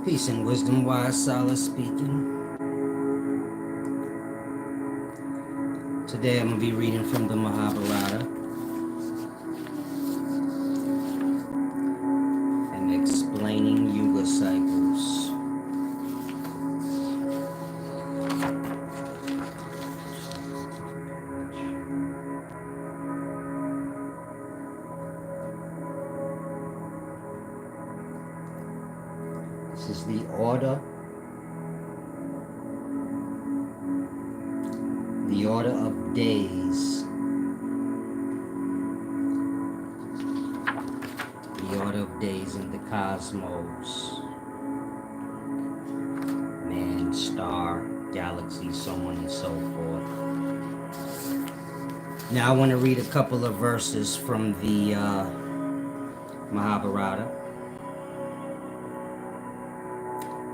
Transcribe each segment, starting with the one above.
Peace and wisdom, wise Sala speaking. Today I'm going to be reading from the Mahabharata and explaining Yuga cycles. This is the order of days. The order of days in the cosmos. Man, star, galaxy, so on and so forth. Now I want to read a couple of verses from the Mahabharata,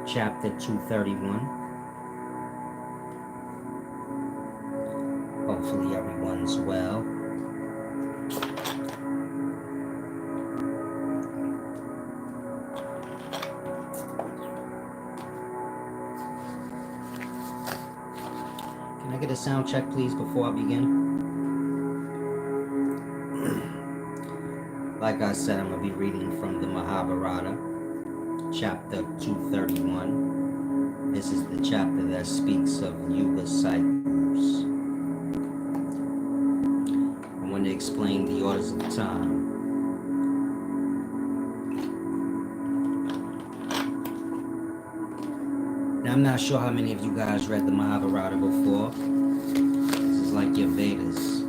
chapter 231. Hopefully everyone's well. Can I get a sound check, please, before I begin? Like I said, I'm going to be reading from the Mahabharata, chapter 231. This is the chapter that speaks of Yuga cycles. I want to explain the orders of time. Now, I'm not sure how many of you guys read the Mahabharata before. This is like your Vedas.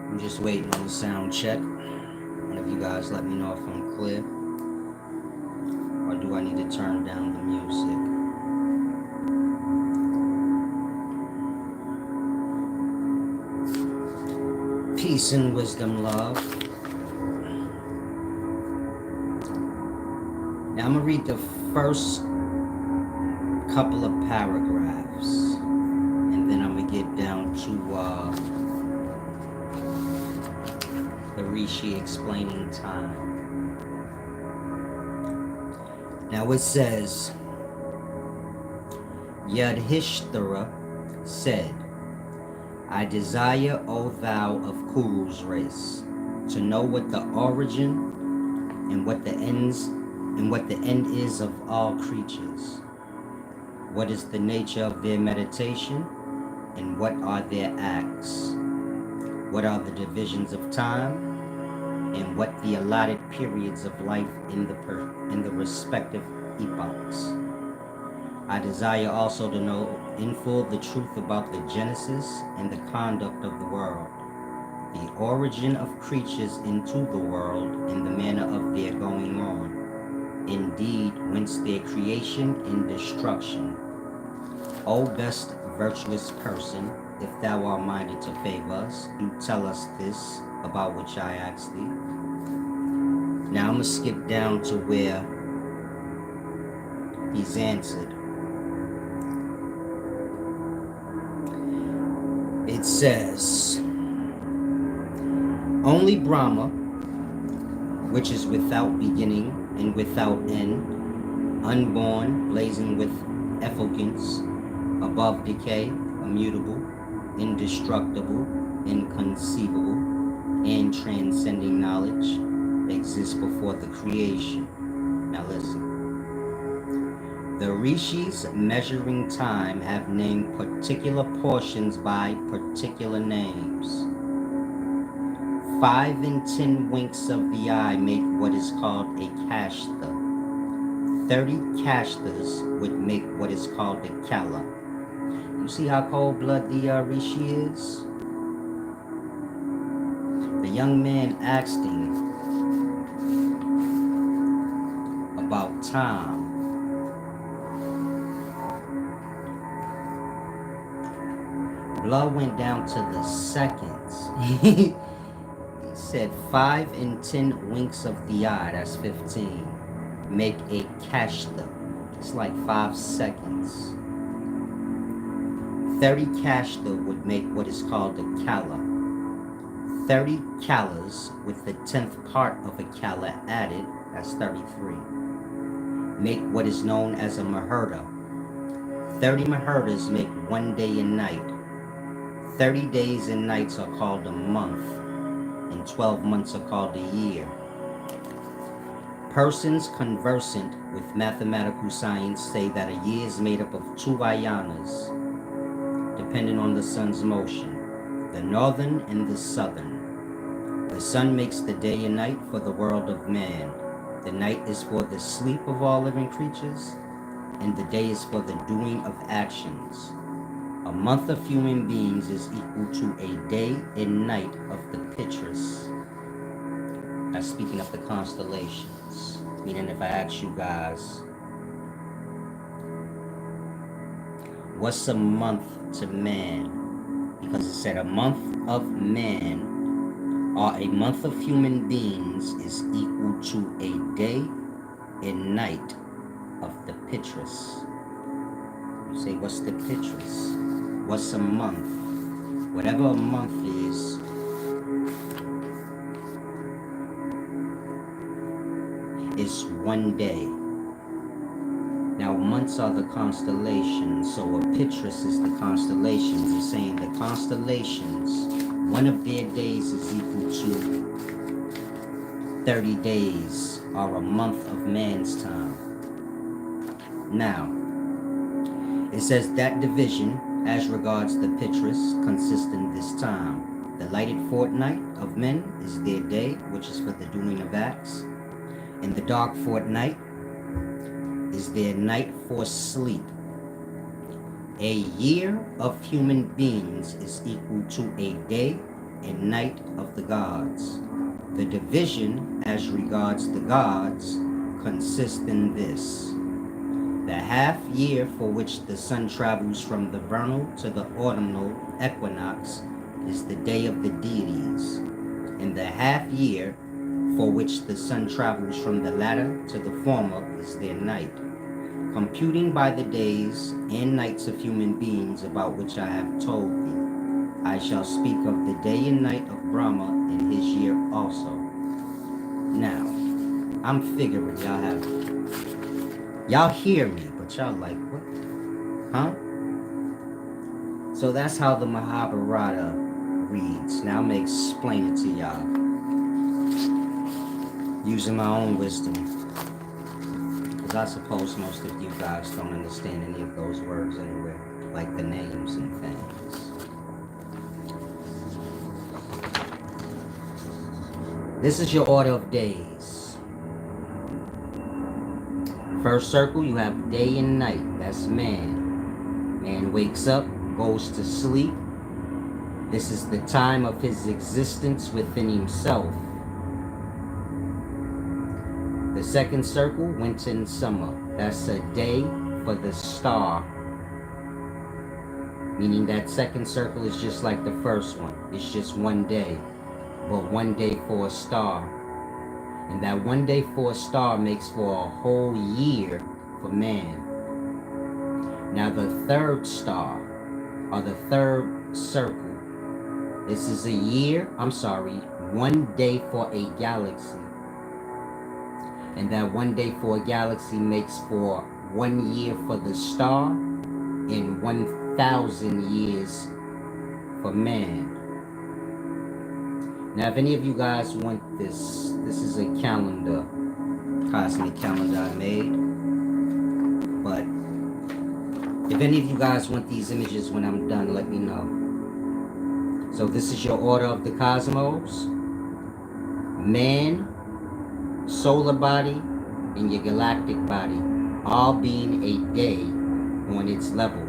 I'm just waiting on the sound check. One of you guys let me know if I'm clear. Or do I need to turn down the music? Peace and wisdom, love. Now I'm going to read the first couple of paragraphs. And then I'm going to get down to the Rishi explaining time. Now it says, Yudhishthira said, I desire, O thou of Kuru's race, to know what the origin and what the end is of all creatures. What is the nature of their meditation, and what are their acts? What are the divisions of time, and what the allotted periods of life in the respective epochs? I desire also to know in full the truth about the genesis and the conduct of the world, the origin of creatures into the world, and the manner of their going on, indeed whence their creation and destruction. O best virtuous person, if thou art minded to favor us, do tell us this about which I ask thee. Now I'm going to skip down to where he's answered. It says, only Brahma, which is without beginning and without end, unborn, blazing with effulgence, above decay, immutable, indestructible, inconceivable, and transcending knowledge, exists before the creation. Now listen. The rishis measuring time have named particular portions by particular names. 5 and 10 winks of the eye make what is called a kashta. 30 kashtas would make what is called a kala. You see how cold blood the rishi is? The young man asked him about time. Blood went down to the seconds. He said 5 and 10 winks of the eye, that's 15, make a kashta. It's like 5 seconds. 30 kashta would make what is called a kala. 30 kalas with the 10th part of a kala added, that's 33, make what is known as a Muhurta. 30 Muhurtas make 1 day and night. 30 days and nights are called a month, and 12 months are called a year. Persons conversant with mathematical science say that a year is made up of 2 ayanas, depending on the sun's motion, the northern and the southern. The sun makes the day and night for the world of man. The night is for the sleep of all living creatures, and the day is for the doing of actions. A month of human beings is equal to a day and night of the Pitras. That's speaking of the constellations. Meaning, if I ask you guys, what's a month to man? Because it said a month of man, or a month of human beings, is equal to a day and night of the Pitras. You say, what's the Pitras? What's a month? Whatever a month is 1 day. Now, months are the constellations, so a Pitras is the constellations. It's saying the constellations, one of their days is equal to 30 days, or a month of man's time. Now, it says that division, as regards the Pitras, consists in this time. The lighted fortnight of men is their day, which is for the doing of acts. And the dark fortnight is their night for sleep. A year of human beings is equal to a day and night of the gods. The division, as regards the gods, consists in this. The half year for which the sun travels from the vernal to the autumnal equinox is the day of the deities, and the half year for which the sun travels from the latter to the former is their night. Computing by the days and nights of human beings about which I have told thee, I shall speak of the day and night of Brahma in his year also. Now, I'm figuring y'all hear me, but y'all like, what? Huh? So that's how the Mahabharata reads. Now I'm going to explain it to y'all, using my own wisdom. Because I suppose most of you guys don't understand any of those words anyway, like the names and things. This is your order of days. First circle, you have day and night. That's man. Man wakes up, goes to sleep. This is the time of his existence within himself. The second circle, winter and summer. That's a day for the star. Meaning that second circle is just like the first one. It's just 1 day. But 1 day for a star. And that 1 day for a star makes for a whole year for man. Now the third star, or the third circle, this is a year, 1 day for a galaxy. And that 1 day for a galaxy makes for 1 year for the star and 1,000 years for man. Now, if any of you guys want this, this is a calendar, cosmic calendar I made. But if any of you guys want these images when I'm done, let me know. So this is your order of the cosmos. Man, solar body, and your galactic body, all being a day on its level,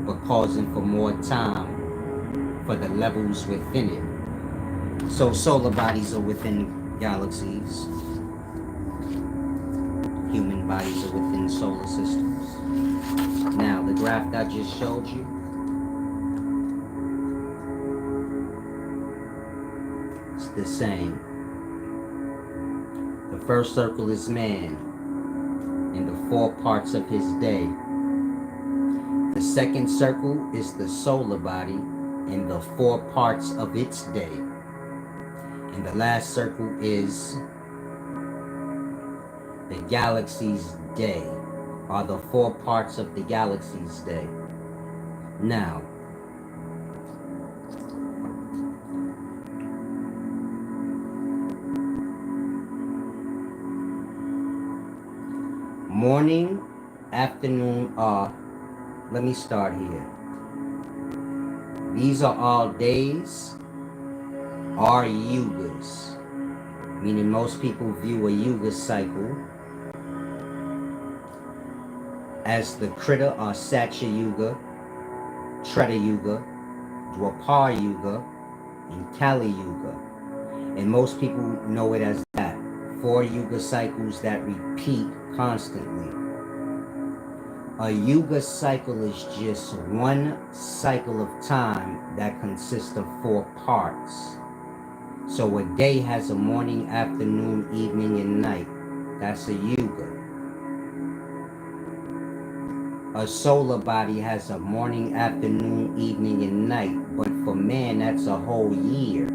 but causing for more time for the levels within it. So solar bodies are within galaxies. Human bodies are within solar systems. Now, the graph I just showed you, it's the same. The first circle is man in the 4 parts of his day. The second circle is the solar body in the 4 parts of its day. And the last circle is the galaxy's day, or the 4 parts of the galaxy's day. Now, morning, afternoon, let me start here. These are all days, are yugas, meaning most people view a yuga cycle as the Krita or Satya Yuga, Treta Yuga, Dwapar Yuga, and Kali Yuga. And most people know it as that. 4 yuga cycles that repeat constantly. A yuga cycle is just one cycle of time that consists of 4 parts. So a day has a morning, afternoon, evening, and night. That's a yuga. A solar body has a morning, afternoon, evening, and night. But for man, that's a whole year.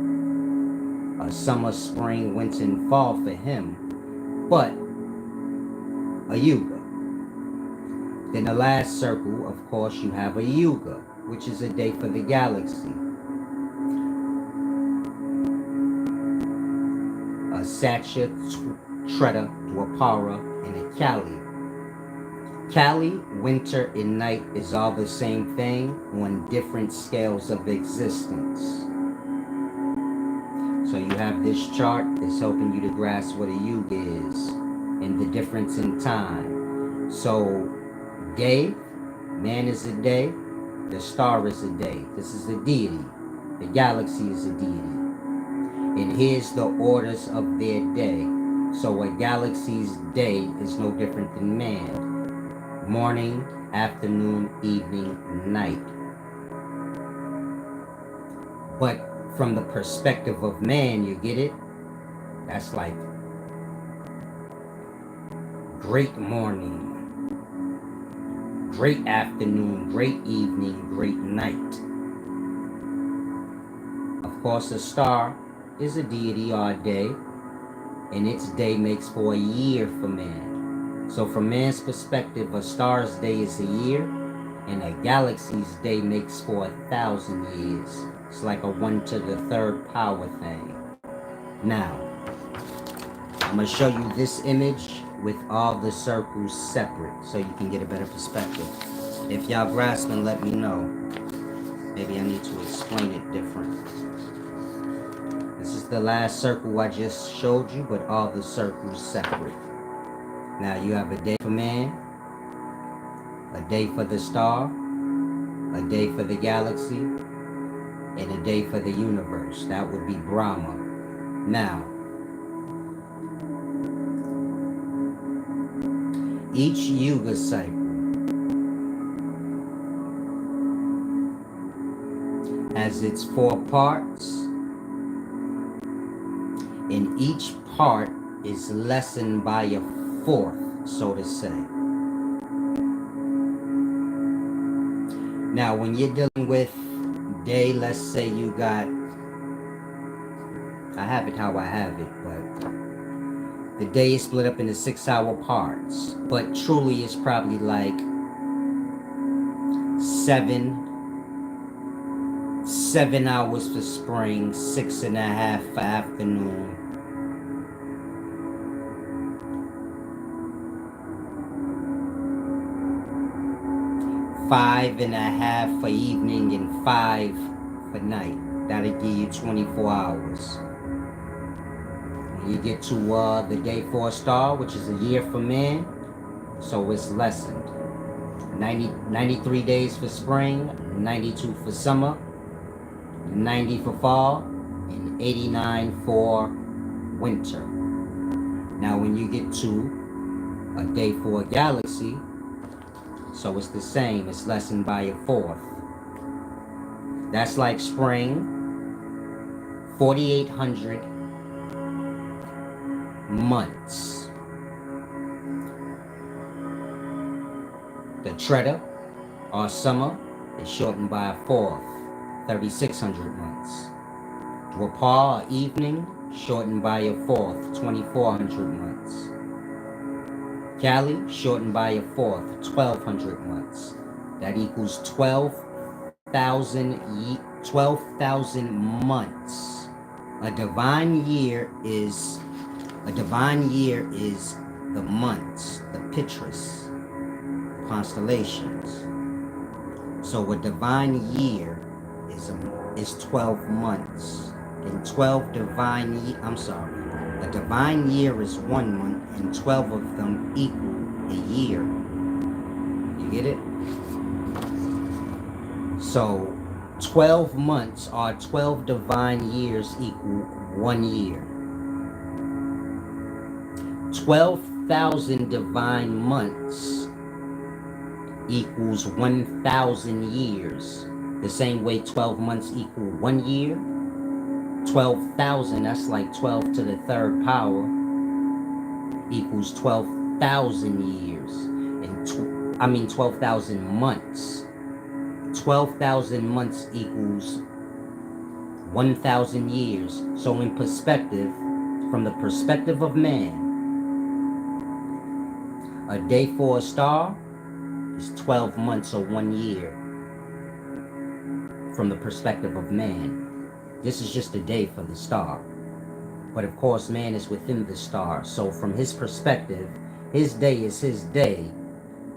A summer, spring, winter, and fall for him. But a yuga. Then the last circle, of course, you have a yuga, which is a day for the galaxy. A Satya, Treta, Dwapara, and a Kali. Kali, winter and night is all the same thing on different scales of existence. So you have this chart that's helping you to grasp what a yuga is and the difference in time. So day, man is a day, the star is a day. This is a deity. The galaxy is a deity. And here's the orders of their day. So a galaxy's day is no different than man. Morning, afternoon, evening, night. But from the perspective of man, you get it? That's like great morning, great afternoon, great evening, great night. Of course, a star is a deity or a day, and its day makes for a year for man. So from man's perspective, a star's day is a year, and a galaxy's day makes for 1,000 years. It's like a 1 to the 3rd power thing. Now, I'm going to show you this image with all the circles separate so you can get a better perspective. If y'all grasping, let me know. Maybe I need to explain it different. This is the last circle I just showed you, but all the circles separate. Now you have a day for man, a day for the star, a day for the galaxy, and a day for the universe. That would be Brahma. Now, each yuga cycle has its 4 parts, and each part is lessened by a 4th, so to say. Now, when you're dealing with day, let's say you got, I have it how I have it, but the day is split up into 6-hour parts, but truly it's probably like 7 hours for spring, 6.5 for afternoon, 5.5 for evening, and 5 for night. That'll give you 24 hours. When you get to the day for a star, which is a year for man, so it's lessened. 93 days for spring, 92 for summer, 90 for fall, and 89 for winter. Now when you get to a day for a galaxy, so it's the same, it's lessened by a 4th. That's like spring, 4,800 months. The Treta, or summer, is shortened by a 4th, 3,600 months. Dwapar, or evening, shortened by a fourth, 2,400 months. Cali, shortened by a fourth, 1,200 months. That equals 12,000 months. A divine year is the months, the pitris, constellations. So a divine year is 12 months. And 12 divine a divine year is 1 month, and 12 of them equal a year. You get it? So 12 months are 12 divine years equal 1 year. 12,000 divine months equals 1,000 years. The same way 12 months equal 1 year. 12,000, that's like 12 to the third power, equals 12,000 years. And 12,000 months. 12,000 months equals 1,000 years. So in perspective, from the perspective of man, a day for a star is 12 months or 1 year. From the perspective of man. This is just a day for the star. But of course, man is within the star. So from his perspective, his day is his day.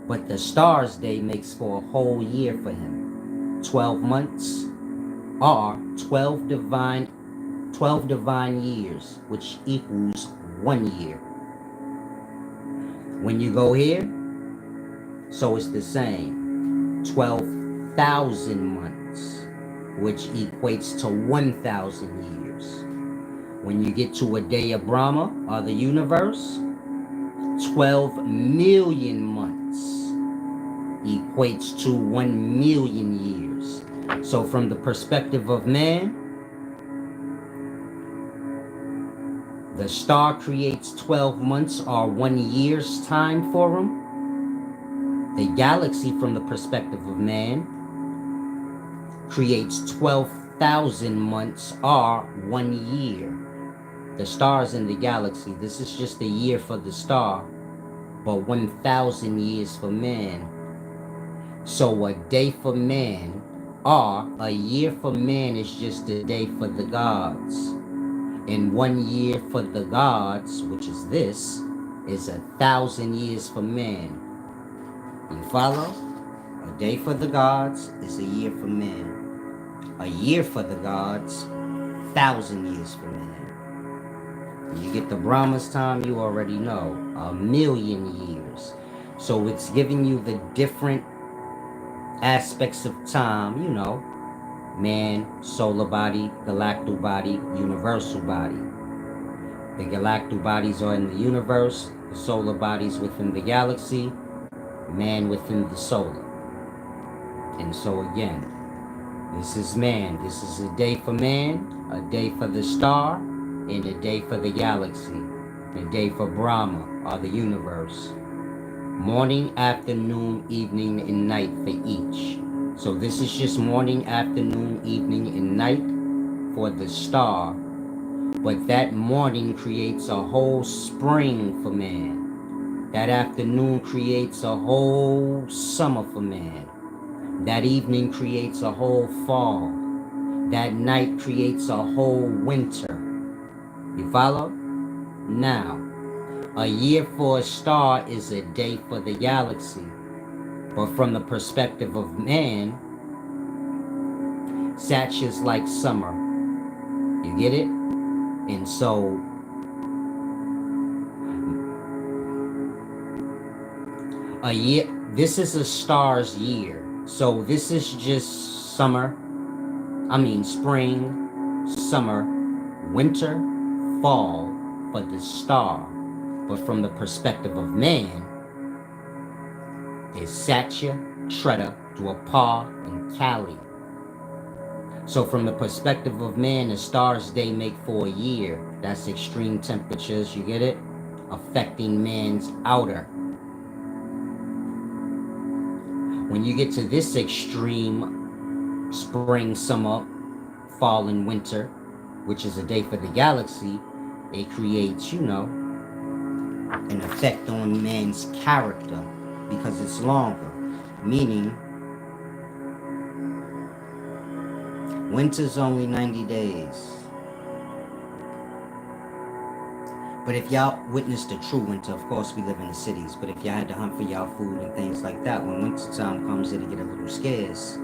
But the star's day makes for a whole year for him. 12 months are 12 divine years, which equals 1 year. When you go here, so it's the same. 12,000 months, which equates to 1,000 years. When you get to a day of Brahma, or the universe, 12 million months equates to 1 million years. So from the perspective of man, the star creates 12 months or 1 year's time for him. The galaxy, from the perspective of man, creates 12,000 months or 1 year. The stars in the galaxy, this is just a year for the star, but 1,000 years for man. So a day for man, or a year for man, is just a day for the gods. And 1 year for the gods, which is this, is 1,000 years for man. You follow? A day for the gods is a year for man. A year for the gods, 1,000 years for man. When you get the Brahma's time, you already know, 1,000,000 years. So it's giving you the different aspects of time, you know, man, solar body, galactic body, universal body. The galactic bodies are in the universe, the solar bodies within the galaxy, man within the solar. And so again, this is man. This is a day for man, a day for the star, and a day for the galaxy, a day for Brahma, or the universe. Morning, afternoon, evening, and night for each. So this is just morning, afternoon, evening, and night for the star. But that morning creates a whole spring for man. That afternoon creates a whole summer for man. That evening creates a whole fall. That night creates a whole winter. You follow? Now, a year for a star is a day for the galaxy. But from the perspective of man, Satya's like summer. You get it? And so, a year, this is a star's year. So this is just spring, summer, winter, fall for the star. But from the perspective of man, is Satya, Treta, Dwapar, and Kali. So from the perspective of man, a star's day make for a year. That's extreme temperatures, you get it? Affecting man's outer. When you get to this extreme spring, summer, fall, and winter, which is a day for the galaxy, it creates, an effect on man's character because it's longer. Meaning, winter's only 90 days. But if y'all witnessed the true winter, of course we live in the cities, but if y'all had to hunt for y'all food and things like that, when winter time comes, it'll get a little scarce.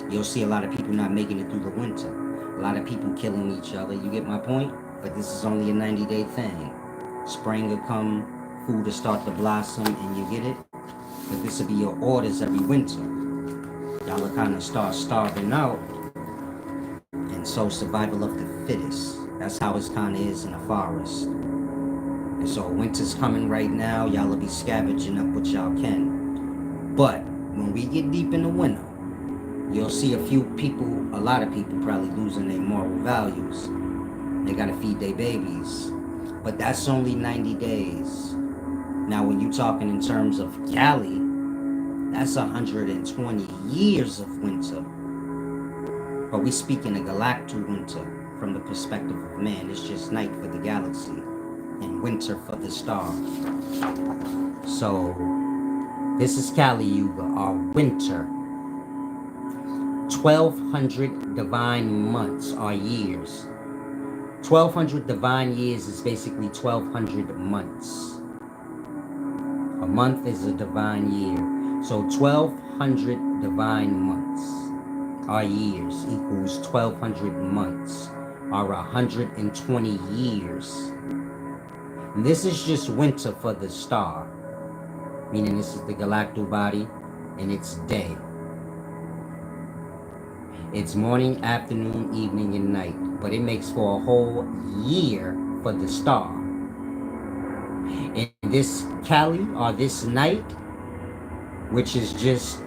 You'll see a lot of people not making it through the winter. A lot of people killing each other. You get my point? But this is only a 90-day thing. Spring will come, food will start to blossom, and you get it? But this will be your orders every winter. Y'all will kind of start starving out. And so survival of the fittest. That's how it kind of is in the forest. And so winter's coming right now. Y'all will be scavenging up what y'all can. But when we get deep in the winter, you'll see a lot of people probably losing their moral values. They gotta feed their babies. But that's only 90 days. Now when you're talking in terms of Cali, that's 120 years of winter. But we speak in a galactic winter from the perspective of man. It's just night for the galaxy and winter for the star. So this is Kali Yuga, our winter. 1,200 divine months are years. 1,200 divine years is basically 1,200 months. A month is a divine year. So 1,200 divine months are years equals 1,200 months are 120 years. And this is just winter for the star, meaning this is the galactic body and it's day. It's morning, afternoon, evening, and night, but it makes for a whole year for the star. And this Kali, or this night, which is just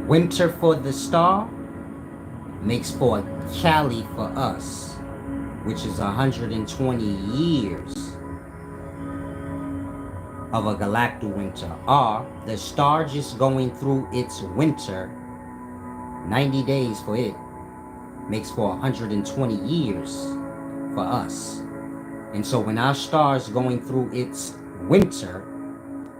winter for the star, makes for a Kali for us, which is 120 years of a galactic winter, or the star just going through its winter. 90 days for it makes for 120 years for us. And so when our star is going through its winter,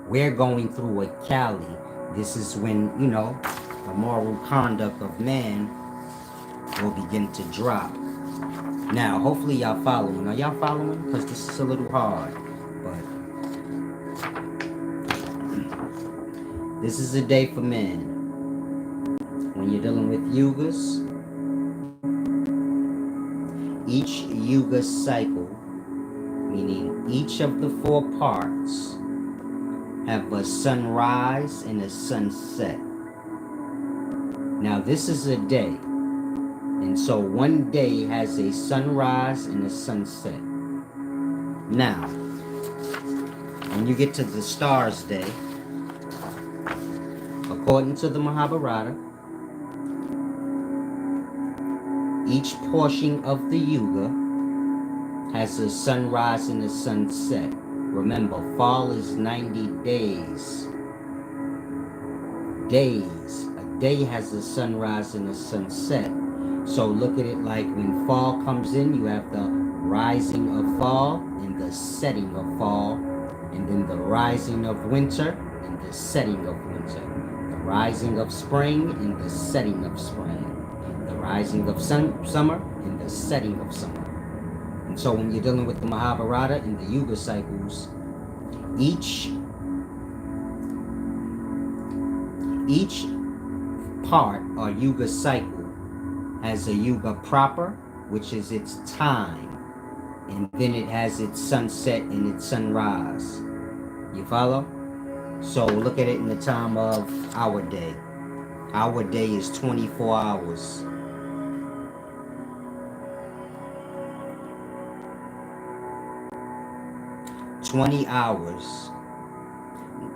we're going through a Kali. This is when, the moral conduct of man will begin to drop. Now, hopefully y'all following. Are y'all following? Because this is a little hard. But this is a day for men. When you're dealing with yugas, each yuga cycle, meaning each of the 4 parts, have a sunrise and a sunset. Now this is a day, and so one day has a sunrise and a sunset. Now, when you get to the Stars Day, according to the Mahabharata, each portion of the Yuga has a sunrise and a sunset. Remember, fall is 90 days. Days. A day has a sunrise and a sunset. So look at it like when fall comes in, you have the rising of fall and the setting of fall, and then the rising of winter and the setting of winter, the rising of spring and the setting of spring, the rising of summer and the setting of summer. And so when you're dealing with the Mahabharata and the Yuga cycles, each part or Yuga cycle has a Yuga proper, which is its time, and then it has its sunset and its sunrise. You follow? So look at it in the time of our day. Our day is 24 hours. $20 hours,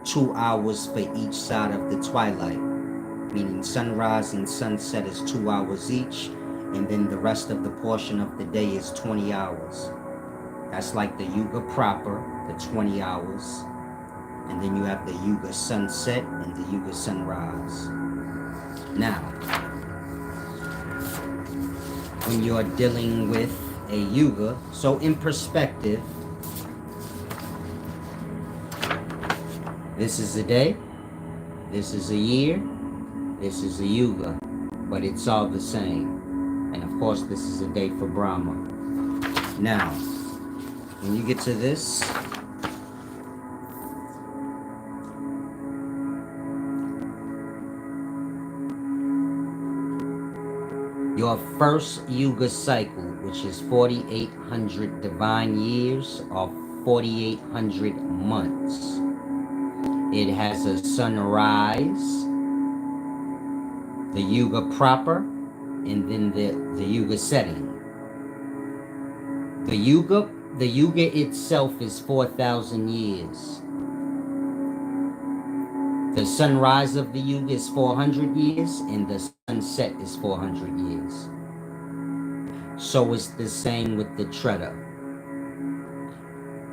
2 hours for each side of the twilight, meaning sunrise and sunset is 2 hours each, and then the rest of the portion of the day is 20 hours. That's like the Yuga proper, the 20 hours, and then you have the Yuga sunset and the Yuga sunrise. Now, when you're dealing with a Yuga. So in perspective, this is a day, this is a year, this is a Yuga, but it's all the same. And of course, this is a day for Brahma. Now, when you get to this, your first Yuga cycle, which is 4,800 divine years or 4,800 months. It has a sunrise, the Yuga proper, and then the Yuga setting. The Yuga itself is 4,000 years. The sunrise of the Yuga is 400 years, and the sunset is 400 years. So it's the same with the Treta.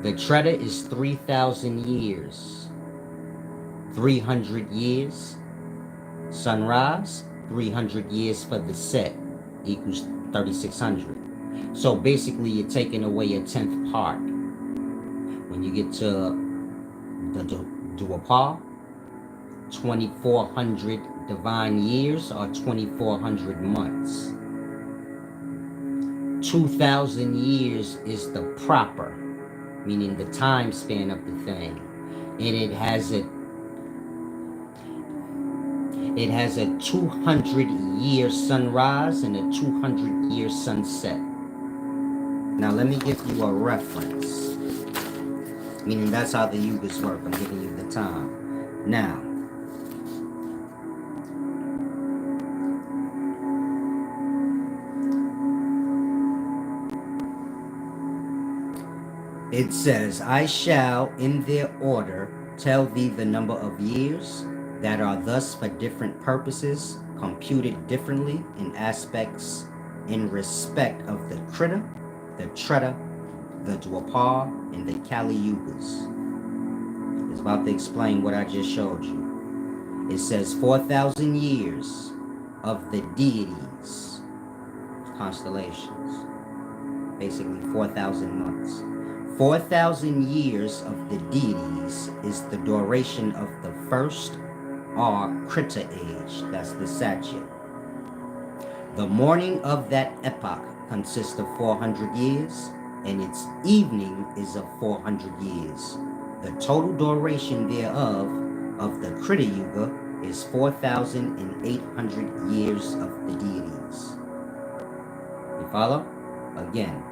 The Treta is 3,000 years. 300 years sunrise, 300 years for the set, equals 3,600. So basically you're taking away a 10th part. When you get to the Dwapar, 2,400 divine years or 2,400 months. 2,000 years is the proper, meaning the time span of the thing. And it has a 200-year sunrise and a 200-year sunset. Now let me give you a reference, meaning that's how the Yugas work. I'm giving you the time. Now, it says, I shall in their order tell thee the number of years that are thus for different purposes computed differently in aspects in respect of the Krita, the Treta, the Dwapar, and the Kali Yugas. It's about to explain what I just showed you. It says 4,000 years of the deities, constellations, basically 4,000 months. 4,000 years of the deities is the duration of the first or Krita age, that's the Satya. The morning of that epoch consists of 400 years, and its evening is of 400 years. The total duration thereof of the Krita Yuga is 4,800 years of the deities. You follow? Again,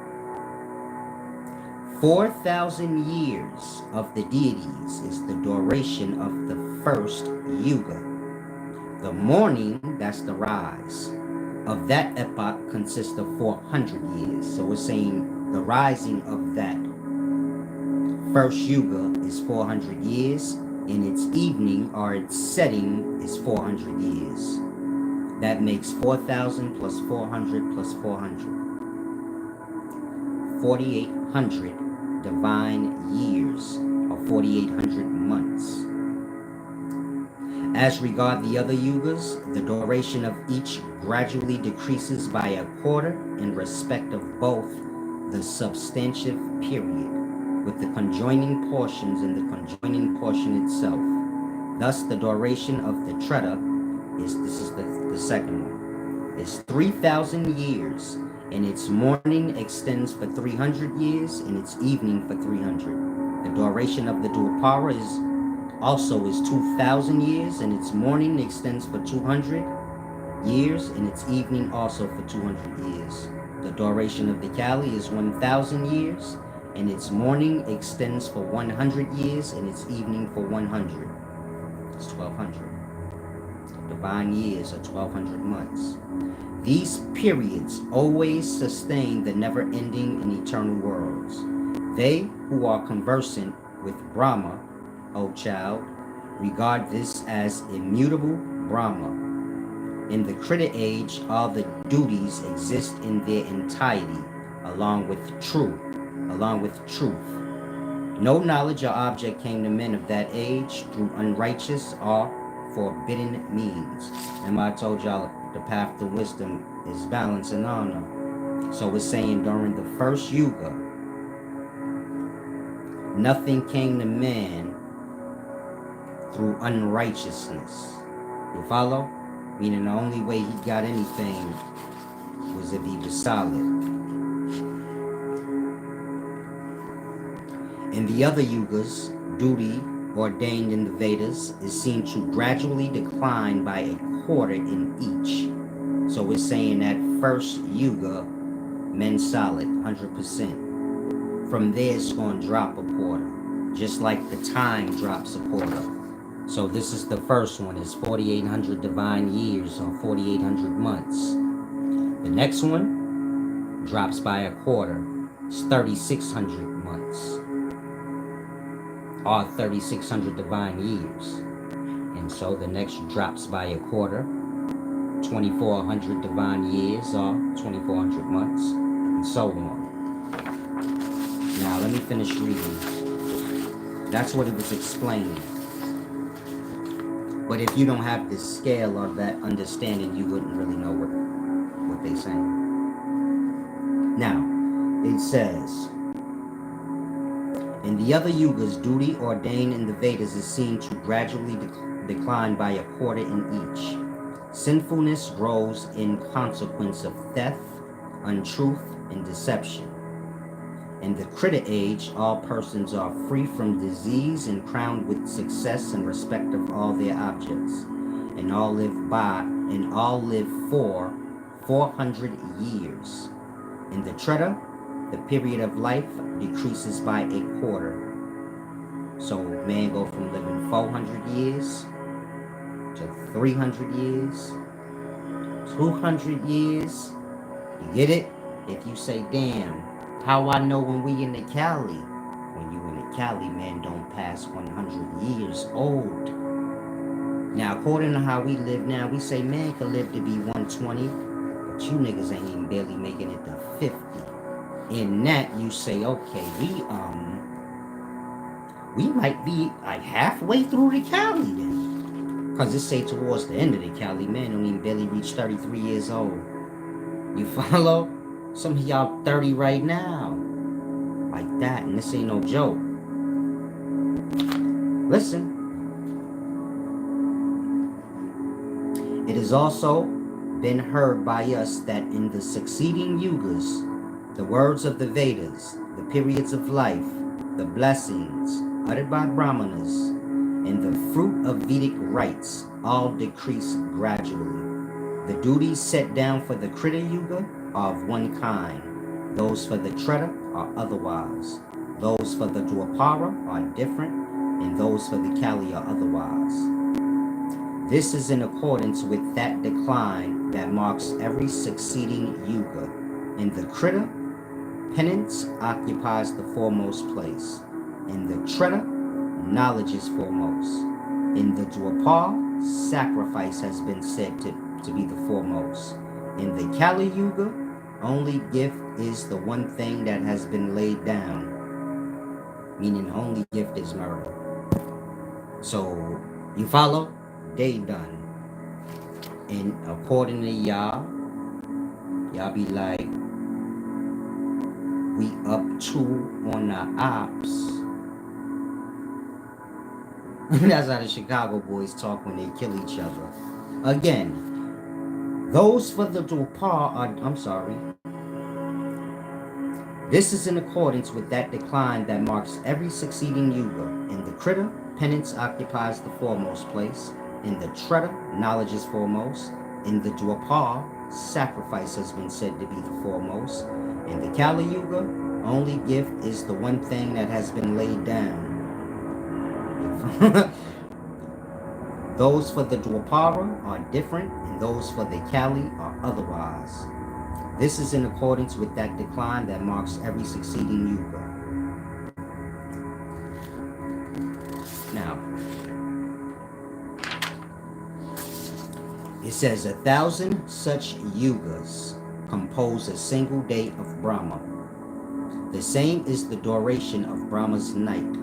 4,000 years of the deities is the duration of the first Yuga. The morning, that's the rise, of that epoch consists of 400 years. So we're saying the rising of that first Yuga is 400 years, and its evening or its setting is 400 years. That makes 4,000 plus 400 plus 400. 4,800 divine years or 4,800 months. As regard the other yugas, the duration of each gradually decreases by a quarter in respect of both the substantive period with the conjoining portions and the conjoining portion itself. Thus the duration of the Treta is, this is the second one, is 3,000 years, and its morning extends for 300 years, and its evening for 300. The duration of the Dwapara is 2,000 years, and its morning extends for 200 years, and its evening also for 200 years. The duration of the Kali is 1,000 years, and its morning extends for 100 years, and its evening for 100. It's 1,200. Divine years are 1,200 months. These periods always sustain the never-ending and eternal worlds. They who are conversant with Brahma, O child, regard this as immutable Brahma. In the Krita age, all the duties exist in their entirety, along with truth. No knowledge or object came to men of that age through unrighteous or forbidden means. And I told y'all the path to wisdom is balance and honor. So it's saying during the first Yuga, nothing came to man through unrighteousness. You follow? Meaning the only way he got anything was if he was solid. In the other yugas, duty ordained in the Vedas is seen to gradually decline by a quarter in each. So it's saying that first yuga, men solid, 100%. From there, it's going to drop a quarter, just like the time drops a quarter. So this is the first one, it's 4,800 divine years or 4,800 months. The next one drops by a quarter, it's 3,600 months, or 3,600 divine years. And so the next drops by a quarter, 2,400 divine years or 2,400 months, and so on. Now let me finish reading. That's what it was explaining. But if you don't have this scale or that understanding, you wouldn't really know what they're saying. Now, it says, in the other yugas, duty ordained in the Vedas is seen to gradually decline by a quarter in each. Sinfulness grows in consequence of theft, untruth, and deception. In the Krita age, all persons are free from disease and crowned with success in respect of all their objects, and all live for 400 years. In the Treta, the period of life decreases by a quarter. So man go from living 400 years to 300 years, 200 years. You get it? If you say, damn, how I know when we in the Cali? When you in the Cali, man don't pass 100 years old. Now, according to how we live now, we say man could live to be 120, but you niggas ain't even barely making it to 50. In that, you say, okay, we might be like halfway through the Cali then. Because it say towards the end of the Cali, man don't even barely reach 33 years old. You follow? Some of y'all 30 right now. Like that, and this ain't no joke. Listen. It has also been heard by us that in the succeeding yugas, the words of the Vedas, the periods of life, the blessings uttered by Brahmanas, and the fruit of Vedic rites all decrease gradually. The duties set down for the Krita Yuga are of one kind. Those for the Treta are otherwise. Those for the Dwapara are different, and those for the Kali are otherwise. This is in accordance with that decline that marks every succeeding Yuga. In the Krita, penance occupies the foremost place. In the Treta, knowledge is foremost. In the Dwapara, sacrifice has been said to be the foremost. In the Kali Yuga, only gift is the one thing that has been laid down. Meaning the only gift is murder. So, you follow? They done. And according to y'all be like, we up 2 on the ops. That's how the Chicago boys talk when they kill each other. Again, those for the Dwapara are, I'm sorry. This is in accordance with that decline that marks every succeeding Yuga. In the Krita, penance occupies the foremost place. In the Treta, knowledge is foremost. In the Dwapara, sacrifice has been said to be the foremost. In the Kali Yuga, only gift is the one thing that has been laid down. Those for the Dwapara are different, and those for the Kali are otherwise. This is in accordance with that decline that marks every succeeding Yuga. Now, it says 1,000 such yugas compose a single day of Brahma. The same is the duration of Brahma's night.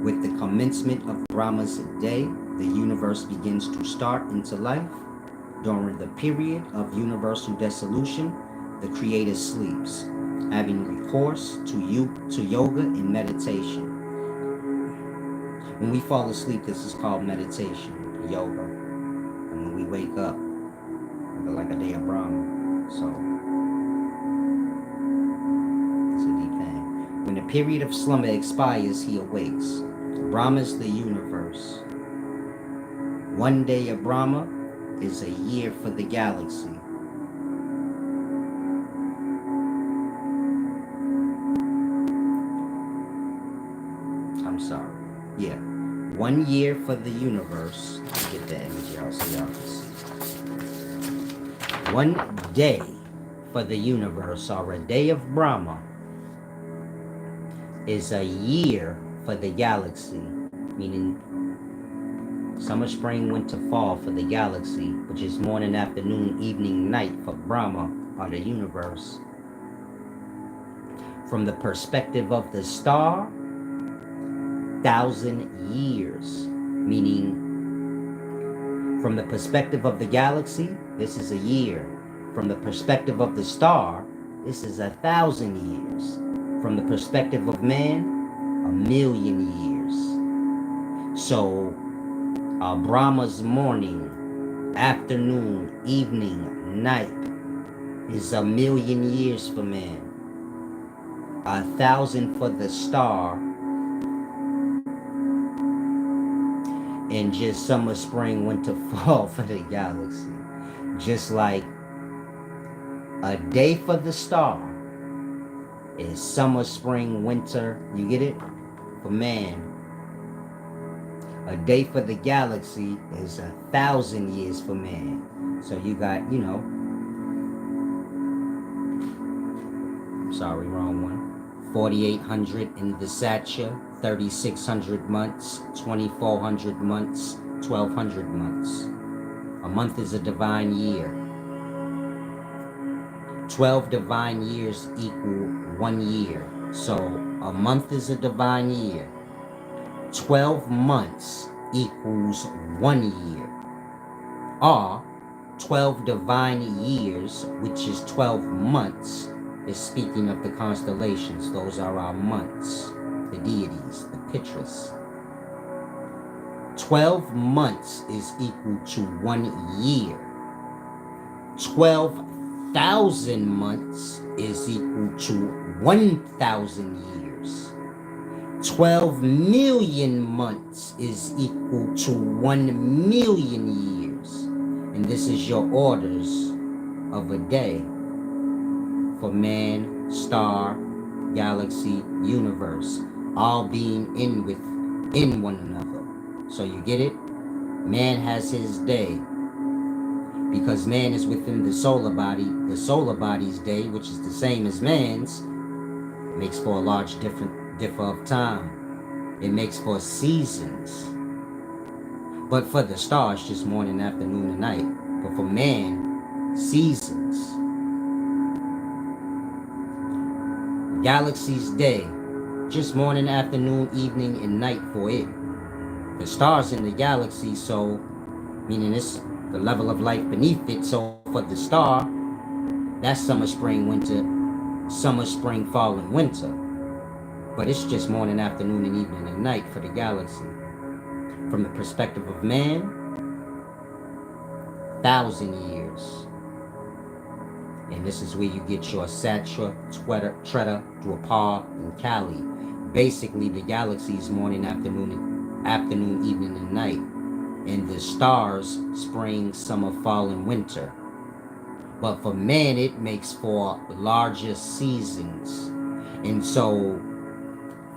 With the commencement of Brahma's day, the universe begins to start into life. During the period of universal dissolution, the Creator sleeps, having recourse to yoga and meditation. When we fall asleep, this is called meditation, yoga. And when we wake up, like a day of Brahma. So, it's a deep thing. When the period of slumber expires, he awakes. Brahma is the universe. One day of Brahma is a year for the galaxy. I'm sorry. Yeah. 1 year for the universe. Get the image, y'all, so y'all can see. 1 day for the universe, or a day of Brahma, is a year for the galaxy, meaning summer, spring, winter, fall for the galaxy, which is morning, afternoon, evening, night for Brahma, or the universe. From the perspective of the star, 1,000 years, meaning from the perspective of the galaxy, this is a year. From the perspective of the star, this is 1,000 years. From the perspective of man, 1,000,000 years. So, Brahma's morning, afternoon, evening, night is 1,000,000 years for man. 1,000 for the star, and just summer, spring, winter, fall for the galaxy. Just like a day for the star is summer, spring, winter, you get it? For man. A day for the galaxy is 1,000 years for man. So you got, sorry, wrong one. 4,800 in the Satya, 3,600 months, 2,400 months, 1,200 months. A month is a divine year. 12 divine years equal 1 year. So a month is a divine year. 12 months equals 1 year. Or 12 divine years, which is 12 months, is speaking of the constellations. Those are our months, the deities, the pitras. 12 months is equal to 1 year. 12,000 months is equal to 1,000 years. 12 million months is equal to 1,000,000 years. And this is your orders of a day for man, star, galaxy, universe, all being in one another. So you get it? Man has his day. Because man is within the solar body's day, which is the same as man's, makes for a large differ of time. It makes for seasons. But for the stars, just morning, afternoon, and night. But for man, seasons. Galaxy's day, just morning, afternoon, evening, and night for it. The stars in the galaxy, so, meaning it's the level of life beneath it. So for the star, that's summer, spring, winter, summer, spring, fall, and winter. But it's just morning, afternoon, and evening, and night for the galaxy. From the perspective of man, 1,000 years. And this is where you get your Satya, Treta, Dwapar, and Kali. Basically, the galaxy is morning, afternoon, evening, and night. And the stars, spring, summer, fall, and winter. But for man, it makes for larger seasons. And so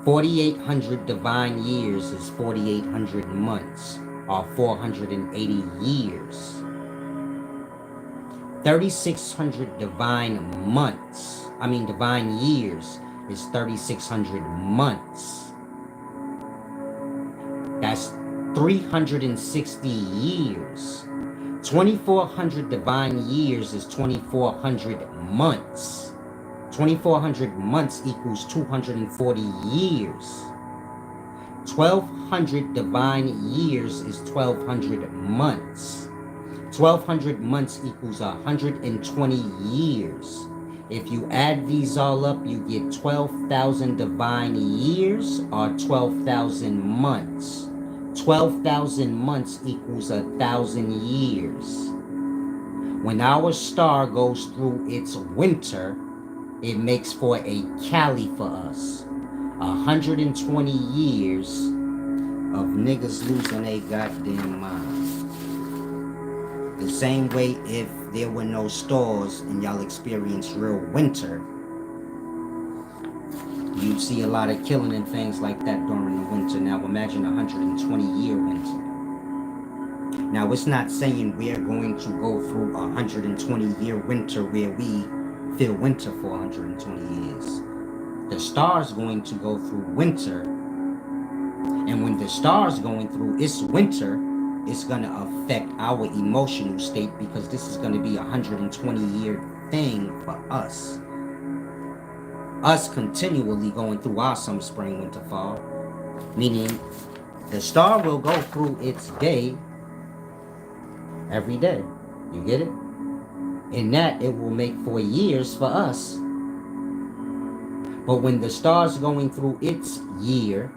4,800 divine years is 4,800 months, or 480 years. 3,600 divine years is 3,600 months. That's 360 years. 2,400 divine years is 2,400 months. 2,400 months equals 240 years. 1,200 divine years is 1,200 months. 1,200 months equals 120 years. If you add these all up, you get 12,000 divine years or 12,000 months. 12,000 months equals 1,000 years. When our star goes through its winter, it makes for a Cali for us. 120 years of niggas losing their goddamn mind. The same way if there were no stars and y'all experienced real winter, you'd see a lot of killing and things like that during the winter. Now imagine a 120-year winter. Now it's not saying we're going to go through a 120-year winter where we feel winter for 120 years. The star's going to go through winter, and when the star's going through its winter, it's going to affect our emotional state, because this is going to be a 120-year thing for us. Us continually going through our summer, spring, winter, fall. Meaning the star will go through its day every day. You get it? In that, it will make 4 years for us. But when the star's going through its year,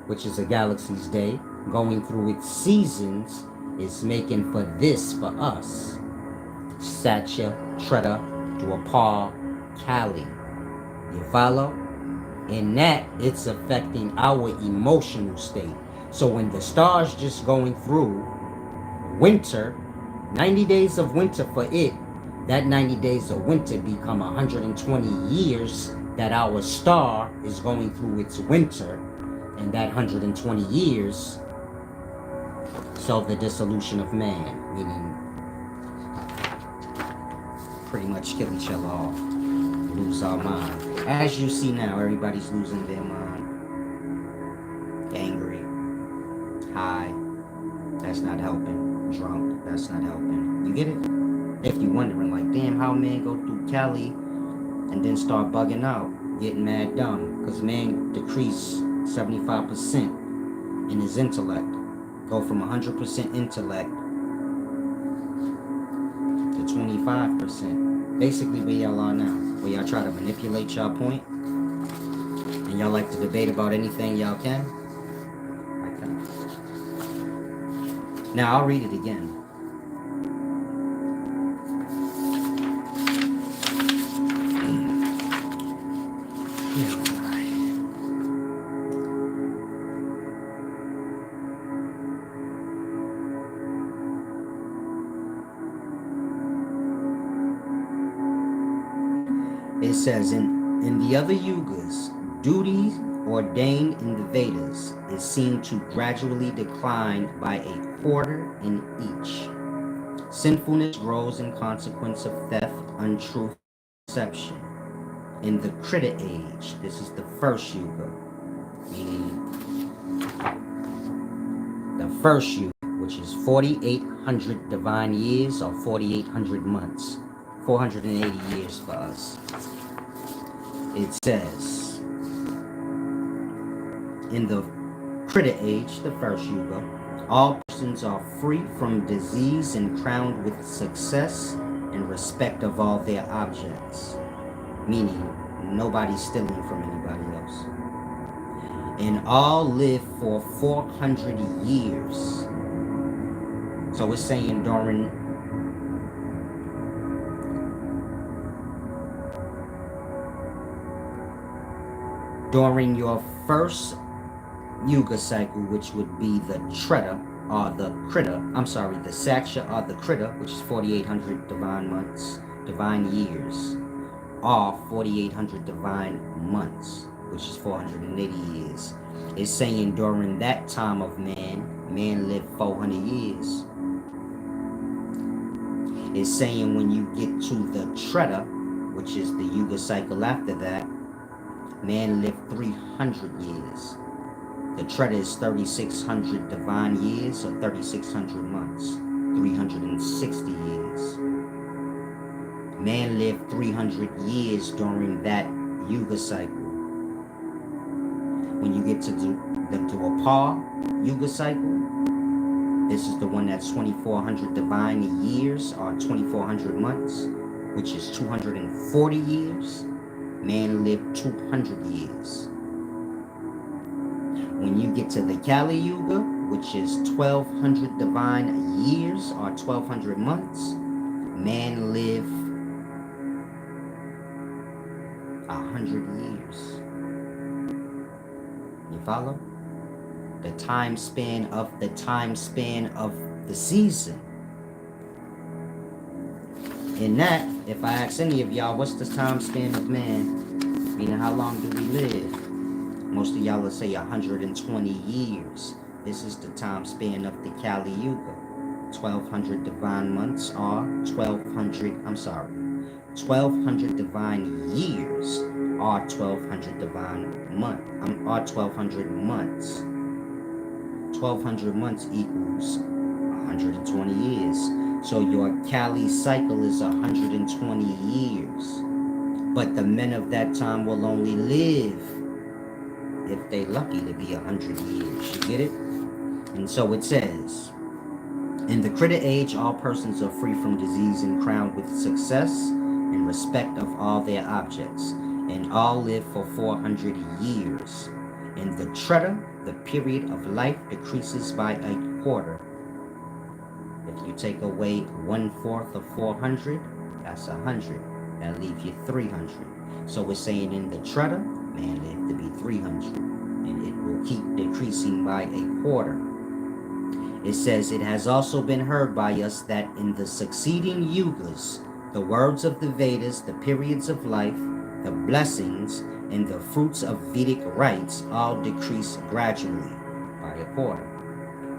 which is a galaxy's day, going through its seasons, it's making for this for us. Satya, Treta, Dwapar, Kali. You follow? In that, it's affecting our emotional state. So when the star's just going through winter, 90 days of winter for it, that 90 days of winter become 120 years that our star is going through its winter. And that 120 years, so the dissolution of man, meaning pretty much kill each other off, lose our mind. As you see now, everybody's losing their mind. Angry, high, that's not helping. Drunk, that's not helping. You get it? If you're wondering, like, damn, how man go through Cali and then start bugging out, getting mad dumb, because man decrease 75% in his intellect. Go from 100% intellect to 25%. Basically where y'all are now. Where y'all try to manipulate y'all point. And y'all like to debate about anything y'all can. Like that. Now I'll read it again. It says, in the other yugas, duty ordained in the Vedas is seen to gradually decline by a quarter in each. Sinfulness grows in consequence of theft, untruth, deception. In the Krita age, this is the first yuga, meaning the first yuga, which is 4,800 divine years or 4,800 months. 480 years for us. It says, in the Krita age, the first yuga, all persons are free from disease and crowned with success and respect of all their objects. Meaning, nobody's stealing from anybody else. And all live for 400 years. So it's saying during your first Yuga cycle, which would be the Treta or the Krita, the Saksha or the Krita, which is 4,800 divine months, divine years, or 4,800 divine months, which is 480 years. It's saying during that time of man lived 400 years. It's saying when you get to the Treta, which is the Yuga cycle after that, man lived 300 years. The Treta is 3,600 divine years or 3,600 months, 360 years. Man lived 300 years during that Yuga cycle. When you get to the Dwapar Yuga cycle, this is the one that's 2,400 divine years or 2,400 months, which is 240 years. Man lived 200 years. When you get to the Kali Yuga, which is 1200 divine years or 1200 months, man lived 100 years. You follow? The time span of the season. In that, if I ask any of y'all, what's the time span of man? Meaning, how long do we live? Most of y'all will say 120 years. This is the time span of the Kali Yuga. 1200 divine months are 1200 divine years are 1200 divine month, are 1200 months. 1200 months equals 120 years. So your Kali cycle is 120 years. But the men of that time will only live, if they lucky, to be 100 years. You get it? And so it says, in the Krita age, all persons are free from disease and crowned with success in respect of all their objects, and all live for 400 years. In the Treta, the period of life decreases by a quarter. If you take away 1/4 of 400, that's 100. That leaves you 300. So we're saying in the Treta, man lived to be 300, and it will keep decreasing by a quarter. It says, it has also been heard by us that in the succeeding yugas, the words of the Vedas, the periods of life, the blessings, and the fruits of Vedic rites all decrease gradually by a quarter.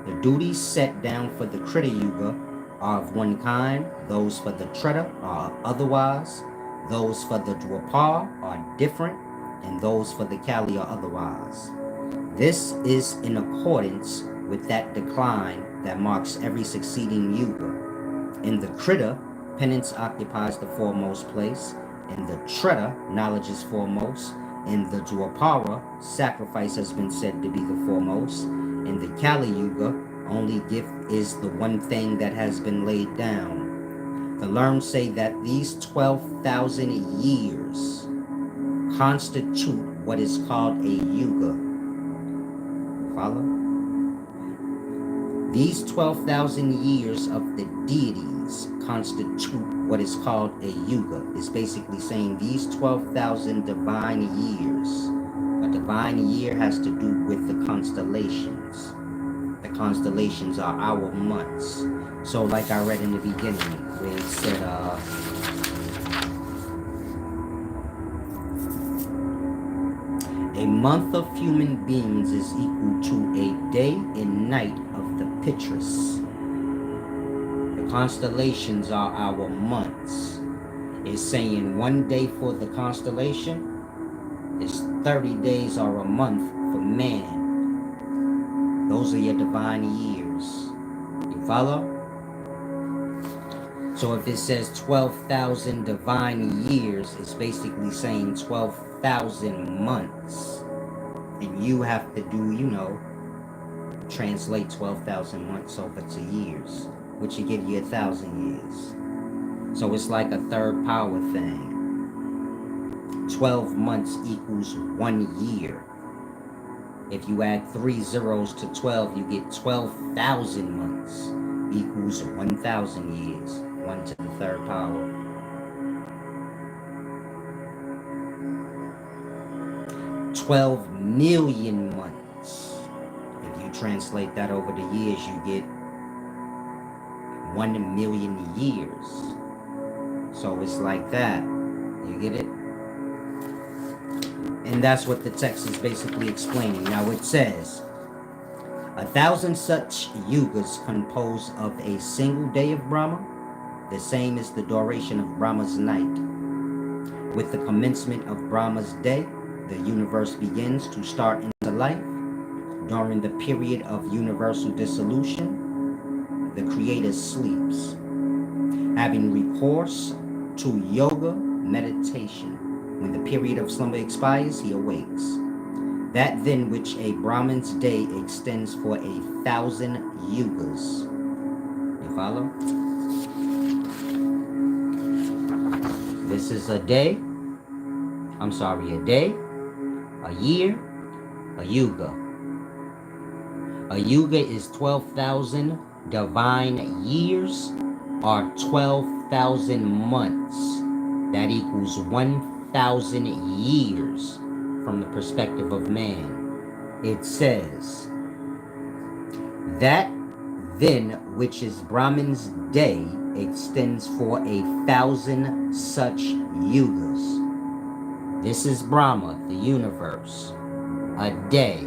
The duties set down for the Krita Yuga are of one kind, those for the Treta are otherwise, those for the Dwapara are different, and those for the Kali are otherwise. This is in accordance with that decline that marks every succeeding Yuga. In the Krita, penance occupies the foremost place. In the Treta, knowledge is foremost. In the Dwapara, sacrifice has been said to be the foremost. In the Kali Yuga, only gift is the one thing that has been laid down. The learned say that these 12,000 years constitute what is called a Yuga. Follow? These 12,000 years of the deities constitute what is called a Yuga. It's basically saying these 12,000 divine years. A divine year has to do with the constellations. The constellations are our months. So like I read in the beginning, where it said, a month of human beings is equal to a day and night of the Pitras. The constellations are our months. It's saying one day for the constellation is 30 days or a month for man. Those are your divine years. You follow? So if it says 12,000 divine years, it's basically saying 12,000 months. And you have to do, translate 12,000 months over to years, which will give you 1,000 years. So it's like a third power thing. 12 months equals 1 year. If you add 3 zeros to 12, you get 12,000 months equals 1,000 years. 1 to the third power. $12 million months. If you translate that over the years, you get 1 million years. So it's like that. You get it? And that's what the text is basically explaining. Now it says, 1,000 such yugas composed of a single day of Brahma. The same is the duration of Brahma's night. With the commencement of Brahma's day, the universe begins to start into life. During the period of universal dissolution, the Creator sleeps, having recourse to yoga meditation. When the period of slumber expires, he awakes. That then which a Brahmin's day extends for 1,000 yugas. You follow? This is a day. I'm sorry, a day, a year, a yuga. A yuga is 12,000 divine years or 12,000 months. That equals 1,000 years from the perspective of man. It says, that then which is Brahman's day extends for 1,000 such yugas. This is Brahma, the universe. A day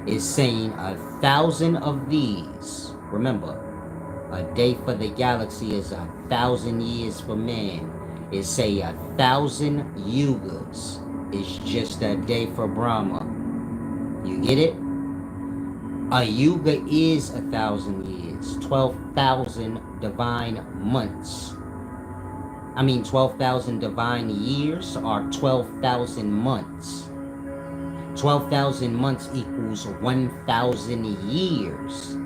is saying 1,000 of these. Remember, a day for the galaxy is 1,000 years for man. It say 1,000 yugas is just a day for Brahma. You get it? A yuga is 1,000 years, 12,000 divine months. 12,000 divine years are 12,000 months. 12,000 months equals 1,000 years.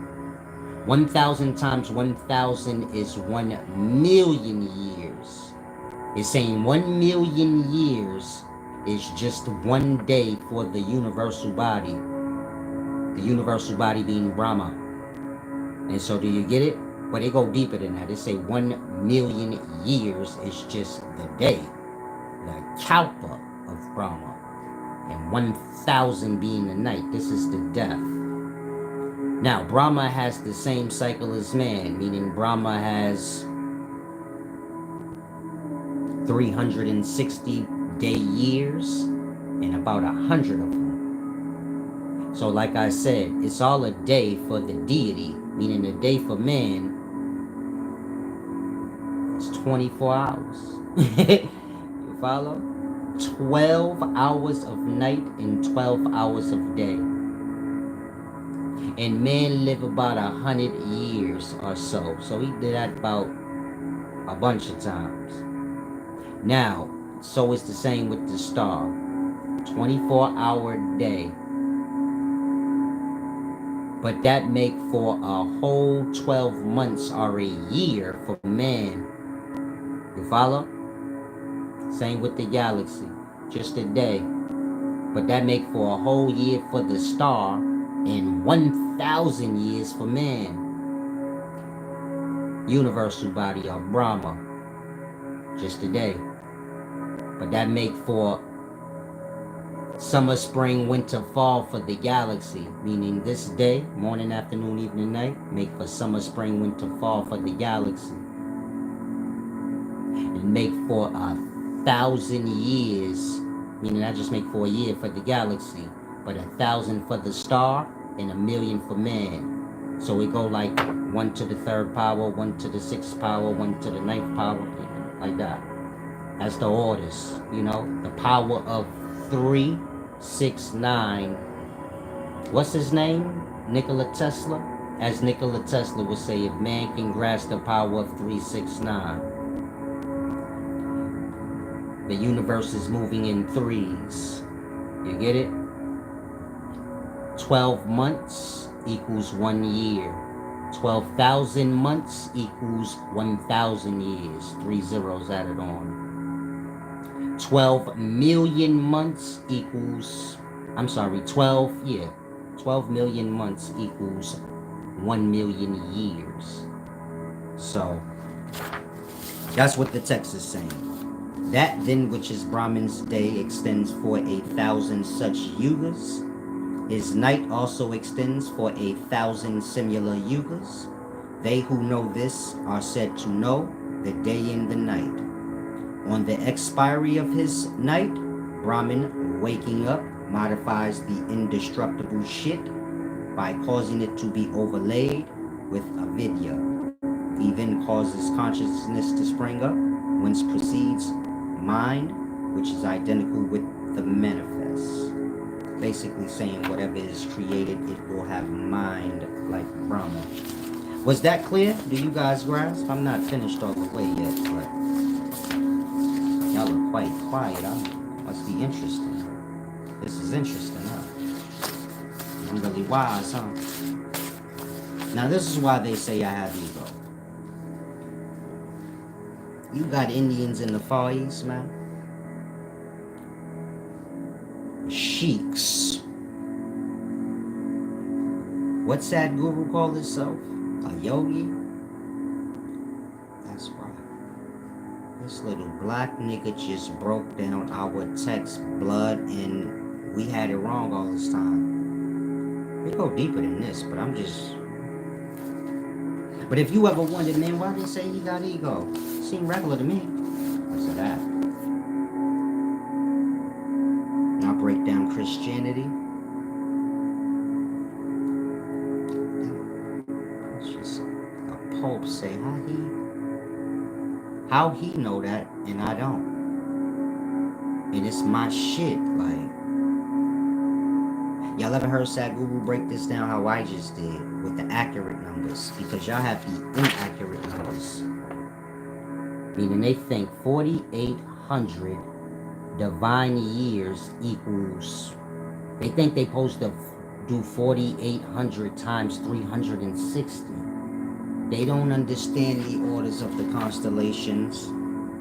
1,000 times 1,000 is 1,000,000 years. It's saying 1,000,000 years is just one day for the universal body. The universal body being Brahma. And so do you get it? But they go deeper than that. They say 1,000,000 years is just the day, the kalpa of Brahma. And 1,000 being the night. This is the death. Now, Brahma has the same cycle as man, meaning Brahma has 360 day years and about 100 of them. So like I said, it's all a day for the deity, meaning a day for man is 24 hours. You follow? 12 hours of night and 12 hours of day. And man live about 100 years or so. So he did that about a bunch of times. Now, so it's the same with the star. 24-hour day. But that make for a whole 12 months or a year for man. You follow? Same with the galaxy. Just a day. But that make for a whole year for the star and 1,000 years for man. Universal body of Brahma. Just a day. But that make for summer, spring, winter, fall for the galaxy. Meaning this day, morning, afternoon, evening, night, make for summer, spring, winter, fall for the galaxy. And make for 1,000 years. Meaning I just make for a year for the galaxy. But 1,000 for the star and 1,000,000 for man. So we go like 1 to the 3rd power, 1 to the 6th power, 1 to the 9th power, like that. That's the orders, you know, the power of 3, 6, 9. What's his name? Nikola Tesla. As Nikola Tesla would say, if man can grasp the power of 3, 6, 9. The universe is moving in threes. You get it? 12 months equals 1 year. 12,000 months equals 1,000 years. 3 zeros added on. 12 million months equals, 12 million months equals 1,000,000 years. So, that's what the text is saying. That then which is Brahman's day extends for 1,000 such yugas. His night also extends for 1,000 similar yugas. They who know this are said to know the day and the night. On the expiry of his night, Brahman, waking up, modifies the indestructible shit by causing it to be overlaid with avidya. He then causes consciousness to spring up, whence proceeds mind, which is identical with the manifest. Basically saying whatever is created, it will have mind like Brahma. Was that clear? Do you guys grasp? I'm not finished all the way yet, but y'all are quite quiet. Must be interesting. This is interesting, huh? I'm really wise, huh? Now this is why they say I have ego. You got Indians in the Far East, man. Sheiks. What's that guru call himself? A yogi? That's right. This little black nigga just broke down our text, blood, and we had it wrong all this time. We go deeper than this, but I'm just... But if you ever wondered, man, why they say he got ego? Seemed regular to me. What's that? And I'll break down Christianity. It's just a pope say how he know that and I don't. And it's my shit, like. Y'all ever heard Sadhguru break this down how I just did with the accurate numbers? Because y'all have the inaccurate numbers. Meaning they think 4,800 divine years equals... They think they supposed to do 4,800 times 360. They don't understand the orders of the constellations,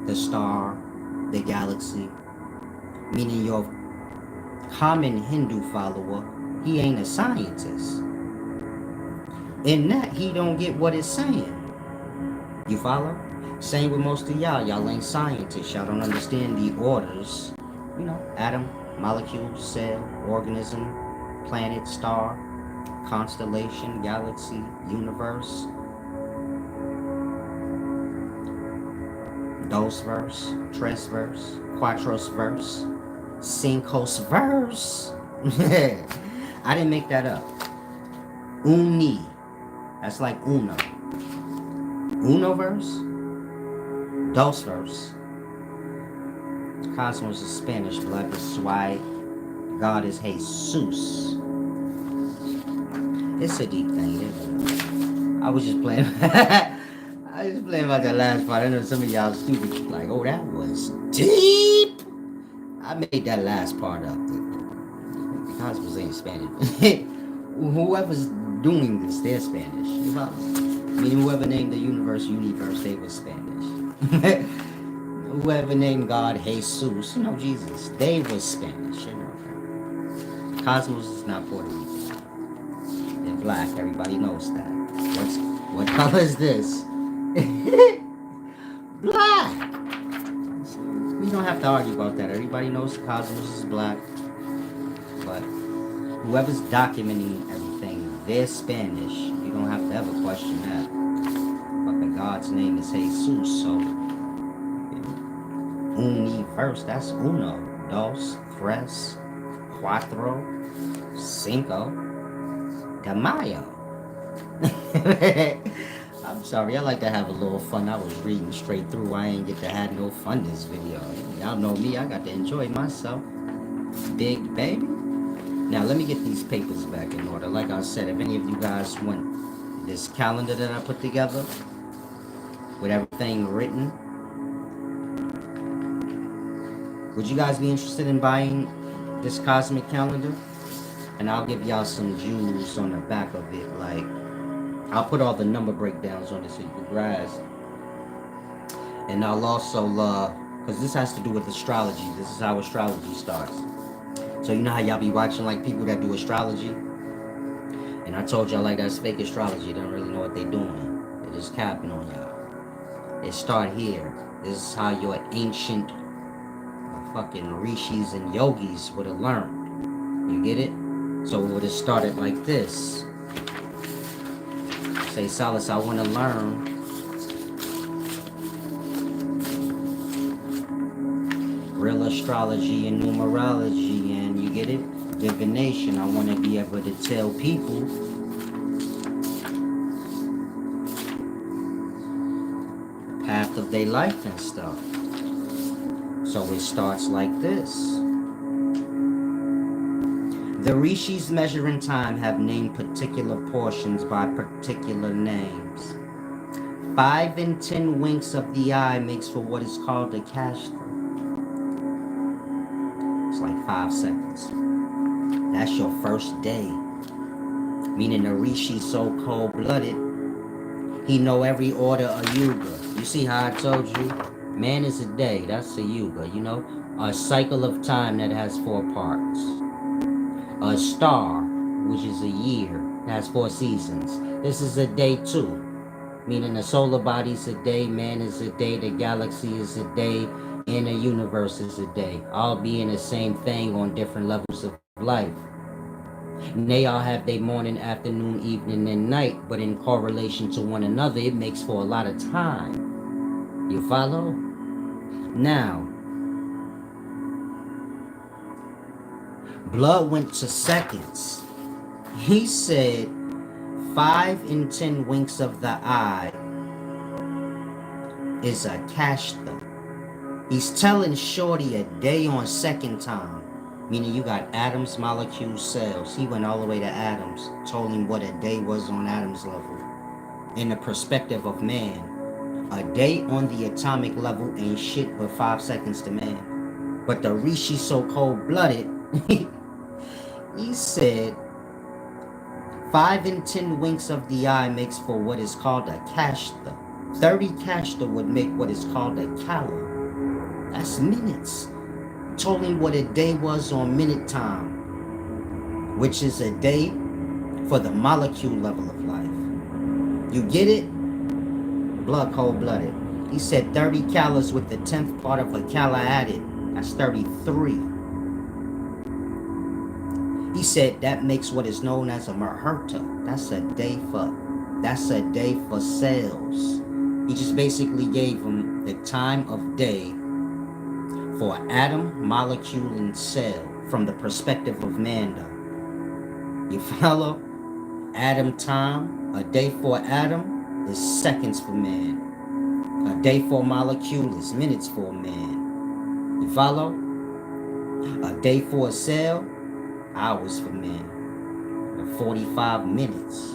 the star, the galaxy. Meaning your common Hindu follower, he ain't a scientist. In that, he don't get what it's saying. You follow? Same with most of y'all. Y'all ain't scientists. Y'all don't understand the orders. You know, atom, molecule, cell, organism, planet, star, constellation, galaxy, universe. Dos verse, tres verse, quatros verse, cincos verse. I didn't make that up. Uni. That's like uno. Uno verse, dos verse. Cosmos is Spanish blood. This is why God is Jesus. It's a deep thing, isn't it? I was just playing. I was just playing about that last part. I know some of y'all stupid, like, oh, that was deep. I made that last part up. The Cosmos ain't Spanish. Whoever's doing this, they're Spanish. You know? I mean, whoever named the universe, they were Spanish. Whoever named God Jesus, you know, Jesus, they were Spanish, you know. Cosmos is not Puerto Rican. They're black, everybody knows that. What color is this? Black! We don't have to argue about that. Everybody knows the cosmos is black. But whoever's documenting everything, they're Spanish. You don't have to ever question that. But the God's name is Jesus, so universe, that's uno, dos, tres, cuatro, cinco, de mayo. I'm sorry, I like to have a little fun. I was reading straight through. I ain't get to have no fun this video. Y'all know me, I got to enjoy myself. Big baby. Now let me get these papers back in order. Like I said, if any of you guys want this calendar that I put together with everything written, would you guys be interested in buying this cosmic calendar? And I'll give y'all some jewels on the back of it. Like, I'll put all the number breakdowns on it so you can grasp. And I'll also, because this has to do with astrology. This is how astrology starts. So you know how y'all be watching like people that do astrology? And I told y'all like that's fake astrology. They don't really know what they're doing. They're just capping on y'all. It start here. This is how your ancient fucking rishis and yogis would have learned. You get it? So it would have started like this. Say, Solace, I want to learn real astrology and numerology, and you get it? Divination. I want to be able to tell people the path of their life and stuff. So it starts like this. The rishis measuring time have named particular portions by particular names. 5 and 10 winks of the eye makes for what is called a kashtra. It's like 5 seconds. That's your first day. Meaning the rishi so cold-blooded, he know every order of Yuga. You see how I told you? Man is a day. That's a Yuga, you know? A cycle of time that has 4 parts. A star, which is a year, has 4 seasons. This is a day too. Meaning the solar body's a day, man is a day, the galaxy is a day, and the universe is a day. All being the same thing on different levels of life. And they all have their morning, afternoon, evening, and night, but in correlation to one another, it makes for a lot of time. You follow? Now, blood went to seconds. He said 5 in 10 winks of the eye is a kashta. He's telling Shorty a day on second time. Meaning you got atoms, molecules, cells. He went all the way to atoms. Told him what a day was on atoms level. In the perspective of man, a day on the atomic level ain't shit but 5 seconds to man. But the Rishi so cold-blooded, he said 5 in 10 winks of the eye makes for what is called a kashta. 30 kashta would make what is called a kala. That's minutes. Told him what a day was on minute time, which is a day for the molecule level of life. You get it? Blood cold-blooded. He said 30 kalas with the 10th part of a kala added. That's 33. He said that makes what is known as a muhurta. That's a day for cells. He just basically gave him the time of day for atom, molecule, and cell from the perspective of man though. You follow? Atom time, a day for atom is seconds for man. A day for molecule is minutes for man. You follow? A day for a cell, hours for man. 45 minutes.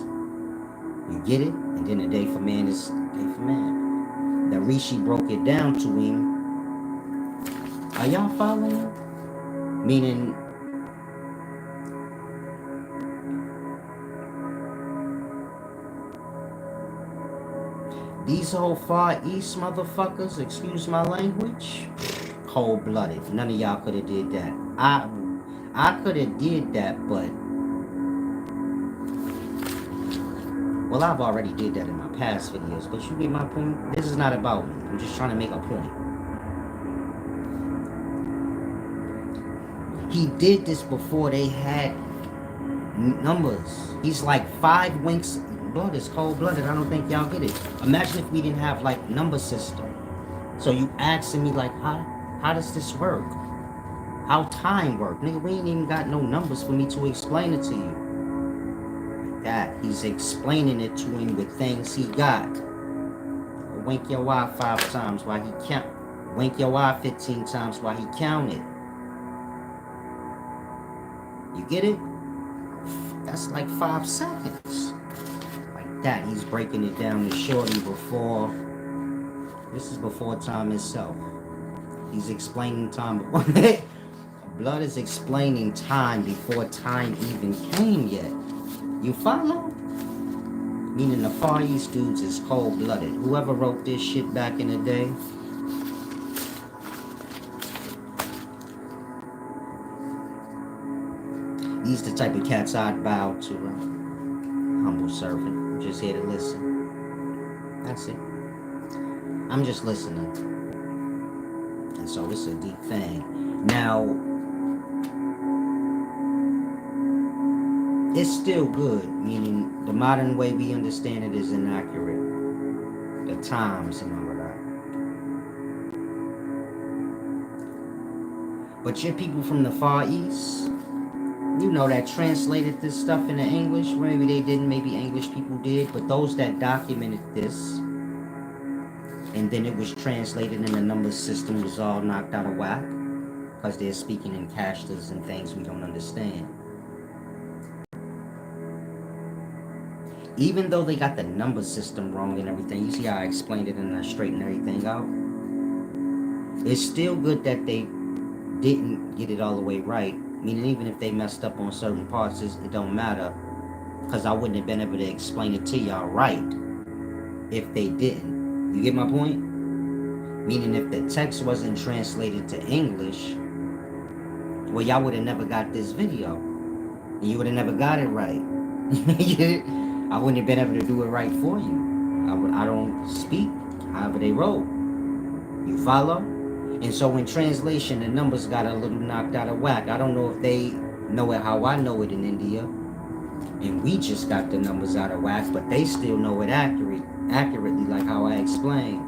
You get it? And then a day for man is a day for man. The Rishi broke it down to him. Are y'all following? Meaning, these whole Far East motherfuckers, excuse my language, cold-blooded. None of y'all could have did that. I could have did that, but well, I've already did that in my past videos. But you get my point. This is not about me. I'm just trying to make a point. He did this before they had numbers. He's like 5 winks. Blood is cold-blooded. I don't think y'all get it. Imagine if we didn't have like number system. So you asking me like, how does this work? How time work? Nigga, we ain't even got no numbers for me to explain it to you. Like that. He's explaining it to him with things he got. Wink your eye 5 times while he count. Wink your eye 15 times while he counted. You get it? That's like 5 seconds. Like that. He's breaking it down to Shorty before. This is before time itself. He's explaining time before. Blood is explaining time before time even came yet. You follow? Meaning the Far East dudes is cold-blooded. Whoever wrote this shit back in the day, these the type of cats I'd bow to. Humble servant. I'm just here to listen. That's it. I'm just listening. And so it's a deep thing. Now, it's still good, meaning the modern way we understand it is inaccurate. The times and all of that. But your people from the Far East, you know, that translated this stuff into English. Maybe they didn't, maybe English people did, but those that documented this, and then it was translated in the number system, was all knocked out of whack, because they're speaking in kashtas and things we don't understand. Even though they got the number system wrong and everything, you see how I explained it and I straightened everything out? It's still good that they didn't get it all the way right. Meaning even if they messed up on certain parts, it don't matter. Because I wouldn't have been able to explain it to y'all right if they didn't. You get my point? Meaning if the text wasn't translated to English, well, y'all would have never got this video. And you would have never got it right. I wouldn't have been able to do it right for you. I don't speak however they wrote. You follow? And so in translation, the numbers got a little knocked out of whack. I don't know if they know it how I know it in India. And we just got the numbers out of whack, but they still know it accurately like how I explained.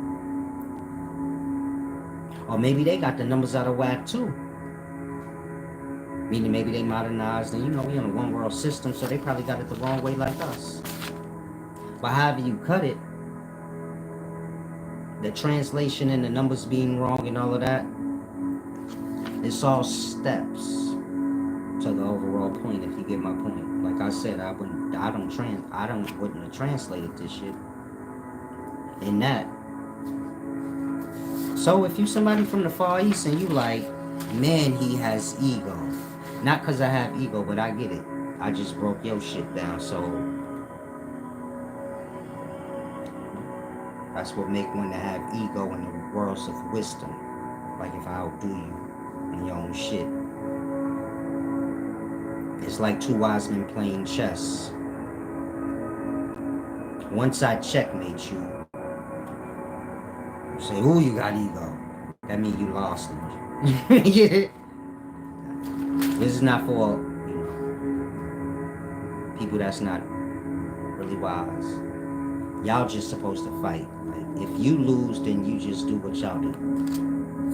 Or maybe they got the numbers out of whack too. Meaning maybe they modernized and we on a one world system, so they probably got it the wrong way like us. But however you cut it, the translation and the numbers being wrong and all of that, it's all steps to the overall point, if you get my point. Like I said, I wouldn't have translated this shit in that. So if you somebody from the Far East and you like, man, he has ego. Not because I have ego, but I get it. I just broke your shit down, so that's what make one to have ego in the worlds of wisdom. Like if I outdo you in your own shit. It's like two wise men playing chess. Once I checkmate you, you say, ooh, you got ego. That means you lost it. Yeah. This is not for, people that's not really wise. Y'all just supposed to fight. Like, if you lose, then you just do what y'all do.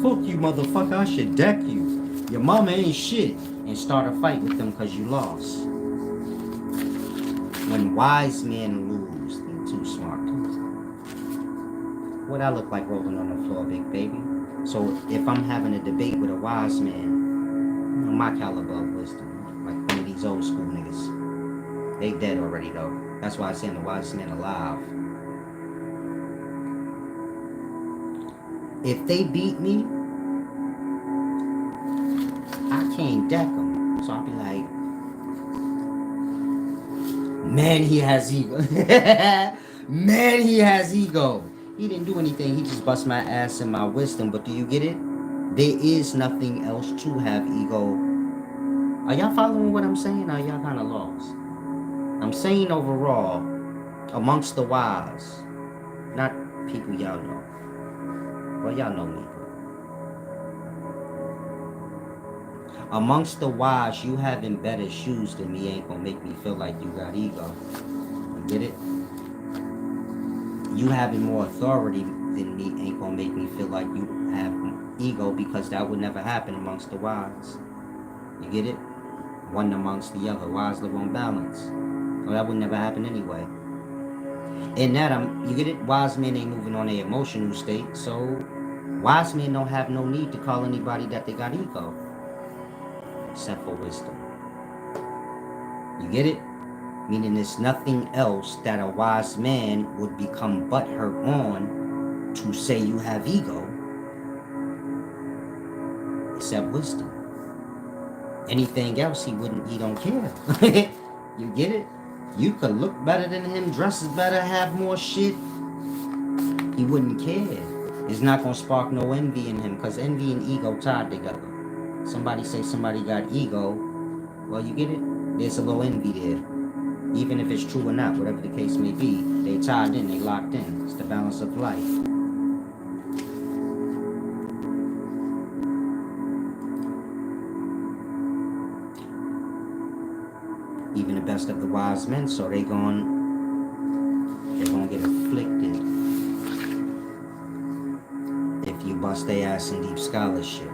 Fuck you, motherfucker, I should deck you. Your mama ain't shit. And start a fight with them because you lost. When wise men lose, they're too smart. What I look like rolling on the floor, big baby? So if I'm having a debate with a wise man, my caliber of wisdom, like one of these old school niggas, they dead already though. That's why I say I'm the wisest man alive. If they beat me, I can't deck them. So I'll be like, man, he has ego. Man, he has ego. He didn't do anything. He just bust my ass in my wisdom. But do you get it? There is nothing else to have ego. Are y'all following what I'm saying? Or are y'all kind of lost? I'm saying overall, amongst the wise, not people y'all know. Well, y'all know me. Amongst the wise, you having better shoes than me ain't gonna make me feel like you got ego. You get it? You having more authority than me ain't gonna make me feel like you have ego, because that would never happen amongst the wise. You get it? One amongst the other. Wise live on balance. Well, that would never happen anyway. In that, you get it? Wise men ain't moving on their emotional state, so wise men don't have no need to call anybody that they got ego. Except for wisdom. You get it? Meaning there's nothing else that a wise man would become butthurt on to say you have ego, except wisdom. Anything else he don't care. You get it? You could look better than him, dress better, have more shit. He wouldn't care. It's not gonna spark no envy in him, because envy and ego tied together. Somebody say somebody got ego, well, you get it? There's a little envy there. Even if it's true or not, whatever the case may be, they tied in, they locked in. It's the balance of life. Even the best of the wise men, so they're gonna get afflicted if you bust their ass in deep scholarship.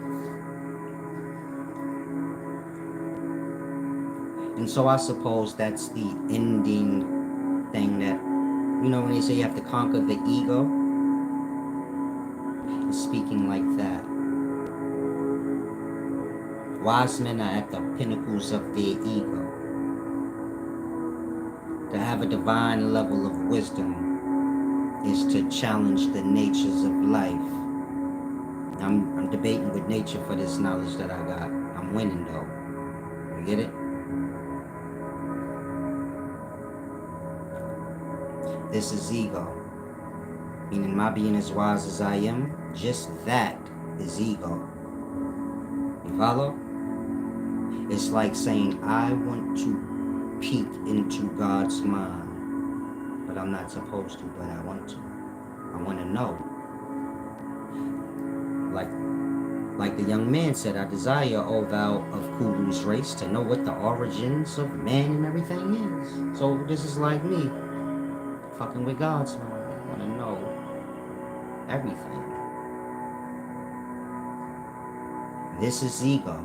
And so I suppose that's the ending thing that, when they say you have to conquer the ego, it's speaking like that. Wise men are at the pinnacles of their ego. To have a divine level of wisdom is to challenge the natures of life. I'm debating with nature for this knowledge that I got. I'm winning though. You get it? This is ego. Meaning my being as wise as I am, Just that is ego. You follow? It's like saying, I want to peek into God's mind, but I'm not supposed to, but I want to. I want to know. Like Like the young man said, I desire, O thou of Kuru's race, to know what the origins of man and everything is. So this is like me, fucking with God's mind. I want to know everything. This is ego.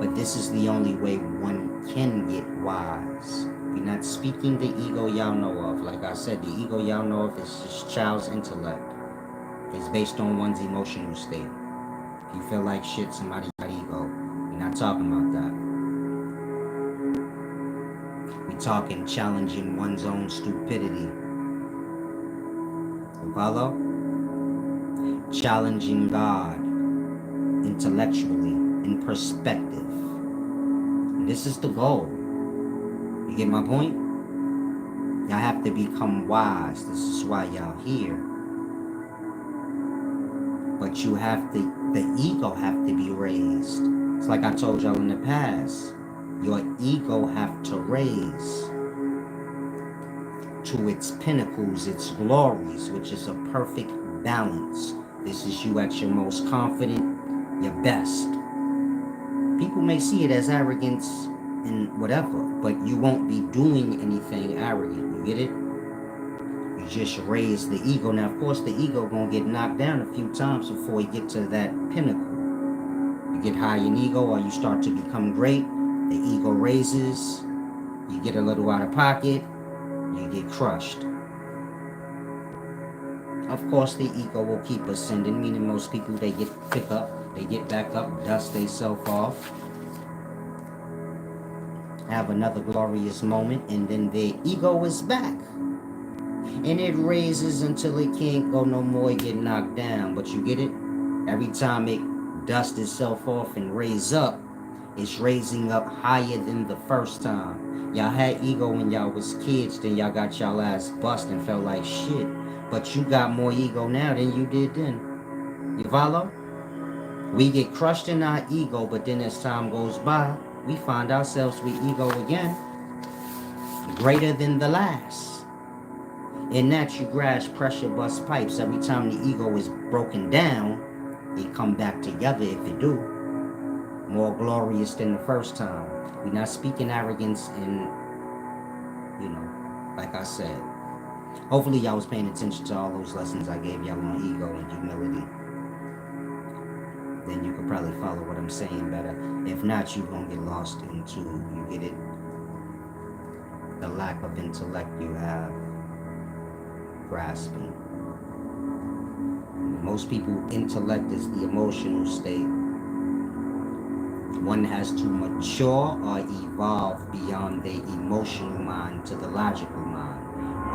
But this is the only way one can get wise. We're not speaking the ego y'all know of. Like I said, the ego y'all know of is just child's intellect. It's based on one's emotional state. If you feel like shit, somebody got ego. We're not talking about that. We're talking challenging one's own stupidity. You follow? Challenging God intellectually, in perspective. And this is the goal. You get my point? Y'all have to become wise. This is why y'all here. But you have to, the ego have to be raised. It's like I told y'all in the past. Your ego have to raise to its pinnacles, its glories, which is a perfect balance. This is you at your most confident, your best. People may see it as arrogance and whatever, but you won't be doing anything arrogant. You get it? You just raise the ego. Now, of course, the ego gonna get knocked down a few times before you get to that pinnacle. You get high in ego, or you start to become great. The ego raises. You get a little out of pocket. You get crushed. Of course, the ego will keep ascending, meaning most people, they pick up, they get back up, dust themselves off, have another glorious moment, and then their ego is back. And it raises until it can't go no more, it get knocked down. But you get it? Every time it dusts itself off and raise up, it's raising up higher than the first time. Y'all had ego when y'all was kids, then y'all got y'all ass bust and felt like shit. But you got more ego now than you did then. You follow? We get crushed in our ego, but then as time goes by, we find ourselves with ego again, greater than the last. In that, you grasp pressure bust pipes. Every time the ego is broken down, it come back together if it do. More glorious than the first time. We're not speaking arrogance and, like I said. Hopefully y'all was paying attention to all those lessons I gave y'all on ego and humility. Then you could probably follow what I'm saying better. If not, you're going to get lost into, you get it, the lack of intellect you have grasping. Most people, intellect is the emotional state. One has to mature or evolve beyond the emotional mind to the logical mind.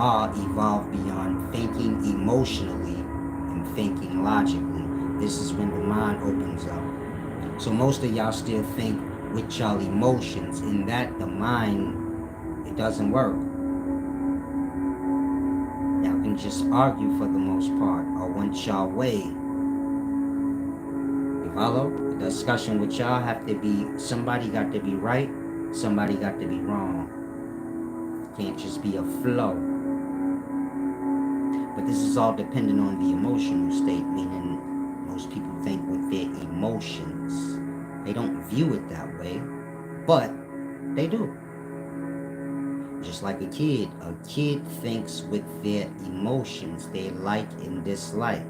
Or evolve beyond thinking emotionally and thinking logically. This is when the mind opens up. So most of y'all still think with y'all emotions. In that, the mind, it doesn't work. Y'all can just argue for the most part, or want y'all way. You follow? The discussion with y'all have to be, somebody got to be right, somebody got to be wrong. Can't just be a flow. But this is all dependent on the emotional state, meaning most people think with their emotions. They don't view it that way, but they do. Just like a kid thinks with their emotions, their like and dislike.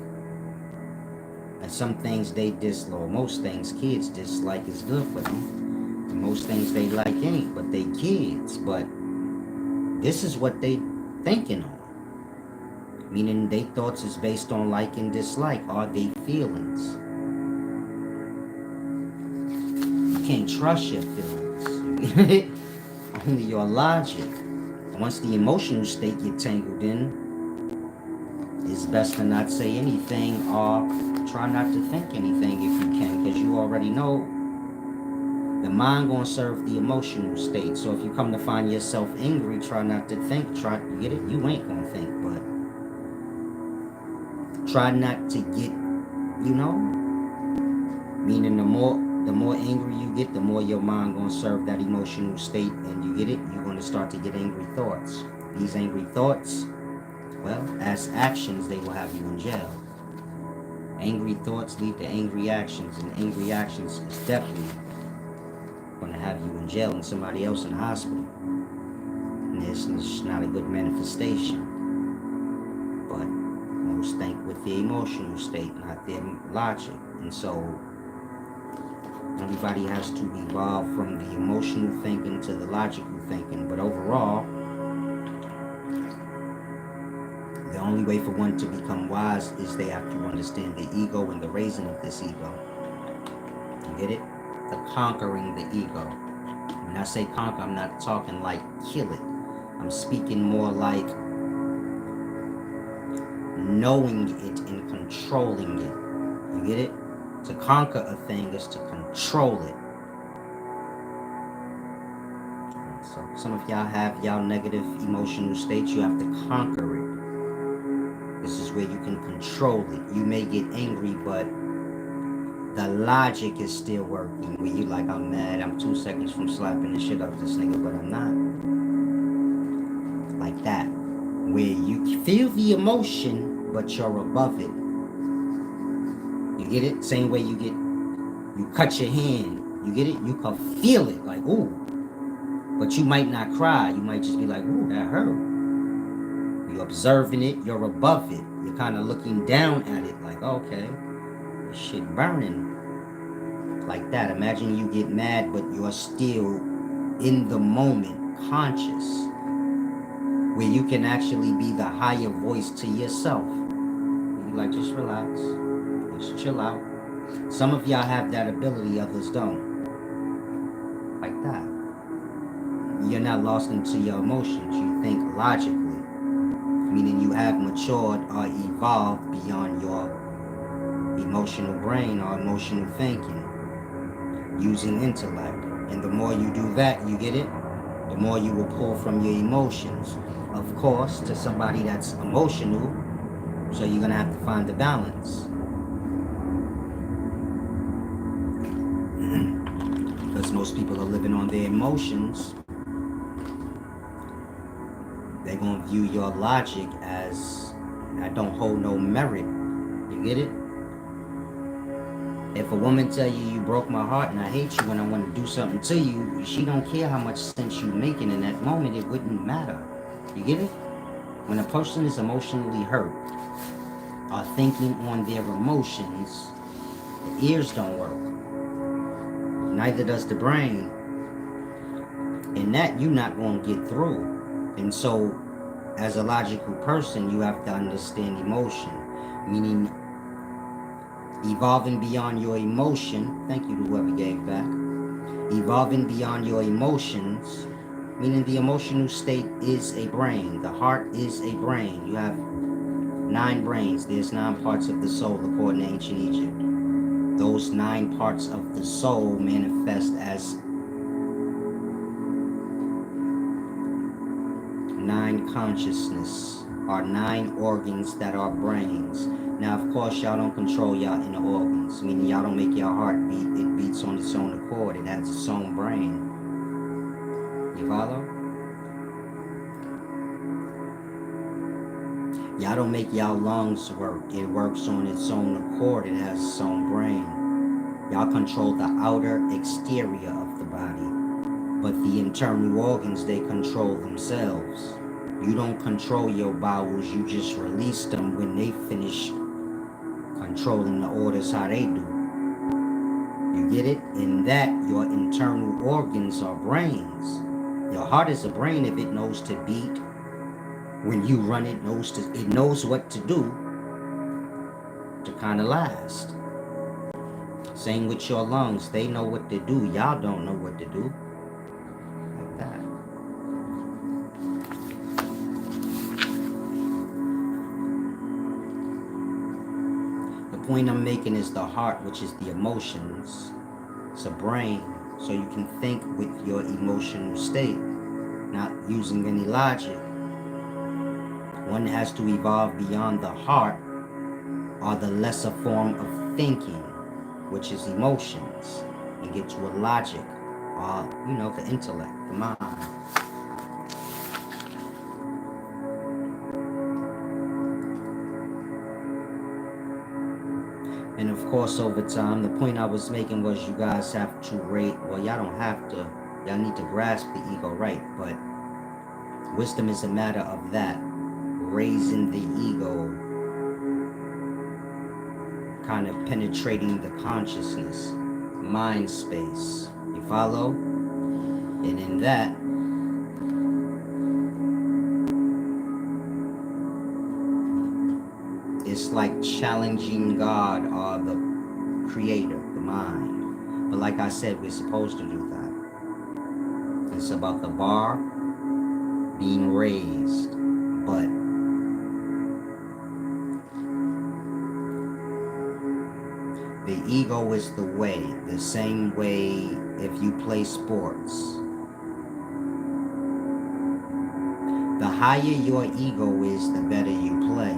And some things they dislike, most things kids dislike is good for them. And most things they like ain't, but they kids. But this is what they thinking on. Meaning their thoughts is based on like and dislike, or they feelings. You can't trust your feelings. Only your logic. Once the emotional state get tangled in, it's best to not say anything or try not to think anything if you can, because you already know the mind gonna serve the emotional state. So if you come to find yourself angry, try not to think, you get it? You ain't gonna think, but Try not to get, meaning the more angry you get, the more your mind gonna serve that emotional state, and you get it, you're gonna start to get angry thoughts. These angry thoughts, well, as actions, they will have you in jail. Angry thoughts lead to angry actions, and angry actions is definitely gonna have you in jail and somebody else in the hospital. And this is not a good manifestation. But most think with the emotional state, not their logic. And so everybody has to evolve from the emotional thinking to the logical thinking. But overall, the only way for one to become wise is they have to understand the ego and the raising of this ego. You get it? The conquering the ego. When I say conquer, I'm not talking like kill it. I'm speaking more like knowing it and controlling it. You get it? To conquer a thing is to control it. So some of y'all have y'all negative emotional states. You have to conquer it. This is where you can control it. You may get angry, but the logic is still working. Where you like, I'm mad, I'm 2 seconds from slapping the shit out of this nigga, but I'm not. Like that. Where you feel the emotion, but you're above it. You get it? Same way you cut your hand. You get it? You can feel it, like, ooh. But you might not cry. You might just be like, ooh, that hurt. You're observing it. You're above it. You're kind of looking down at it, like, okay, this shit burning. Like that. Imagine you get mad, but you're still in the moment, conscious. Where you can actually be the higher voice to yourself. You like, just relax. Just chill out. Some of y'all have that ability, others don't. Like that. You're not lost into your emotions. You think logically. Meaning you have matured or evolved beyond your emotional brain or emotional thinking. Using intellect. And the more you do that, you get it? The more you will pull from your emotions. Of course, to somebody that's emotional, so you're going to have to find the balance. Because most people are living on their emotions. They're going to view your logic as, that don't hold no merit. You get it? If a woman tell you, you broke my heart and I hate you and I want to do something to you, she don't care how much sense you making in that moment, it wouldn't matter. You get it? When a person is emotionally hurt or thinking on their emotions, the ears don't work. Neither does the brain. And that you're not going to get through. And so, as a logical person, you have to understand emotion. Meaning, evolving beyond your emotion. Thank you to whoever gave back. Evolving beyond your emotions. Meaning the emotional state is a brain. The heart is a brain. You have 9 brains. There's 9 parts of the soul according to ancient Egypt. Those 9 parts of the soul manifest as 9 consciousness, or 9 organs that are brains. Now, of course, y'all don't control y'all inner organs, meaning y'all don't make your heart beat. It beats on its own accord. It has its own brain. You follow? Y'all don't make y'all lungs work. It works on its own accord. It has its own brain. Y'all control the outer exterior of the body. But the internal organs, they control themselves. You don't control your bowels. You just release them when they finish controlling the orders how they do. You get it? In that, your internal organs are brains. Your heart is a brain if it knows to beat. When you run, it knows what to do to kind of last. Same with your lungs. They know what to do. Y'all don't know what to do. Like that. The point I'm making is the heart, which is the emotions. It's a brain, so you can think with your emotional state, not using any logic. One has to evolve beyond the heart are the lesser form of thinking, which is emotions, and get to a logic, or the intellect, the mind. And of course, over time, the point I was making was you guys have to rate. Well, y'all don't have to. Y'all need to grasp the ego, right? But wisdom is a matter of that, raising the ego, kind of penetrating the consciousness, mind space. You follow? And in that, it's like challenging God or the creator, the mind. But like I said, we're supposed to do that. It's about the bar being raised. But the ego is the way. The same way if you play sports. The higher your ego is, the better you play.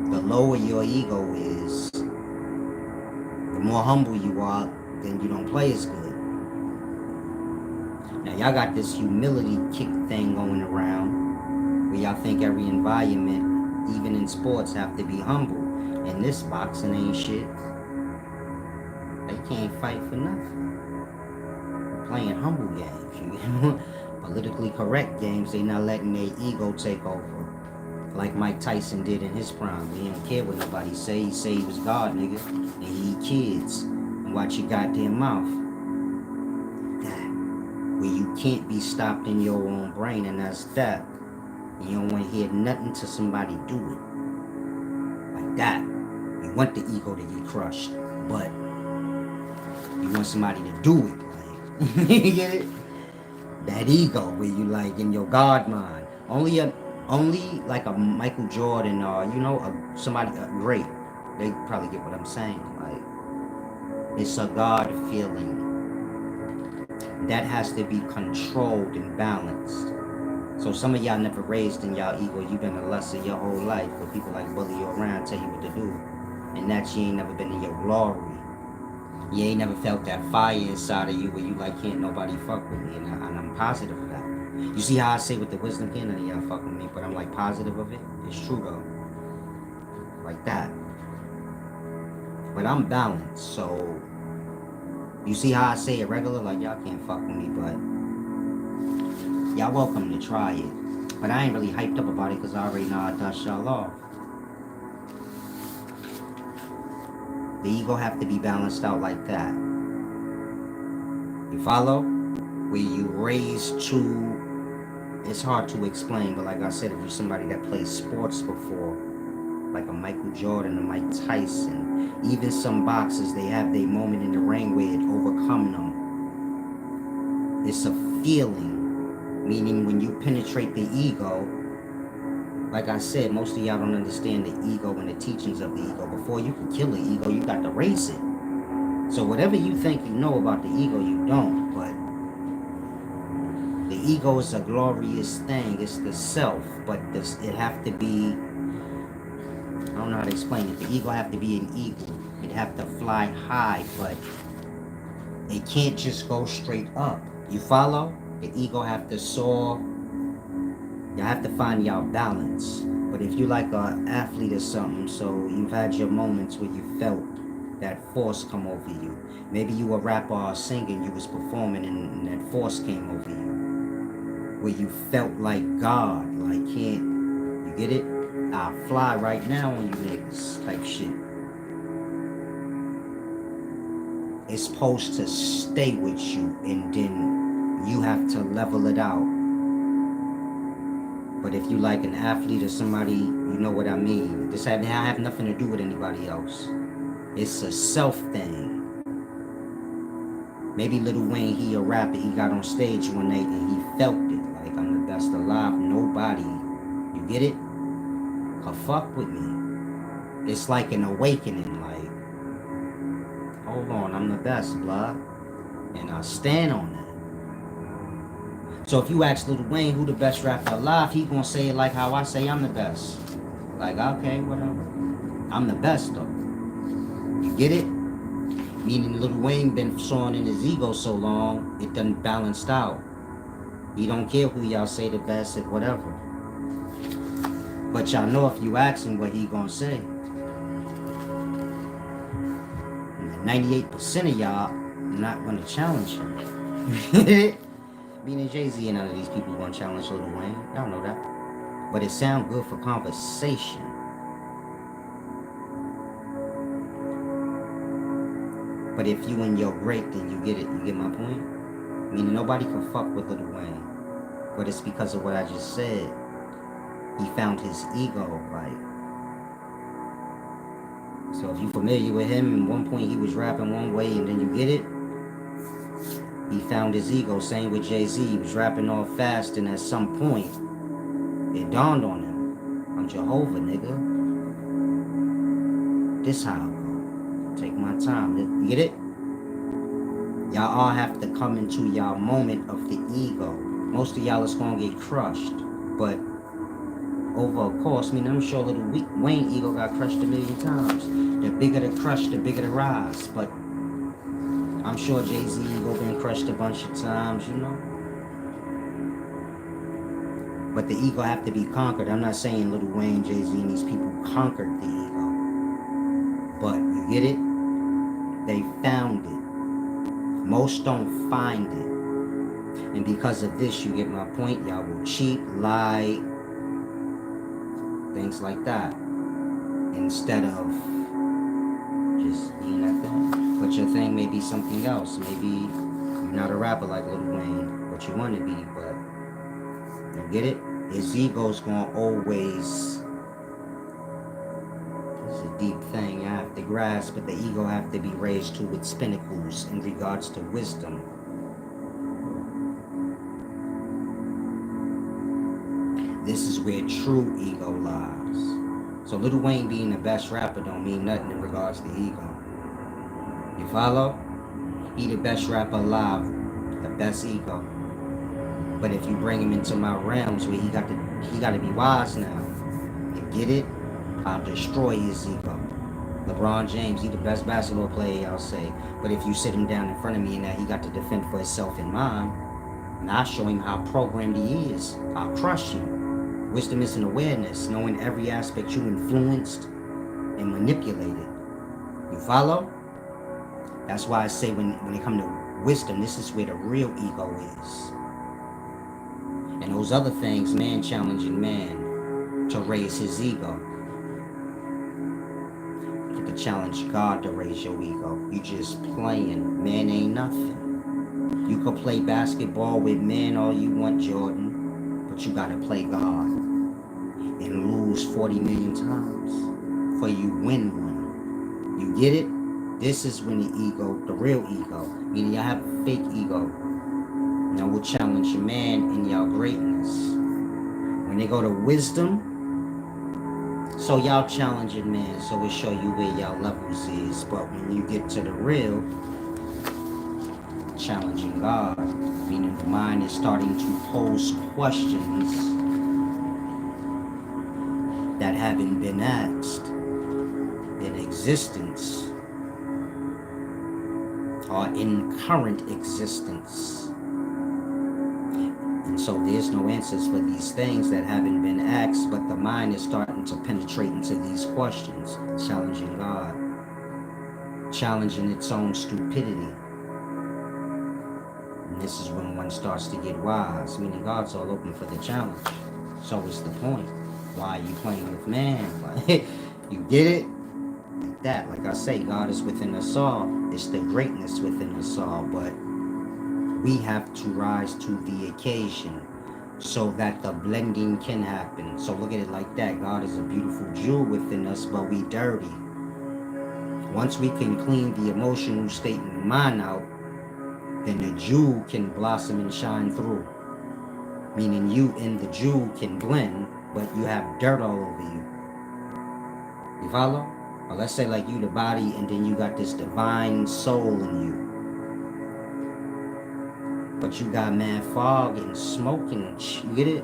The lower your ego is, the more humble you are, then you don't play as good. Now y'all got this humility kick thing going around where y'all think every environment, even in sports, have to be humble. And this boxing ain't shit. They can't fight for nothing. They're playing humble games, politically correct games. They not letting their ego take over. Like Mike Tyson did in his prime. He don't care what nobody say. He say he was God, nigga. And he eat kids. And watch your goddamn mouth. That. Where you can't be stopped in your own brain, and that's that. And you don't want to hear nothing till somebody do it. Like that. You want the ego to get crushed. But you want somebody to do it. Like, you get it? That ego where you like in your God mind. Only like a Michael Jordan or somebody great, they probably get what I'm saying. Like, it's a God feeling that has to be controlled and balanced. So some of y'all never raised in y'all ego. You've been a lesser your whole life, where people like bully you around, tell you what to do, and that you ain't never been in your glory. You ain't never felt that fire inside of you where you like, can't nobody fuck with me, and I'm positive of that. You see how I say with the wisdom king, none of y'all fuck with me, but I'm like positive of it. It's true though. Like that. But I'm balanced, so you see how I say it regular, like y'all can't fuck with me, but y'all welcome to try it. But I ain't really hyped up about it because I already know I dust y'all off. The ego have to be balanced out like that. You follow? Where you raise to, it's hard to explain, but like I said, if you're somebody that plays sports before, like a Michael Jordan, a Mike Tyson, even some boxers, they have their moment in the ring where it overcome them. It's a feeling, meaning when you penetrate the ego, like I said, most of y'all don't understand the ego and the teachings of the ego. Before you can kill the ego, you got to raise it. So whatever you think you know about the ego, you don't. But the ego is a glorious thing. It's the self, but it have to be, I don't know how to explain it. The ego have to be an eagle. It have to fly high, but it can't just go straight up. You follow? The ego have to soar. You have to find your balance. But if you like an athlete or something, so you've had your moments where you felt that force come over you. Maybe you a rapper or singing, you was performing and that force came over you. Where you felt like God, like you get it? I'll fly right now on you niggas type shit. It's supposed to stay with you and then you have to level it out. But if you like an athlete or somebody, you know what I mean. This have nothing to do with anybody else. It's a self thing. Maybe Lil Wayne, he a rapper, he got on stage one night and he felt it. Like, I'm the best alive, nobody, you get it? Can fuck with me. It's like an awakening, like, hold on, I'm the best, blah. And I stand on that. So if you ask Lil Wayne who the best rapper alive, he gonna say it like how I say I'm the best. Like, okay, whatever. I'm the best though. You get it? Meaning Lil Wayne been sawing in his ego so long, it done balanced out. He don't care who y'all say the best at whatever. But y'all know if you ask him what he gonna say. 98% of y'all not gonna challenge him. Meaning Jay-Z and none of these people gonna challenge Lil Wayne. Y'all know that. But it sound good for conversation. But if you and your great, then you get it. You get my point? Meaning nobody can fuck with Lil Wayne. But it's because of what I just said. He found his ego right. So if you're familiar with him, at one point he was rapping one way and then you get it. He found his ego. Same with Jay-Z. He was rapping all fast and at some point, it dawned on him. I'm Jehovah, nigga. This how I go. Take my time. You get it? Y'all all have to come into y'all moment of the ego. Most of y'all is gonna get crushed. But over a course, I mean, I'm sure Lil Wayne ego got crushed a million times. The bigger the crush, the bigger the rise. But I'm sure Jay-Z ego been crushed a bunch of times, you know. But the ego have to be conquered. I'm not saying Lil Wayne, Jay-Z, and these people conquered the ego. But you get it? They found it. Most don't find it. And because of this, you get my point. Y'all will cheat, lie, things like that. Instead of just being that thing. But your thing may be something else. Maybe you're not a rapper like Lil Wayne, but you want to be. But you get it? His ego's gonna always. It's a deep thing. I have to grasp, but the ego have to be raised to its pinnacles in regards to wisdom. This is where true ego lies. So Lil Wayne being the best rapper don't mean nothing in regards to ego. You follow? He the best rapper alive, the best ego. But if you bring him into my realms where he got to be wise now. You get it? I'll destroy his ego. LeBron James, he the best basketball player, I'll say. But if you sit him down in front of me and that he got to defend for himself and mine, and I'll show him how programmed he is. I'll crush him. Wisdom is an awareness, knowing every aspect you influenced and manipulated. You follow? That's why I say when it comes to wisdom, this is where the real ego is. And those other things, man challenging man to raise his ego. You get to challenge God to raise your ego. You just playing. Man ain't nothing. You could play basketball with men all you want, Jordan, but you gotta play God and lose 40 million times before you win one. You get it? This is when the ego, the real ego, meaning y'all have a fake ego. Now we'll challenge your man in y'all greatness. When they go to wisdom, so y'all challenging man, so we'll show you where y'all levels is. But when you get to the real, challenging God, meaning the mind is starting to pose questions that haven't been asked in existence or in current existence. And so there's no answers for these things that haven't been asked, but the mind is starting to penetrate into these questions, challenging God, challenging its own stupidity. And this is when one starts to get wise, meaning God's all open for the challenge. So is the point. Why are you playing with man? You get it? Like that. Like I say, God is within us all. It's the greatness within us all. But we have to rise to the occasion so that the blending can happen. So look at it like that. God is a beautiful jewel within us, but we dirty. Once we can clean the emotional state and the mind out, then the jewel can blossom and shine through. Meaning you and the jewel can blend, but you have dirt all over you. You follow? Or let's say like you the body and then you got this divine soul in you. But you got mad fog and smoke and you get it?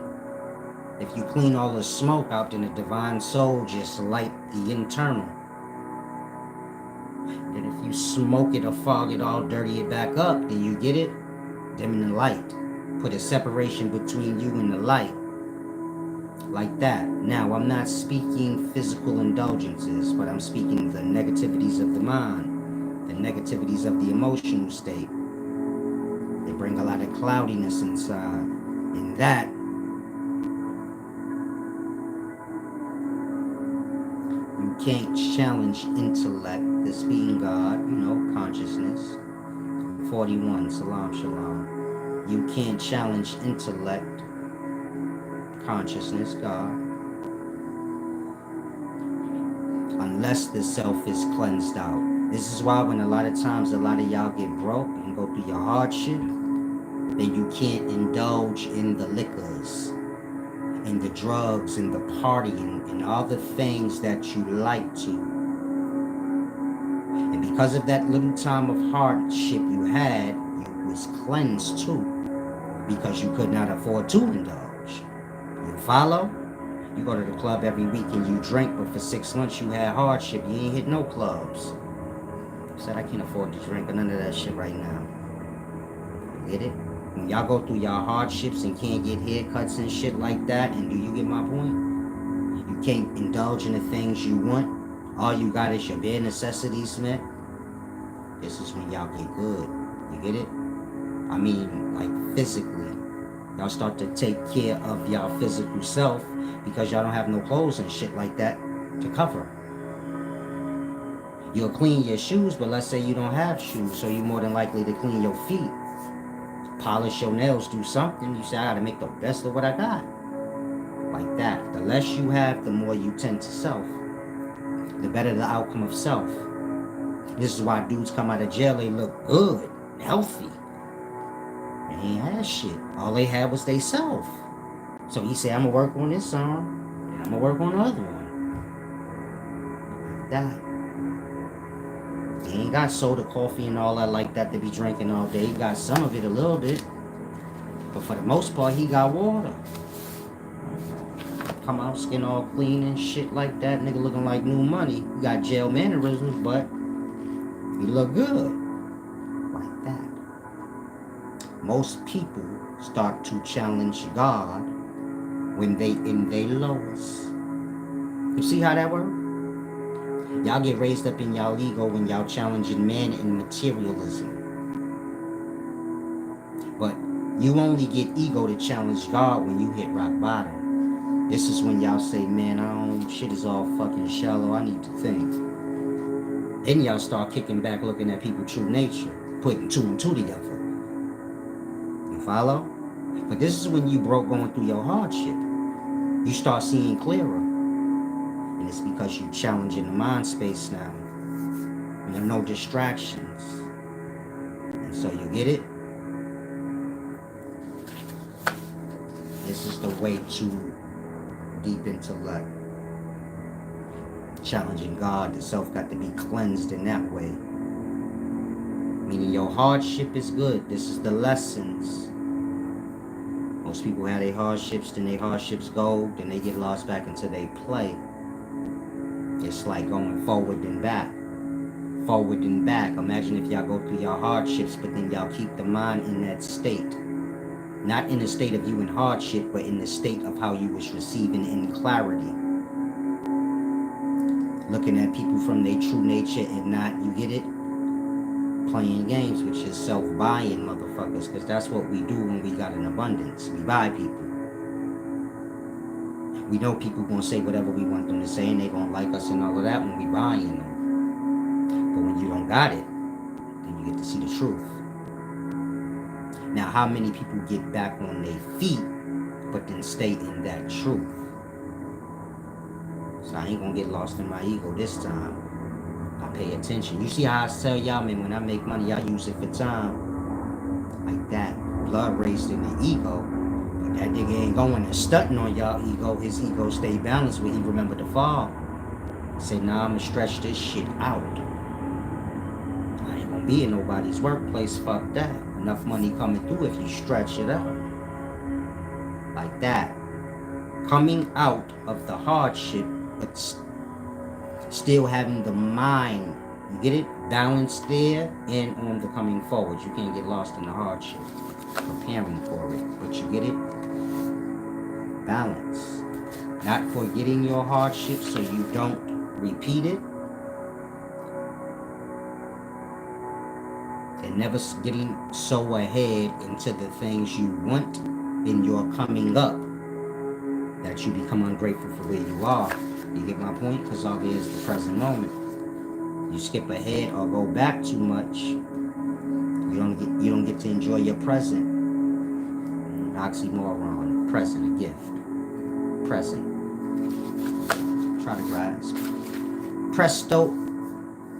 If you clean all the smoke out, then the divine soul just light the internal. Then if you smoke it or fog it all, dirty it back up, then you get it, dimming the light. Put a separation between you and the light. Like that. Now, I'm not speaking physical indulgences, but I'm speaking the negativities of the mind, the negativities of the emotional state. They bring a lot of cloudiness inside. And that you can't challenge intellect, this being God, consciousness. 41, salam, shalom. You can't challenge intellect, consciousness, God, unless the self is cleansed out. This is why when a lot of times a lot of y'all get broke and go through your hardship, then you can't indulge in the liquors and the drugs and the partying and all the things that you like to. And because of that little time of hardship you had, you was cleansed too, because you could not afford to indulge. You follow? You go to the club every week and you drink, but for 6 months you had hardship. You ain't hit no clubs. You said, I can't afford to drink or none of that shit right now. You get it? When y'all go through y'all hardships and can't get haircuts and shit like that, and do you get my point? You can't indulge in the things you want. All you got is your bare necessities met. This is when y'all get good. You get it? I mean, like physically. Y'all start to take care of y'all physical self because y'all don't have no clothes and shit like that to cover. You'll clean your shoes, but let's say you don't have shoes, so you're more than likely to clean your feet. Polish your nails, do something. You say, I gotta make the best of what I got. Like that. The less you have, the more you tend to self. The better the outcome of self. This is why dudes come out of jail, they look good, healthy. They ain't had shit. All they had was they self. So he said, I'm gonna work on this song, and I'm gonna work on the other one. Like that. He ain't got soda, coffee, and all that like that to be drinking all day. He got some of it a little bit. But for the most part, he got water. Come out, skin all clean and shit like that. Nigga looking like new money. He got jail mannerisms, but he look good. Like that. Most people start to challenge God when they in their lowest. You see how that works? Y'all get raised up in y'all ego when y'all challenging man and materialism. But you only get ego to challenge God when you hit rock bottom. This is when y'all say, man, shit is all fucking shallow, I need to think. Then y'all start kicking back, looking at people's true nature, putting two and two together. You follow? But this is when you broke going through your hardship. You start seeing clearer. And it's because you challenging the mind space now. And there are no distractions. And so you get it? This is the way to deep intellect. Challenging God, the self got to be cleansed in that way. Meaning your hardship is good. This is the lessons. Most people have their hardships, then their hardships go, then they get lost back into their play. It's like going forward and back. Forward and back. Imagine if y'all go through your hardships, but then y'all keep the mind in that state. Not in the state of you in hardship, but in the state of how you was receiving in clarity. Looking at people from their true nature and not, you get it? Playing games, which is self-buying, motherfuckers, because that's what we do when we got an abundance. We buy people. We know people gonna say whatever we want them to say, and they gonna like us and all of that when we buying them. But when you don't got it, then you get to see the truth. Now, how many people get back on their feet, but then stay in that truth? So I ain't gonna get lost in my ego this time. I pay attention. You see how I tell y'all, man, when I make money, I use it for time. Like that. Blood raised in the ego. But that nigga ain't going and stunting on y'all ego. His ego stay balanced when he remember to fall. Say, nah, I'ma stretch this shit out. I ain't gonna be in nobody's workplace. Fuck that. Enough money coming through if you stretch it out. Like that. coming out of the hardship, but still having the mind, you get it, balanced there and on the coming forward. You can't get lost in the hardship, preparing for it, but you get it, balance. Not forgetting your hardship so you don't repeat it, and never getting so ahead into the things you want in your coming up that you become ungrateful for where you are. You get my point? Because all there is the present moment. You skip ahead or go back too much, you don't get to enjoy your present. Oxymoron. Present, a gift. Present. Try to grasp. Presto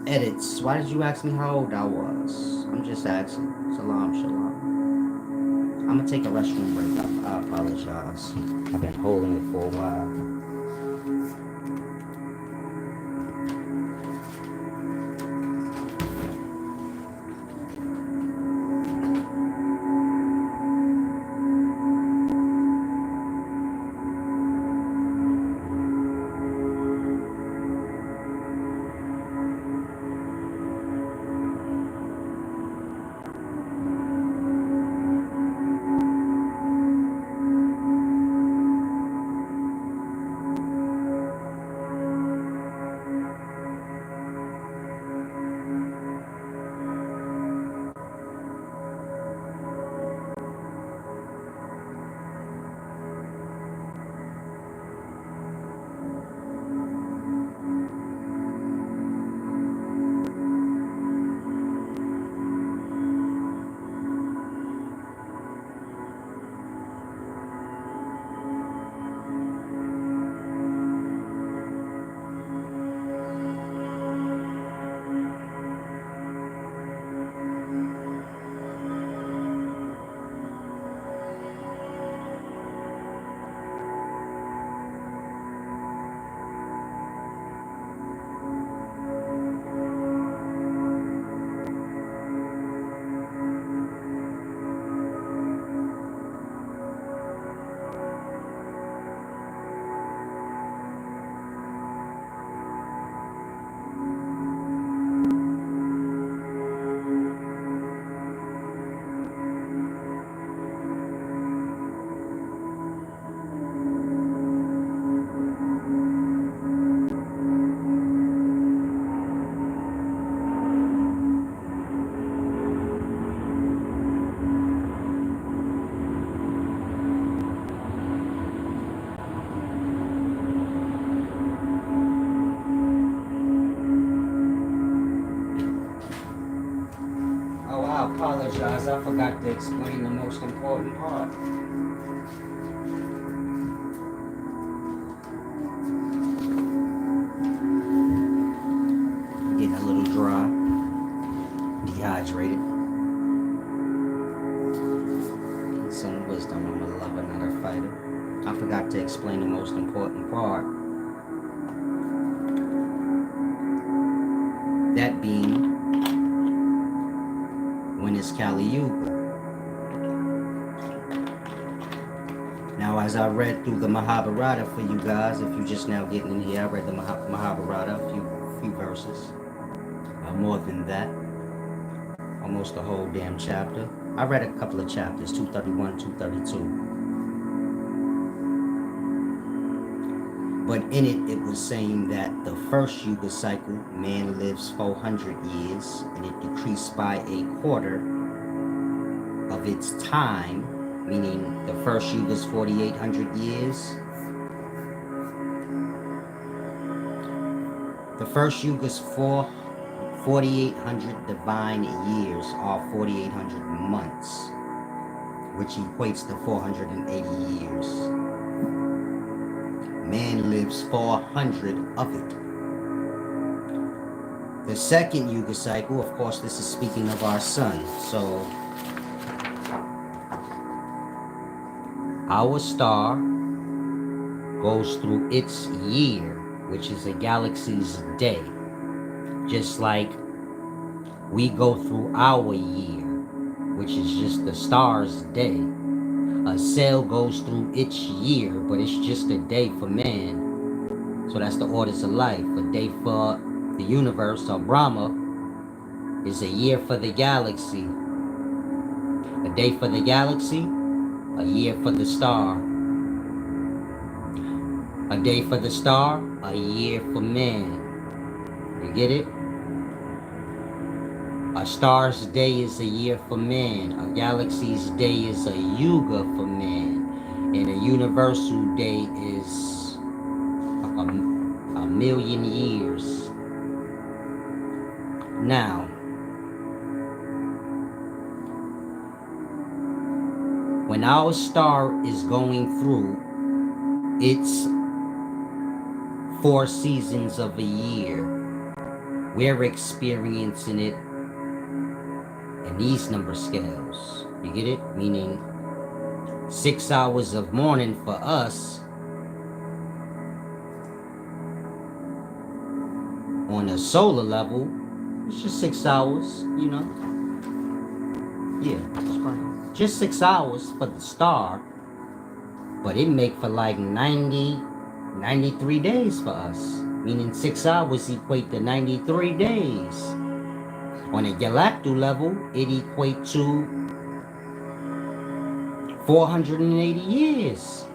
edits. Why did you ask me how old I was? I'm just asking. Salam, shalom. I'm gonna take a restroom break. I apologize. I've been holding it for a while. Apologize, I forgot to explain the most important part. Getting a little dry, dehydrated. Some wisdom, I'm a lover, not a fighter. I forgot to explain the most important part. That being, when it's Kali Yuga. Now, as I read through the Mahabharata for you guys, if you're just now getting in here, I read the Mahabharata, a few verses. More than that, almost the whole damn chapter. I read a couple of chapters, 231, 232. But in it was saying that the first Yuga cycle, man lives 400 years, and it decreased by a quarter of its time, meaning the first Yuga's 4,800 years. The first Yuga's 4,800 divine years are 4,800 months, which equates to 480 years. Man lives 400 of it. The second Yuga cycle, of course, this is speaking of our sun. So, our star goes through its year, which is a galaxy's day. Just like we go through our year, which is just the star's day. A cell goes through each year, but it's just a day for man. So that's the orders of life. A day for the universe, or Brahma, is a year for the galaxy. A day for the galaxy, a year for the star. A day for the star, a year for man. You get it? A star's day is a year for man. A galaxy's day is a Yuga for man. And a universal day is a million years. Now, when our star is going through its 4 seasons of a year, we're experiencing it in these number scales. You get it? Meaning 6 hours of morning for us on a solar level, it's just 6 hours, you know. Yeah, that's right. Just 6 hours for the star, but it make for like 93 days for us. Meaning 6 hours equate to 93 days. On a galactic level, it equates to 480 years.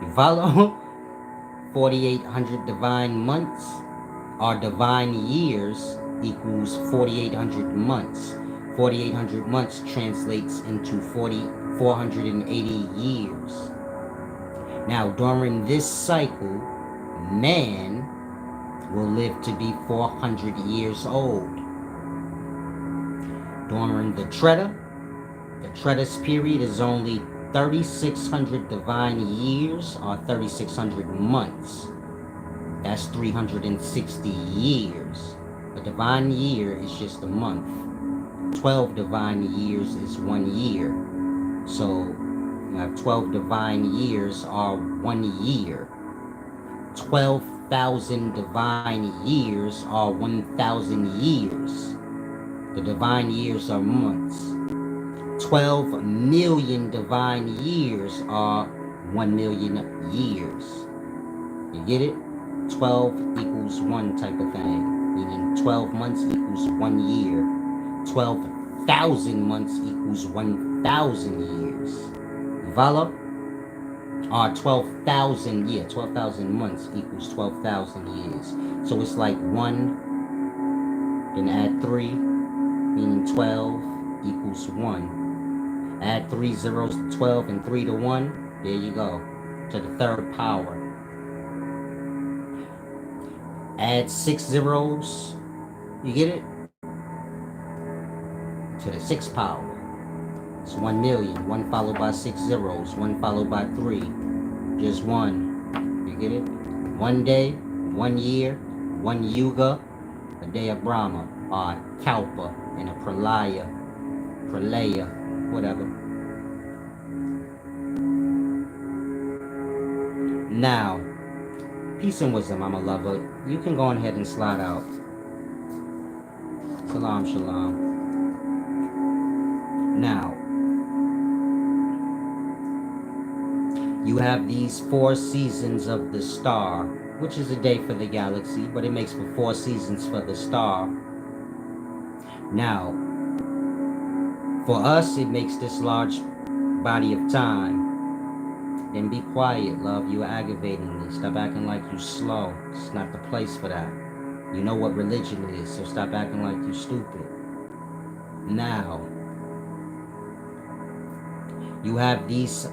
You follow? 4,800 divine months or divine years equals 4,800 months. 4,800 months translates into 480 years. Now, during this cycle, man will live to be 400 years old. During the Tretis period is only 3,600 divine years or 3,600 months. That's 360 years. A divine year is just a month. 12 divine years is 1 year. So you have 12 divine years are 1 year. 12,000 divine years are 1,000 years. The divine years are months. 12 million divine years are 1 million years. You get it? 12 equals 1 type of thing. Meaning 12 months equals 1 year. 12,000 months equals 1,000 years. Follow? Or 12,000, 12,000 months equals 12,000 years. So it's like 1, then add 3, meaning 12 equals 1. Add 3 zeros to 12 and 3 to 1. There you go. To the 3rd power. Add 6 zeros. You get it? To the 6th power. It's 1 million. 1 followed by 6 zeros. 1 followed by 3. Just 1. You get it? 1 day, 1 year, 1 Yuga, a day of Brahma, or Kalpa, and a Pralaya, whatever. Now, peace and wisdom, I'm a lover. You can go ahead and slide out. Salam, shalom. Now, you have these 4 seasons of the star, which is a day for the galaxy, but it makes for 4 seasons for the star. Now, for us, it makes this large body of time. Then be quiet, love. You're aggravating me. Stop acting like you slow. It's not the place for that. You know what religion is, so stop acting like you stupid. Now, you have these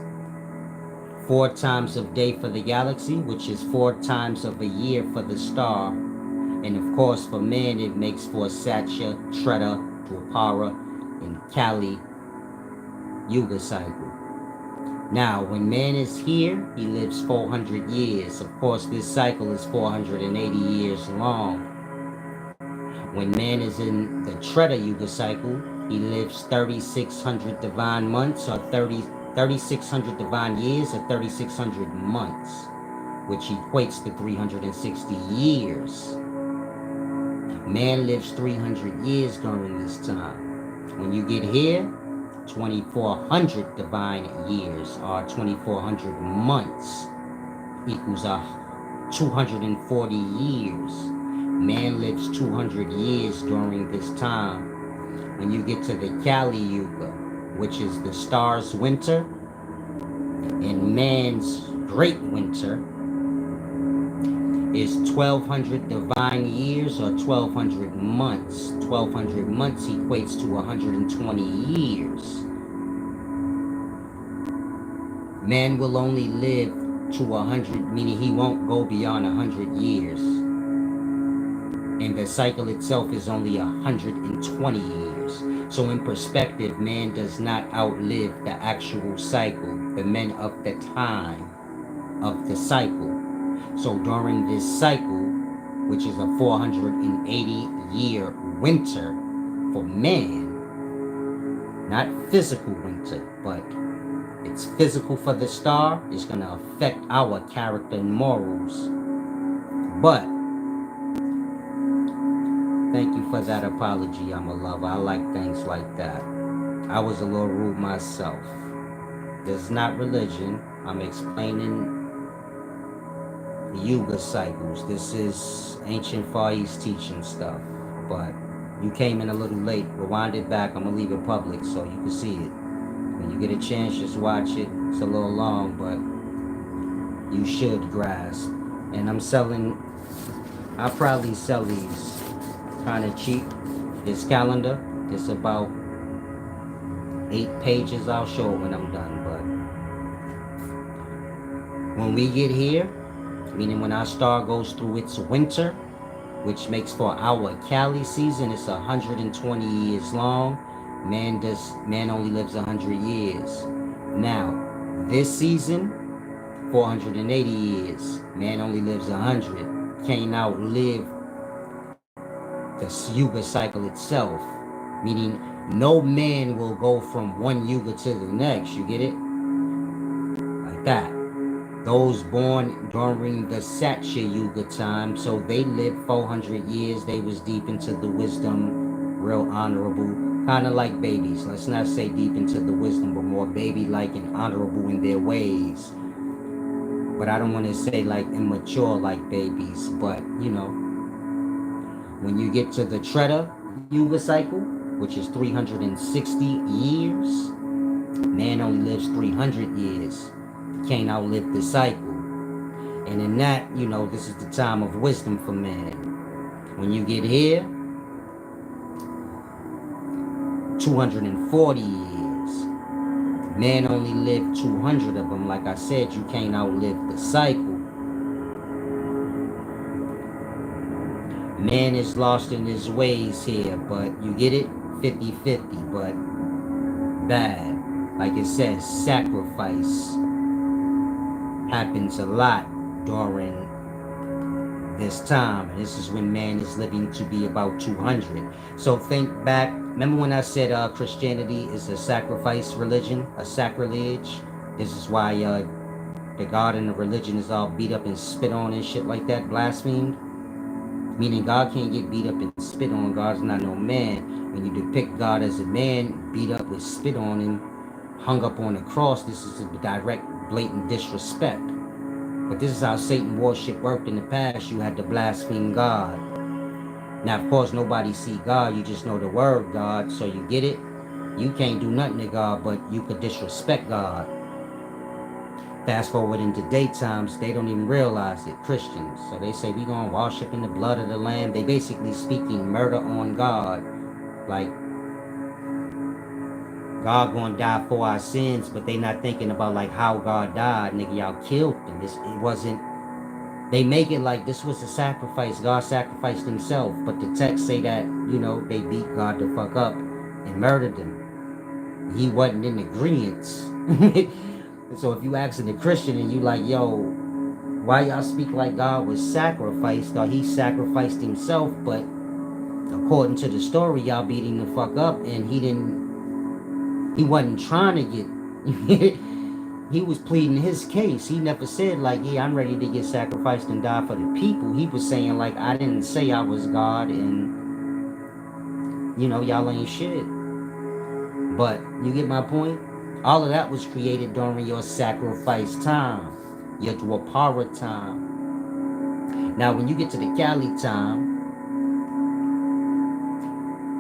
4 times of day for the galaxy, which is 4 times of a year for the star. And of course, for man, it makes for Satya, Treta, Dwapara, and Kali Yuga cycle. Now, when man is here, he lives 400 years. Of course, this cycle is 480 years long. When man is in the Treta Yuga cycle, he lives 3,600 divine months or 3,600 divine years or 3,600 months, which equates to 360 years. Man lives 300 years during this time. When you get here, 2,400 divine years, or 2,400 months, equals 240 years. Man lives 200 years during this time. When you get to the Kali Yuga, which is the stars' winter and man's great winter, is 1,200 divine years or 1,200 months. 1,200 months equates to 120 years. Man will only live to 100, meaning he won't go beyond 100 years. And the cycle itself is only 120 years. So in perspective, man does not outlive the actual cycle, the men of the time of the cycle. So during this cycle, which is a 480-year winter for man, not physical winter, but it's physical for the star, it's going to affect our character and morals. But thank you for that apology, I'm a lover. I like things like that. I was a little rude myself. This is not religion. I'm explaining the Yuga cycles. This is ancient Far East teaching stuff. But you came in a little late. Rewind it back. I'm going to leave it public so you can see it. When you get a chance, just watch it. It's a little long, but you should grasp. And I'll probably sell these kind of cheap. This calendar, it's about 8 pages. I'll show it when I'm done. But when we get here, meaning when our star goes through its winter, which makes for our Kali season, it's 120 years long. Man only lives 100 years. Now, this season, 480 years. Man only lives 100. Can't outlive the Yuga cycle itself. Meaning, no man will go from one Yuga to the next. You get it? Like that. Those born during the Satya Yuga time, so they lived 400 years. They was deep into the wisdom, real honorable, kind of like babies. Let's not say deep into the wisdom, but more baby-like and honorable in their ways. But I don't want to say like immature like babies, but you know, when you get to the Treta Yuga cycle, which is 360 years, man only lives 300 years. Can't outlive the cycle. And in that, you know, this is the time of wisdom for man. When you get here, 240 years. Man only lived 200 of them. Like I said, you can't outlive the cycle. Man is lost in his ways here, but you get it? 50-50, but bad. Like it says, sacrifice happens a lot during this time, and this is when man is living to be about 200. So think back, remember when I said Christianity is a sacrifice religion, a sacrilege? This is why the God and the religion is all beat up and spit on and shit like that, blasphemed. Meaning God can't get beat up and spit on. God's not no man. When you depict God as a man, beat up with spit on him, hung up on the cross, this is a direct, blatant disrespect. But this is how Satan worship worked in the past. You had to blaspheme God. Now, of course, nobody see God. You just know the word God, so you get it. You can't do nothing to God, but you could disrespect God. Fast forward into daytimes, they don't even realize it, Christians. So they say, we gonna worship in the blood of the Lamb. They basically speaking murder on God. Like, God gonna die for our sins, but they not thinking about like how God died. Nigga, y'all killed him. It wasn't, they make it like this was a sacrifice. God sacrificed himself. But the text say that, you know, they beat God the fuck up and murdered him. He wasn't in agreement. So if you asking a Christian and you like, yo, why y'all speak like God was sacrificed, or he sacrificed himself, but according to the story, y'all beat him the fuck up, and he wasn't trying to get, he was pleading his case. He never said like, yeah, I'm ready to get sacrificed and die for the people. He was saying like, I didn't say I was God, and you know, y'all ain't shit. But you get my point? All of that was created during your sacrifice time, your Dwapara time. Now, when you get to the Kali time,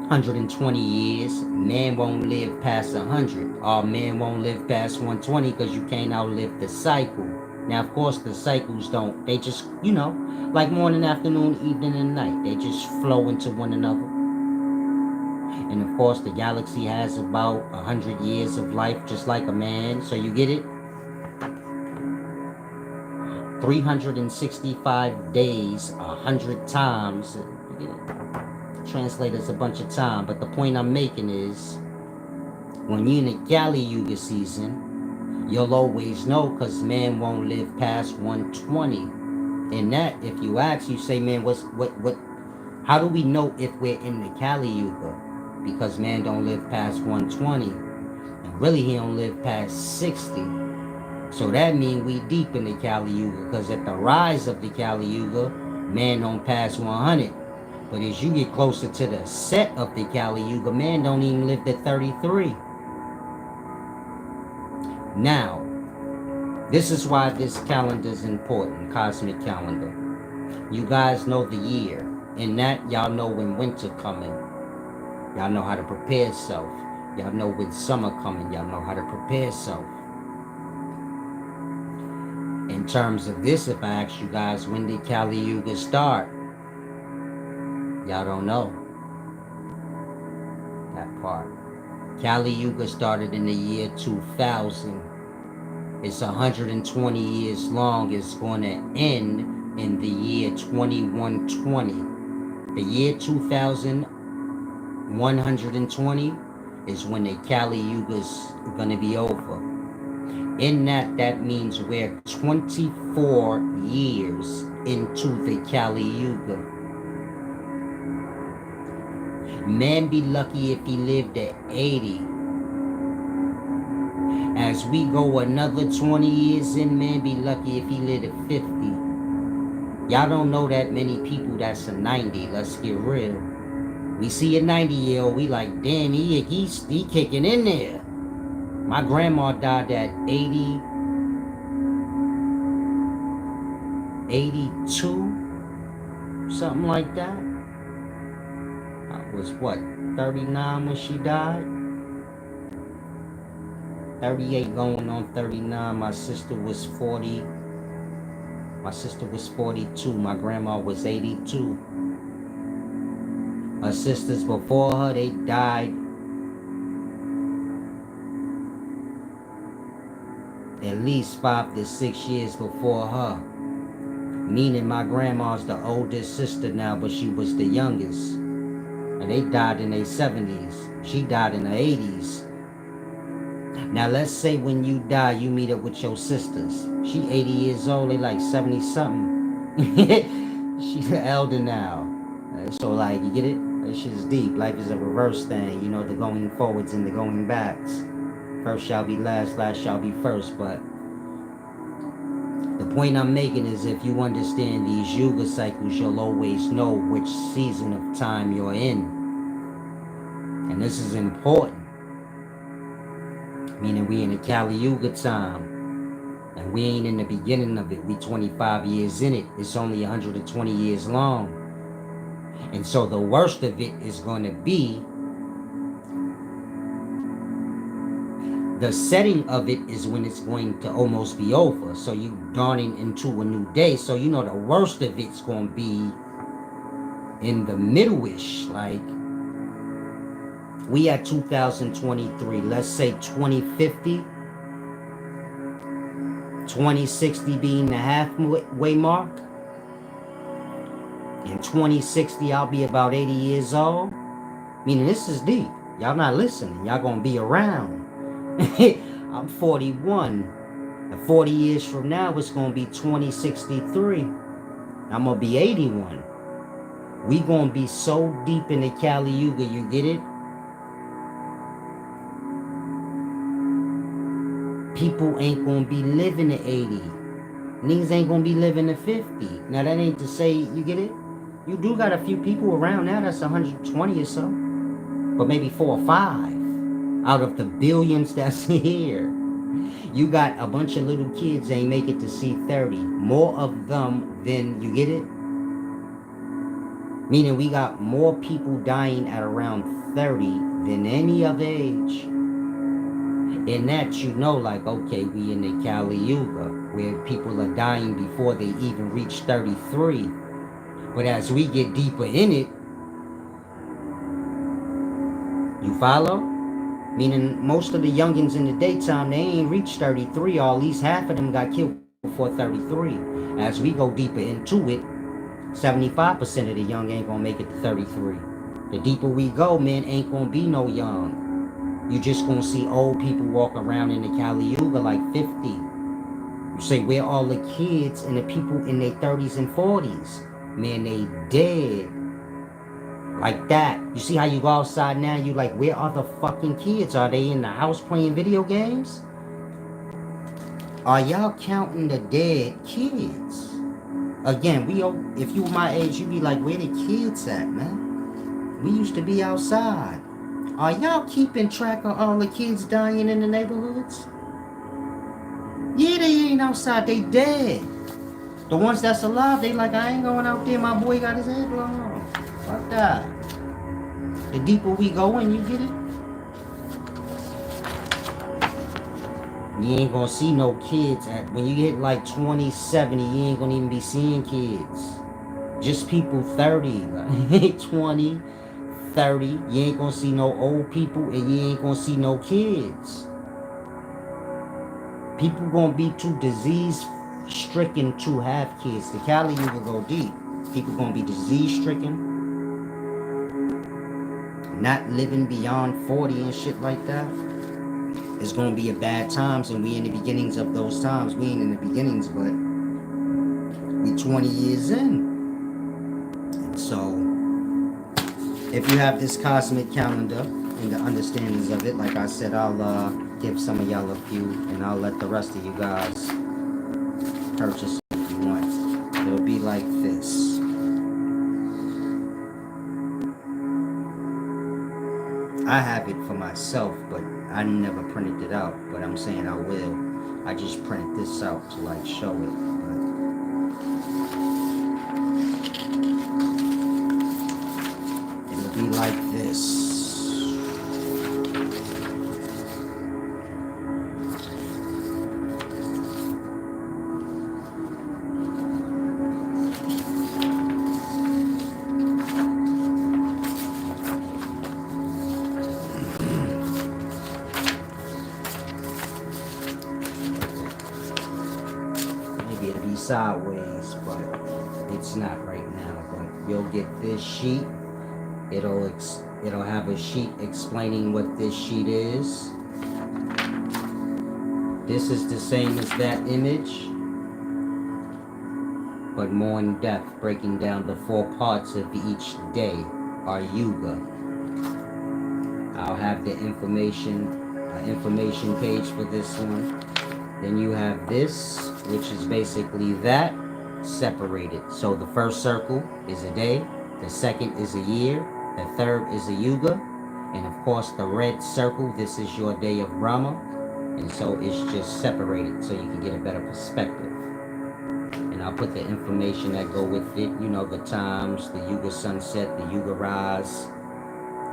120 years, man won't live past 100. Or man won't live past 120 because you can't outlive the cycle. Now, of course, the cycles don't. They just, like morning, afternoon, evening, and night. They just flow into one another. And of course, the galaxy has about 100 years of life, just like a man. So you get it? 365 days, 100 times. You get it? Translators a bunch of time. But the point I'm making is, when you're in the Kali Yuga season, you'll always know, because man won't live past 120. And that, if you ask, you say, man, how do we know if we're in the Kali Yuga? Because man don't live past 120. And really, he don't live past 60. So that means we deep in the Kali Yuga. Because at the rise of the Kali Yuga, man don't pass 100. But as you get closer to the set of the Kali Yuga, man don't even live to 33. Now, this is why this calendar is important, cosmic calendar. You guys know the year. In that, y'all know when winter coming. Y'all know how to prepare yourself. Y'all know when summer coming. Y'all know how to prepare yourself. In terms of this, if I ask you guys, when did Kali Yuga start? Y'all don't know that part. Kali Yuga started in the year 2000. It's 120 years long. It's going to end in the year 2120. The year 2120 is when the Kali Yuga is going to be over. In that means we're 24 years into the Kali Yuga. Man be lucky if he lived at 80. As we go another 20 years in, man be lucky if he lived at 50. Y'all don't know that many people that's a 90. Let's get real. We see a 90-year-old, we like, damn, he kicking in there. My grandma died at 82, something like that. I was, 39 when she died? 38 going on 39. My sister was 40. My sister was 42. My grandma was 82. Her sisters before her, they died at least 5 to 6 years before her. Meaning my grandma's the oldest sister now, but she was the youngest. And they died in their 70s. She died in her 80s. Now let's say when you die, you meet up with your sisters. She 80 years old, they like 70 something. She's the elder now. So like, you get it? That shit is deep. Life is a reverse thing, the going forwards and the going backs. First shall be last, last shall be first. But the point I'm making is, if you understand these Yuga cycles, you'll always know which season of time you're in. And this is important. Meaning we in the Kali Yuga time. And we ain't in the beginning of it. We 25 years in it. It's only 120 years long. And so the worst of it is going to be, the setting of it is when it's going to almost be over. So you dawning into a new day. So the worst of it's going to be in the middle-ish. Like, we at 2023. Let's say 2050. 2060 being the halfway mark. In 2060, I'll be about 80 years old. Meaning this is deep. Y'all not listening. Y'all gonna be around. I'm 41. And 40 years from now, it's gonna be 2063. I'm gonna be 81. We gonna be so deep in the Kali Yuga, you get it? People ain't gonna be living to 80. Niggas ain't gonna be living to 50. Now that ain't to say, you get it? You do got a few people around now that's 120 or so. But maybe 4 or 5. Out of the billions that's here, you got a bunch of little kids ain't make it to see 30. More of them than, you get it? Meaning we got more people dying at around 30 than any other age. In that, you know, like, okay, we in the Kali Yuga, where people are dying before they even reach 33. But as we get deeper in it, you follow? Meaning most of the youngins in the daytime, they ain't reached 33, or at least half of them got killed before 33. As we go deeper into it, 75% of the young ain't gonna make it to 33. The deeper we go, man, ain't gonna be no young. You just gonna see old people walk around in the Kali Yuga like 50. You say, where all the kids and the people in their 30s and 40s? Man, they dead. Like that. You see how you go outside now, you like, where are the fucking kids? Are they in the house playing video games? Are y'all counting the dead kids? Again, if you were my age, you'd be like, where the kids at, man? We used to be outside. Are y'all keeping track of all the kids dying in the neighborhoods? Yeah, they ain't outside, they dead. The ones that's alive, they like, I ain't going out there, my boy got his head blown off. Fuck that. The deeper we go in, you get it? You ain't gonna see no kids when you hit like 20, 70, you ain't gonna even be seeing kids. Just people 30, like 20, 30, you ain't gonna see no old people, and you ain't gonna see no kids. People gonna be too disease stricken to have kids. The Kali Yuga go deep. People gonna be disease stricken, not living beyond 40 and shit like that. It's gonna be a bad times, and we in the beginnings of those times. We ain't in the beginnings, but we 20 years in. And so, if you have this cosmic calendar and the understandings of it, like I said, I'll give some of y'all a few, and I'll let the rest of you guys purchase if you want. It'll be like this. I have it for myself, but I never printed it out. But I'm saying I will. I just printed this out to like show it. But it'll be like this. Sideways, but it's not right now. But you'll get this sheet. It'll have a sheet explaining what this sheet is. This is the same as that image, but more in depth, breaking down the 4 parts of each day, our Yuga. I'll have the information page for this one. Then you have this, which is basically that separated. So the first circle is a day, the second is a year, the third is a Yuga, and of course the red circle, this is your day of Brahma, and so it's just separated so you can get a better perspective. And I'll put the information that go with it, you know, the times, the Yuga sunset, the Yuga rise,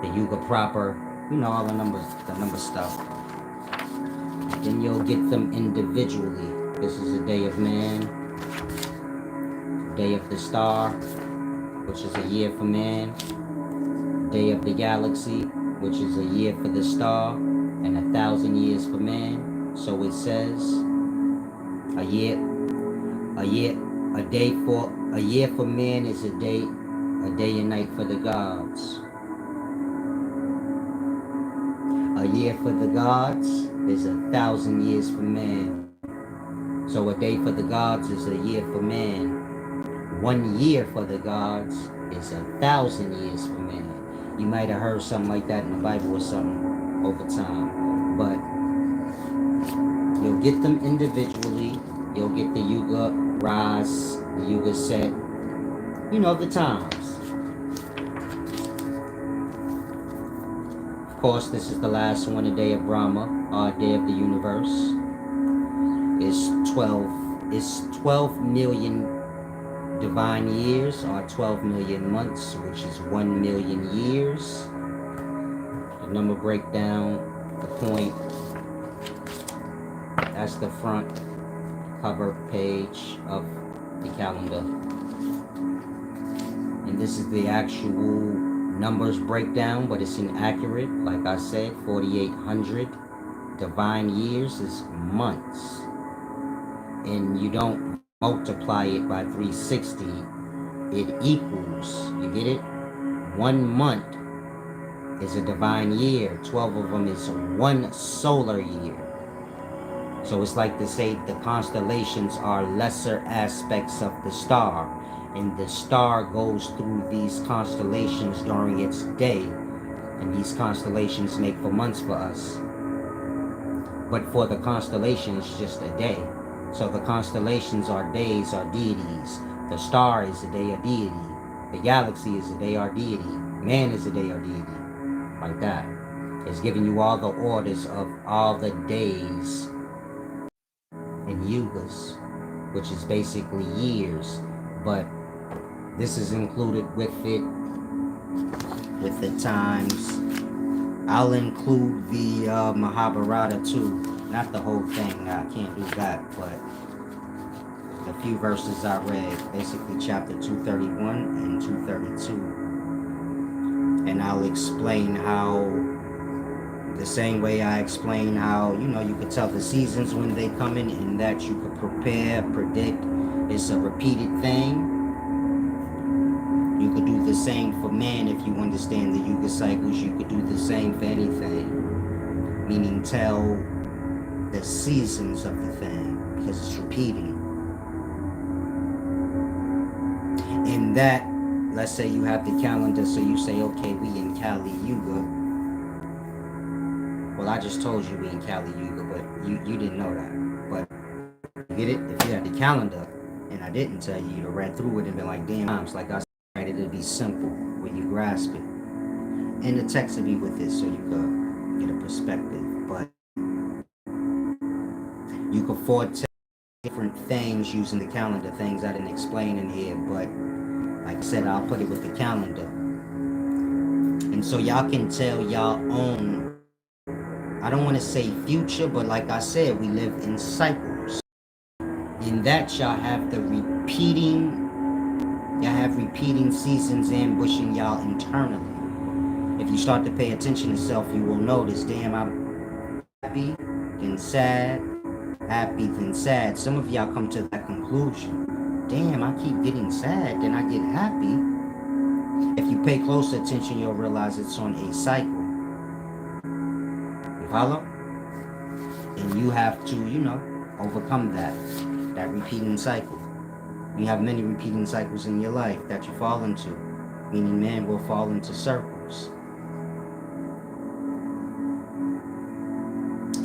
the Yuga proper, you know, all the number stuff. Then you'll get them individually. This is a day of man, day of the star, which is a year for man, day of the galaxy, which is a year for the star, and 1,000 years for man. So it says a year for man is a day and night for the gods. A year for the gods is 1,000 years for man. So a day for the gods is a year for man. 1 year for the gods is 1,000 years for man. You might have heard something like that in the Bible or something over time. But you'll get them individually. You'll get the Yuga rise, the Yuga set, you know, the times. Of course, this is the last one, the day of Brahma, our day of the universe. It's 12 million divine years, or 12 million months, which is 1 million years. The number breakdown, the point, that's the front cover page of the calendar. And this is the actual numbers breakdown, but it's inaccurate. Like I said, 4,800 divine years is months. And you don't multiply it by 360. It equals, you get it? 1 month is a divine year. 12 of them is 1 solar year. So it's like to say the constellations are lesser aspects of the star. And the star goes through these constellations during its day. And these constellations make for months for us. But for the constellation, it's just a day. So the constellations are days, are deities. The star is a day of deity. The galaxy is a day or deity. Man is a day or deity. Like that. It's giving you all the orders of all the days in Yugas, which is basically years. But this is included with it, with the times. I'll include the Mahabharata too. Not the whole thing, I can't do that, but the few verses I read, basically chapter 231 and 232. And I'll explain how, the same way I explain how, you could tell the seasons when they come in, and that you could prepare, predict. It's a repeated thing. You could do the same for man if you understand the Yuga cycles. You could do the same for anything. Meaning tell the seasons of the thing, because it's repeating. In that, let's say you have the calendar, so you say, okay, we in Kali Yuga. Well, I just told you we in Kali Yuga, but you didn't know that. But you get it? If you had the calendar, and I didn't tell you, you'd have read through it and been like, damn, times, like I said, it'll be simple when you grasp it. And the text will be with it, so you could get a perspective. But you could foretell different things using the calendar, things I didn't explain in here, but like I said, I'll put it with the calendar. And so y'all can tell y'all own, I don't want to say future, but like I said, we live in cycles. In that y'all have the repeating, seasons ambushing y'all internally. If you start to pay attention to self, you will notice, damn, I'm happy, then sad, happy, then sad. Some of y'all come to that conclusion. Damn, I keep getting sad, then I get happy. If you pay close attention, you'll realize it's on a cycle. You follow? And you have to, overcome that repeating cycle. You have many repeating cycles in your life that you fall into. Meaning man will fall into circles.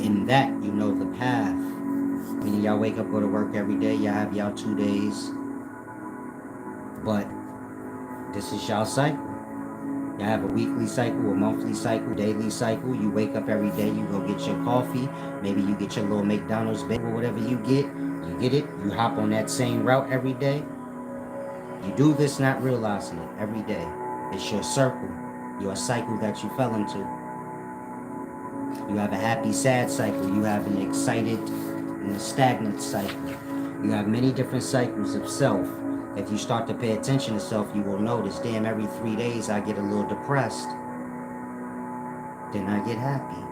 In that, you know the path. Meaning y'all wake up, go to work every day. Y'all have y'all 2 days. But this is y'all cycle. Y'all have a weekly cycle, a monthly cycle, daily cycle. You wake up every day, you go get your coffee. Maybe you get your little McDonald's bagel, whatever you get. You get it. You hop on that same route every day. You do this not realizing it every day. It's your circle, your cycle that you fell into. You have a happy, sad cycle. You have an excited and a stagnant cycle. You have many different cycles of self. If you start to pay attention to self, you will notice, damn, every 3 days I get a little depressed. Then I get happy.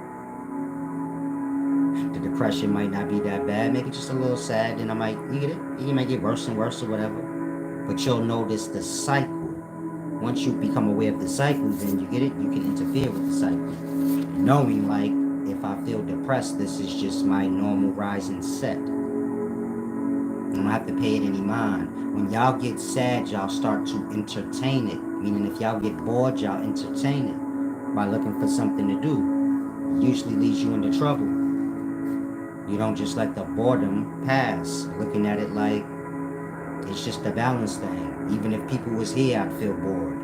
The depression might not be that bad, maybe just a little sad, then you get it? It might get worse and worse or whatever. But you'll notice the cycle. Once you become aware of the cycle, then you get it, you can interfere with the cycle. Knowing, like, if I feel depressed, this is just my normal rise and set. You don't have to pay it any mind. When y'all get sad, y'all start to entertain it. Meaning if y'all get bored, y'all entertain it by looking for something to do. It usually leads you into trouble. You don't just let the boredom pass, looking at it like it's just a balance thing. Even if people was here, I'd feel bored.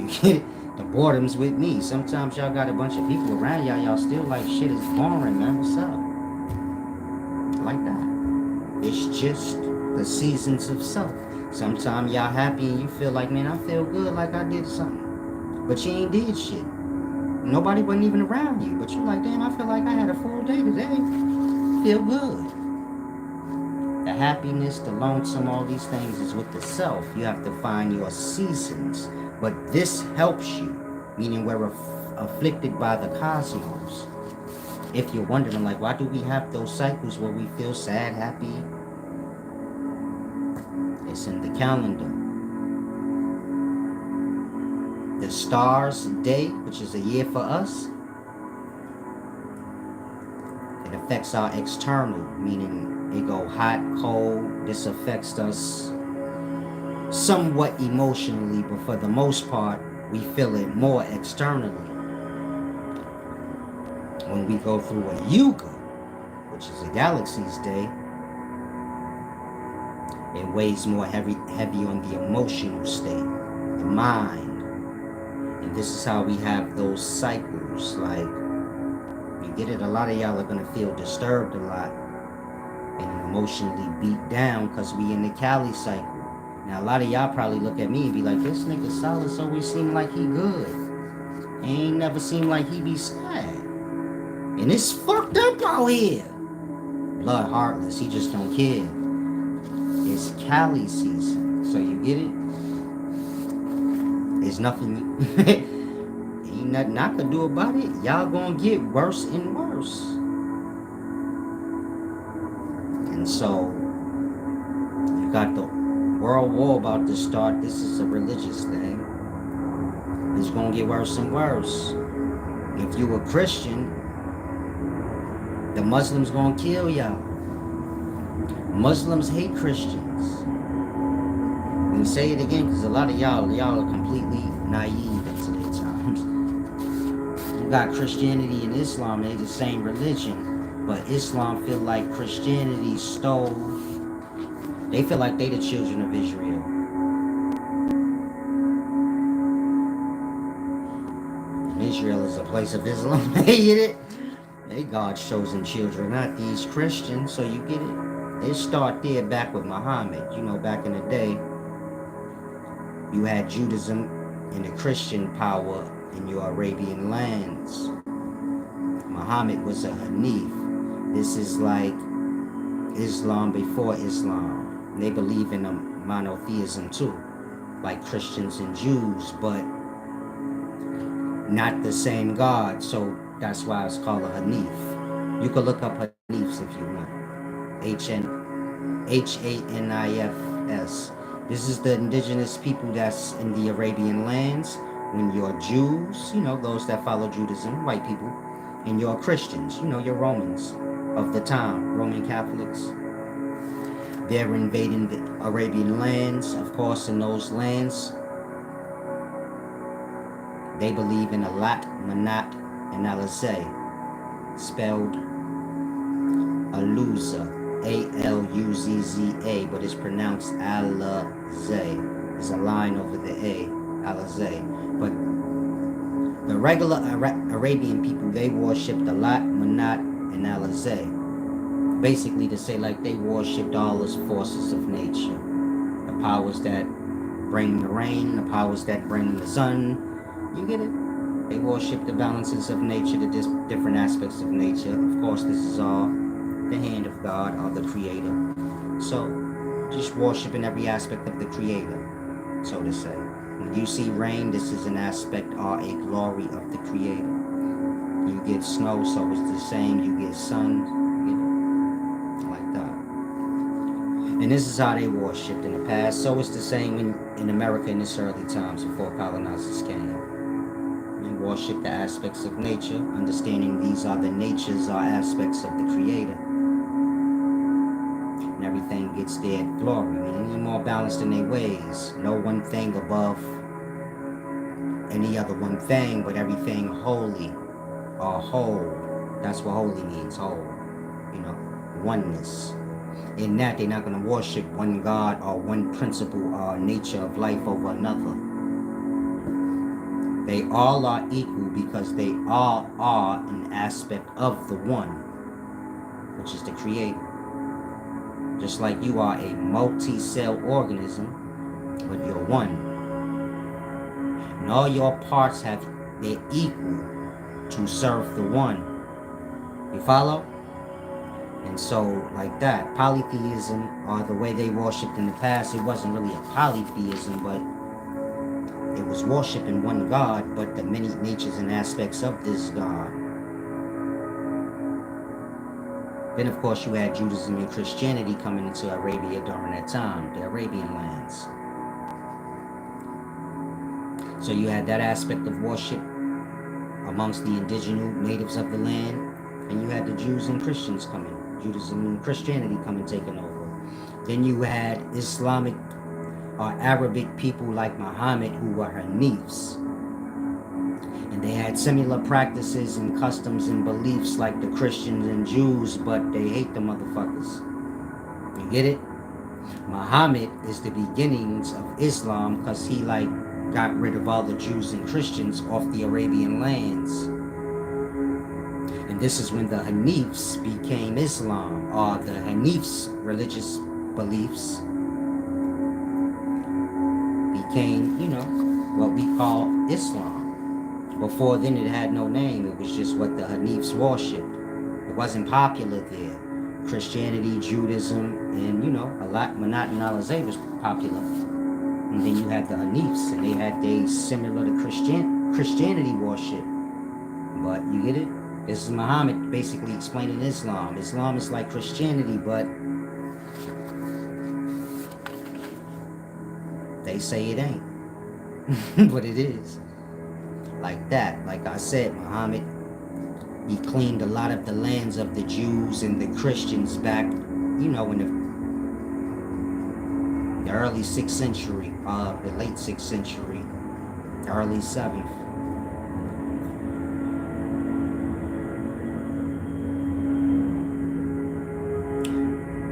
You get it? The boredom's with me. Sometimes y'all got a bunch of people around y'all. Y'all still like shit is boring, man. What's up? Like that. It's just the seasons of self. Sometimes y'all happy and you feel like, man, I feel good like I did something. But you ain't did shit. Nobody wasn't even around you. But you like, damn, I feel like I had a full day today. Feel good. The happiness, the lonesome, all these things is with the self. You have to find your seasons. But this helps you, meaning we're afflicted by the cosmos. If you're wondering, like, why do we have those cycles where we feel sad, happy? It's in the calendar. The stars day, which is a year for us, it affects our external, meaning it go hot, cold. This affects us somewhat emotionally, but for the most part, we feel it more externally. When we go through a Yuga, which is a galaxy's day, it weighs more heavy on the emotional state, the mind. And this is how we have those cycles. Like, you get it, a lot of y'all are gonna feel disturbed a lot and emotionally beat down because we in the Cali cycle. Now, a lot of y'all probably look at me and be like, this nigga Silas always seem like he good. He ain't never seem like he be sad. And it's fucked up out here. Blood heartless, he just don't care. It's Cali season, so you get it? There's nothing, ain't nothing I could do about it. Y'all gonna get worse and worse. And so, you got the world war about to start. This is a religious thing. It's gonna get worse and worse. If you a Christian, the Muslims gonna kill y'all. Muslims hate Christians. Let me say it again, because a lot of y'all are completely naive at today's times. You got Christianity and Islam, they the same religion, but Islam feel like Christianity stole. They feel like they the children of Israel. And Israel is a place of Islam. They get it? They God's chosen children, not these Christians. So you get it? They start there back with Muhammad. You know, back in the day, you had Judaism and the Christian power in your Arabian lands. Muhammad was a Hanif. This is like Islam before Islam. They believe in a monotheism too, like Christians and Jews, but not the same God. So that's why it's called a Hanif. You could look up Hanifs if you want. Hanifs. This is the indigenous people that's in the Arabian lands. When you're Jews, you know, those that follow Judaism, white people, and you're Christians, you know, you're Romans of the time, Roman Catholics. They're invading the Arabian lands. Of course, in those lands, they believe in Alat, Manat, and Alizé, spelled Aluzza. Aluzza, but it's pronounced Alizé. There's a line over the A, Alizé. But the regular Arabian people, they worshipped Alat, Manat, and Alizé. Basically to say like they worshipped all those forces of nature. The powers that bring the rain, the powers that bring the sun. You get it? They worship the balances of nature, the different aspects of nature. Of course, this is all the hand of God or the Creator. So, just worshiping every aspect of the Creator, so to say. When you see rain, this is an aspect or a glory of the Creator. You get snow, so it's the same. You get sun, you get like that. And this is how they worshipped in the past. So it's the same in America in its early times before colonizers came. They worship the aspects of nature, understanding these are the natures or aspects of the Creator. And everything gets their glory, meaning more balanced in their ways. No one thing above any other one thing, but everything holy or whole. That's what holy means, whole. You know, oneness. In that, they're not going to worship one God or one principle or nature of life over another. They all are equal because they all are an aspect of the one, which is the creator. Just like you are a multi-cell organism, but you're one. And all your parts have they're equal to serve the one. You follow? And so, like that, polytheism, or the way they worshipped in the past, it wasn't really a polytheism, but it was worshiping one God, but the many natures and aspects of this God. Then, of course, you had Judaism and Christianity coming into Arabia during that time, the Arabian lands. So you had that aspect of worship amongst the indigenous natives of the land, and you had the Jews and Christians coming, Judaism and Christianity coming, taking over. Then you had Islamic or Arabic people like Muhammad who were Hanifs. And they had similar practices and customs and beliefs like the Christians and Jews, but they hate the motherfuckers. You get it? Muhammad is the beginnings of Islam because he got rid of all the Jews and Christians off the Arabian lands. And this is when the Hanifs became Islam, or the Hanifs' religious beliefs became, what we call Islam. Before then, it had no name. It was just what the Hanifs worshipped. It wasn't popular there. Christianity, Judaism, and, a lot, Manat and Alizé was popular. And then you had the Hanifs, and they had similar to Christianity worship. But you get it? This is Muhammad basically explaining Islam. Islam is like Christianity, but they say it ain't. But it is. Like that. Like I said, Muhammad, he cleaned a lot of the lands of the Jews and the Christians back, in the early 6th century, the late 6th century, early 7th.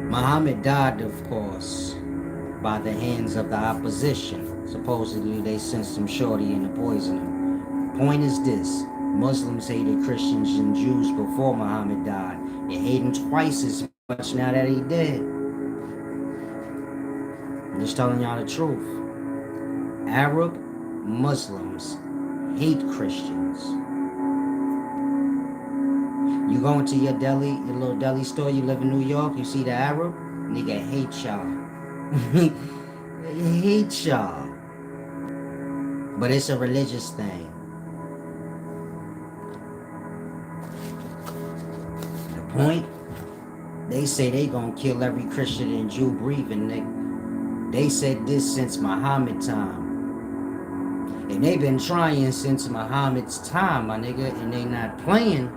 Muhammad died, of course, by the hands of the opposition. Supposedly they sent some shorty in to poison him. Point is this: Muslims hated Christians and Jews before Muhammad died. They hate him twice as much now that he dead. I'm just telling y'all the truth. Arab Muslims hate Christians. You go into your deli, your little deli store, you live in New York, you see the Arab, nigga hate y'all. They hate y'all. But it's a religious thing. The point, they say they gonna kill every Christian and Jew breathing, nigga. They said this since Muhammad time. And they been trying since Muhammad's time, my nigga, and they not playing.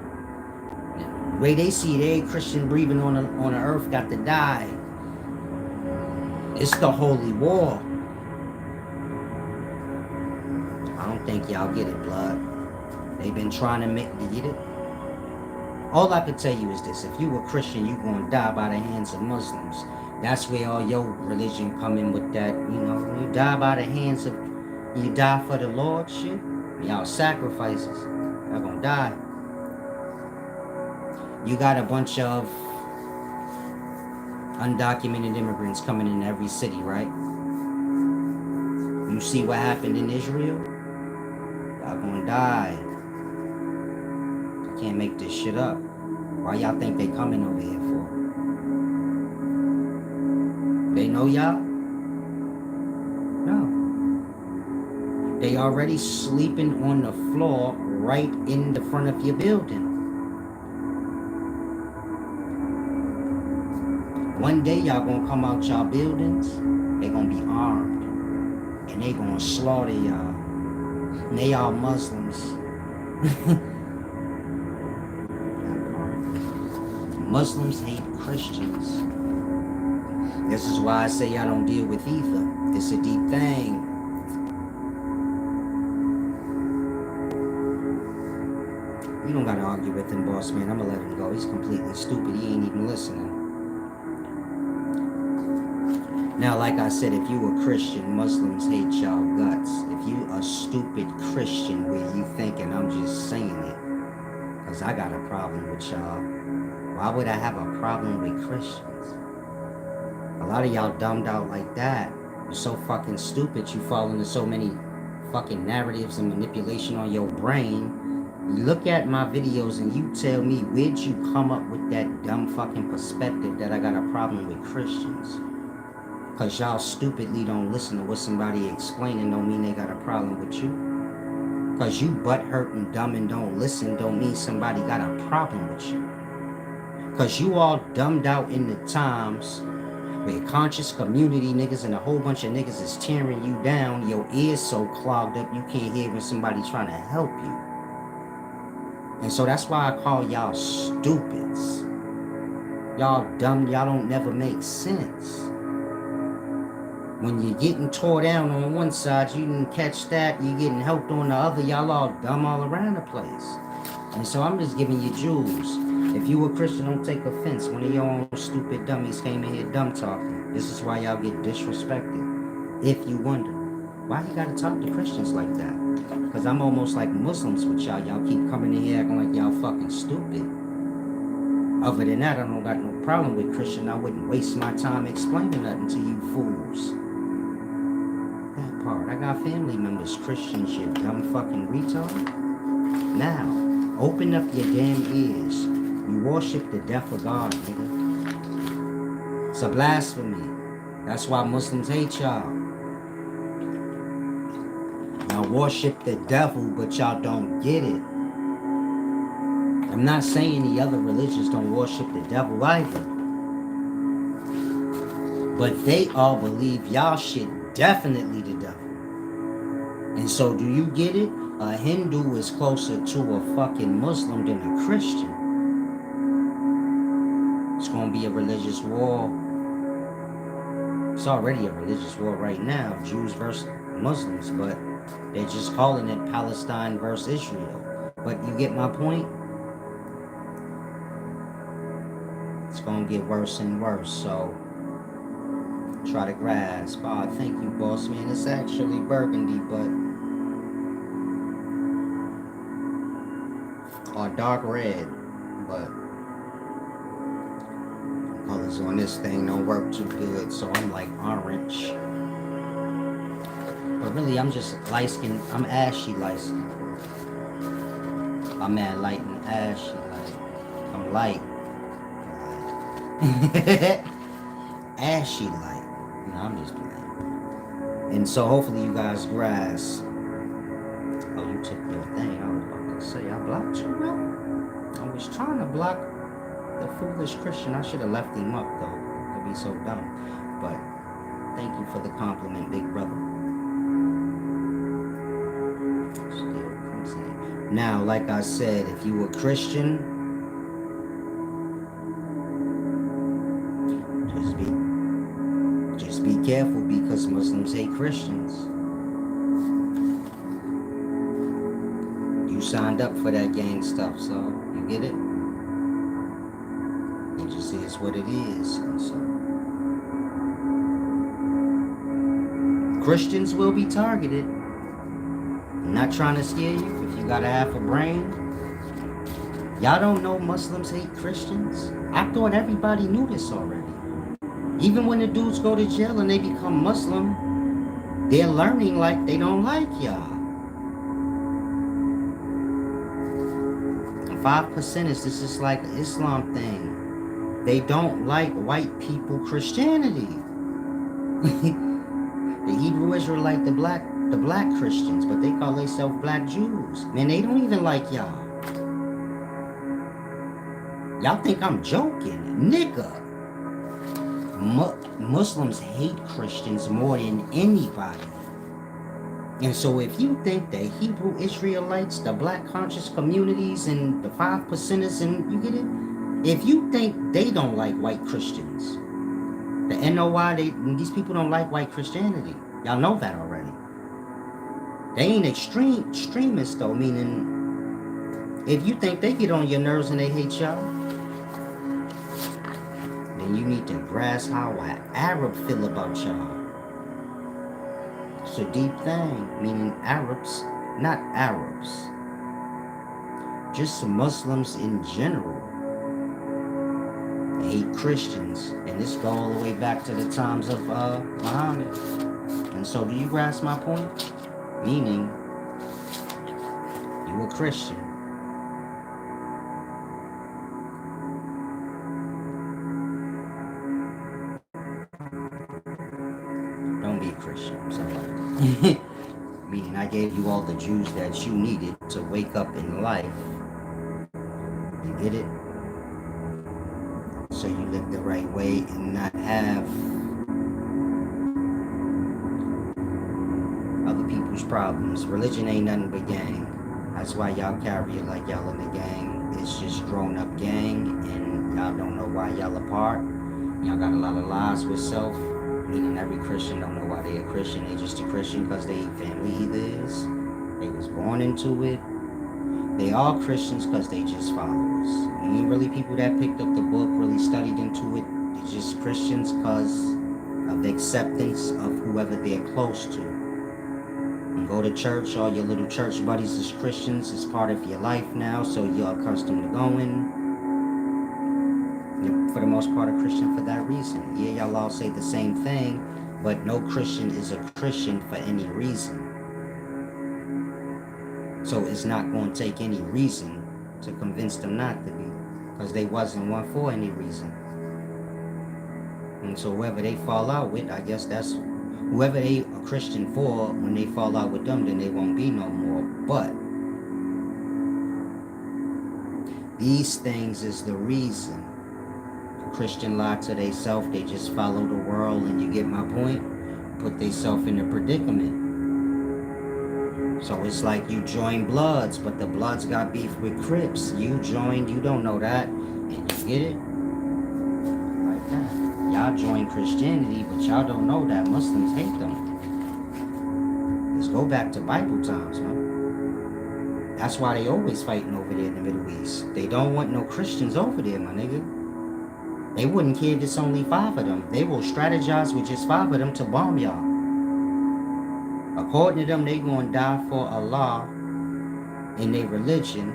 The way they see it, every Christian breathing on the earth got to die. It's the holy war. I don't think y'all get it, blood. They've been trying to make you get it. All I can tell you is this: if you a Christian, you gonna die by the hands of Muslims. That's where all your religion come in with that. You die by the hands of, you die for the Lord, shit. Y'all sacrifices. Y'all gonna die. You got a bunch of undocumented immigrants coming in every city, right? You see what happened in Israel? Y'all gonna die. I can't make this shit up. Why y'all think they coming over here for? They know y'all? No. They already sleeping on the floor right in the front of your building. One day y'all gonna come out y'all buildings, they gonna be armed. And they gonna slaughter y'all. And they all Muslims. Muslims hate Christians. This is why I say y'all don't deal with either. It's a deep thing. You don't gotta argue with him, boss man. I'm gonna let him go. He's completely stupid. He ain't even listening. Now, like I said, if you a Christian, Muslims hate y'all guts. If you a stupid Christian where you thinking I'm just saying it, because I got a problem with y'all. Why would I have a problem with Christians? A lot of y'all dumbed out like that. You're so fucking stupid. You fall into so many fucking narratives and manipulation on your brain. You look at my videos and you tell me, where'd you come up with that dumb fucking perspective that I got a problem with Christians? Because y'all stupidly don't listen to what somebody explaining don't mean they got a problem with you. Because you butthurt and dumb and don't listen don't mean somebody got a problem with you. Because you all dumbed out in the times where conscious community niggas and a whole bunch of niggas is tearing you down, your ears so clogged up you can't hear when somebody trying to help you. And so that's why I call y'all stupids. Y'all dumb, y'all don't never make sense. When you're getting tore down on one side, you didn't catch that, you getting helped on the other, y'all all dumb all around the place. And so I'm just giving you jewels. If you a Christian, don't take offense. One of your own stupid dummies came in here dumb talking. This is why y'all get disrespected. If you wonder, why you gotta talk to Christians like that? Because I'm almost like Muslims with y'all. Y'all keep coming in here acting like y'all fucking stupid. Other than that, I don't got no problem with Christian. I wouldn't waste my time explaining nothing to you fools. That part. I got family members, Christians, you dumb fucking retard. Now, open up your damn ears. You worship the death of God, nigga. It's a blasphemy. That's why Muslims hate y'all. Y'all worship the devil, but y'all don't get it. I'm not saying the other religions don't worship the devil either. But they all believe y'all shit definitely the devil. And so do you get it? A Hindu is closer to a fucking Muslim than a Christian. It's gonna be a religious war. It's already a religious war right now, Jews versus Muslims, but they're just calling it Palestine versus Israel. But you get my point? It's gonna get worse and worse, so try to grasp. Oh, thank you, boss man. It's actually burgundy, but or dark red, but colors on this thing don't work too good, so I'm like orange. But really, I'm just light skin. I'm ashy light skin. I'm mad light and ashy light. I'm light. Ashy light. No, I'm just playing. And so hopefully you guys grasp. Oh, you took your thing. I was about to say I blocked you, bro. I was trying to block the foolish Christian. I should have left him up though. It'd be so dumb. But thank you for the compliment, big brother. Now, like I said, if you were Christian, just be careful because Muslims hate Christians. You signed up for that gang stuff, so you get it? It just is what it is. And so Christians will be targeted. I'm not trying to scare you if you got a half a brain. Y'all don't know Muslims hate Christians? I thought everybody knew this already. Even when the dudes go to jail and they become Muslim, they're learning like they don't like y'all. 5% is this is like an Islam thing. They don't like white people Christianity. The Hebrew Israelite, the black Christians, but they call themselves black Jews. Man, they don't even like y'all. Y'all think I'm joking, nigga. Muslims hate Christians more than anybody. And so if you think the Hebrew Israelites, the black conscious communities, and the 5%ers, and you get it? If you think they don't like white Christians, the NOI, these people don't like white Christianity. Y'all know that already. They ain't extremists though, meaning if you think they get on your nerves and they hate y'all, then And you need to grasp how an Arab feel about y'all. It's a deep thing, meaning Arabs, not Arabs. Just Muslims in general. They hate Christians. And this go all the way back to the times of Muhammad. And so do you grasp my point? Meaning, you a Christian. Don't be a Christian. Somebody. Meaning I gave you all the Jews that you needed to wake up in life. You get it? So you live the right way and not have other people's problems. Religion ain't nothing but gang. That's why y'all carry it like y'all in the gang. It's just grown up gang and y'all don't know why y'all apart. Y'all got a lot of lies with self. Meaning every Christian don't know why they a Christian. They just a Christian because they family either is. They was born into it. They are Christians because they just followers. You ain't really people that picked up the book, really studied into it. They're just Christians because of the acceptance of whoever they're close to. You go to church, all your little church buddies is Christians. It's part of your life now, so you're accustomed to going. You're, for the most part, a Christian for that reason. Yeah, y'all all say the same thing, but no Christian is a Christian for any reason. So it's not going to take any reason to convince them not to be, because they wasn't one for any reason. And so whoever they fall out with, I guess that's whoever they a Christian for. When they fall out with them, then they won't be no more. But these things is the reason. A Christian lie to theyself. They just follow the world, and you get my point. Put theyself in a predicament. So it's like you join Bloods, but the Bloods got beef with Crips. You joined, you don't know that, and you get it? Like that. Y'all join Christianity, but y'all don't know that Muslims hate them. Let's go back to Bible times, man. That's why they always fighting over there in the Middle East. They don't want no Christians over there, my nigga. They wouldn't care if it's only 5 of them. They will strategize with just 5 of them to bomb y'all. According to them, they gonna die for Allah in their religion.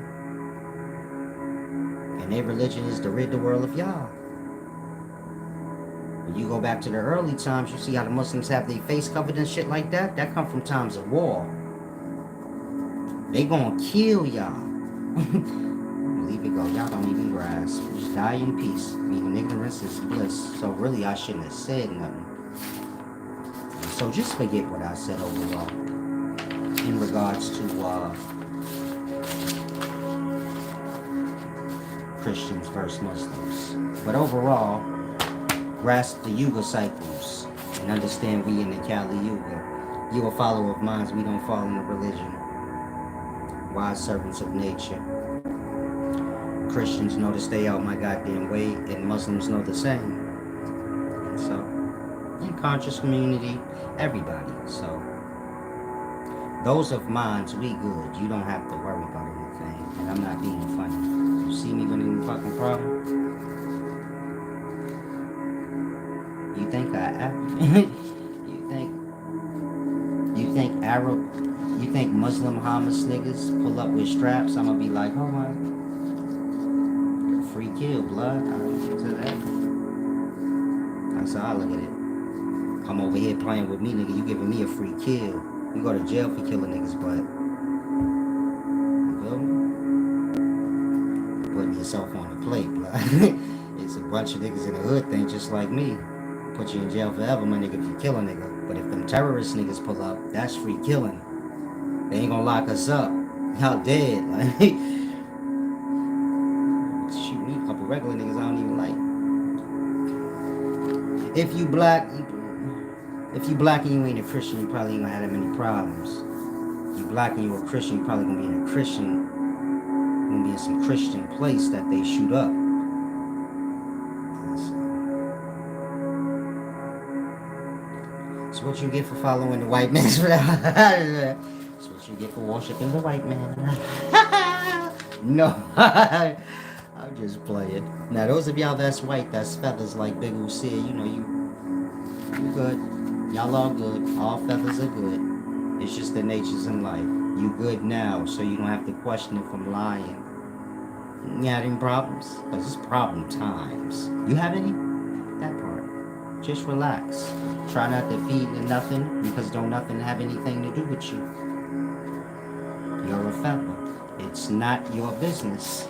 And their religion is to rid the world of y'all. When you go back to the early times, you see how the Muslims have their face covered and shit like that? That come from times of war. They gonna kill y'all. Leave it go. Y'all don't even grasp. Just die in peace. Meaning ignorance is bliss. So really, I shouldn't have said nothing. So just forget what I said overall in regards to Christians versus Muslims. But overall, grasp the Yuga cycles and understand we in the Kali Yuga. You a follower of mine, we don't fall into religion. Wise servants of nature. Christians know to stay out my goddamn way, and Muslims know the same. So, in conscious community, everybody. So, those of mines, we good. You don't have to worry about anything. And I'm not being funny. You see me with any fucking problem? You think you think Muslim Hamas niggas pull up with straps? I'm gonna be like, hold on. Free kill, blood. I don't get to that. That's how I look at it. Come over here playing with me, nigga. You giving me a free kill. You go to jail for killing niggas, but you feel me? Putting yourself on the plate, blood. It's a bunch of niggas in the hood think just like me. Put you in jail forever, my nigga, if you kill a nigga. But if them terrorist niggas pull up, that's free killing. They ain't gonna lock us up. Y'all dead. Like, shoot me a couple regular niggas I don't even like. If you black and you ain't a Christian, you probably ain't gonna have that many problems. If you black and you a Christian, you probably gonna be in a Christian, gonna be in some Christian place that they shoot up. That's what you get for following the white man's. That's what you get for worshiping the white man. No, I'm just playing. Now, those of y'all that's white, that's feathers like Big U said, you know, you good. Y'all all good. All feathers are good. It's just the natures in life. You good now, so you don't have to question it from lying. You having problems? Because it's problem times. You have any? That part. Just relax. Try not to feed to nothing, because don't nothing have anything to do with you. You're a feather. It's not your business.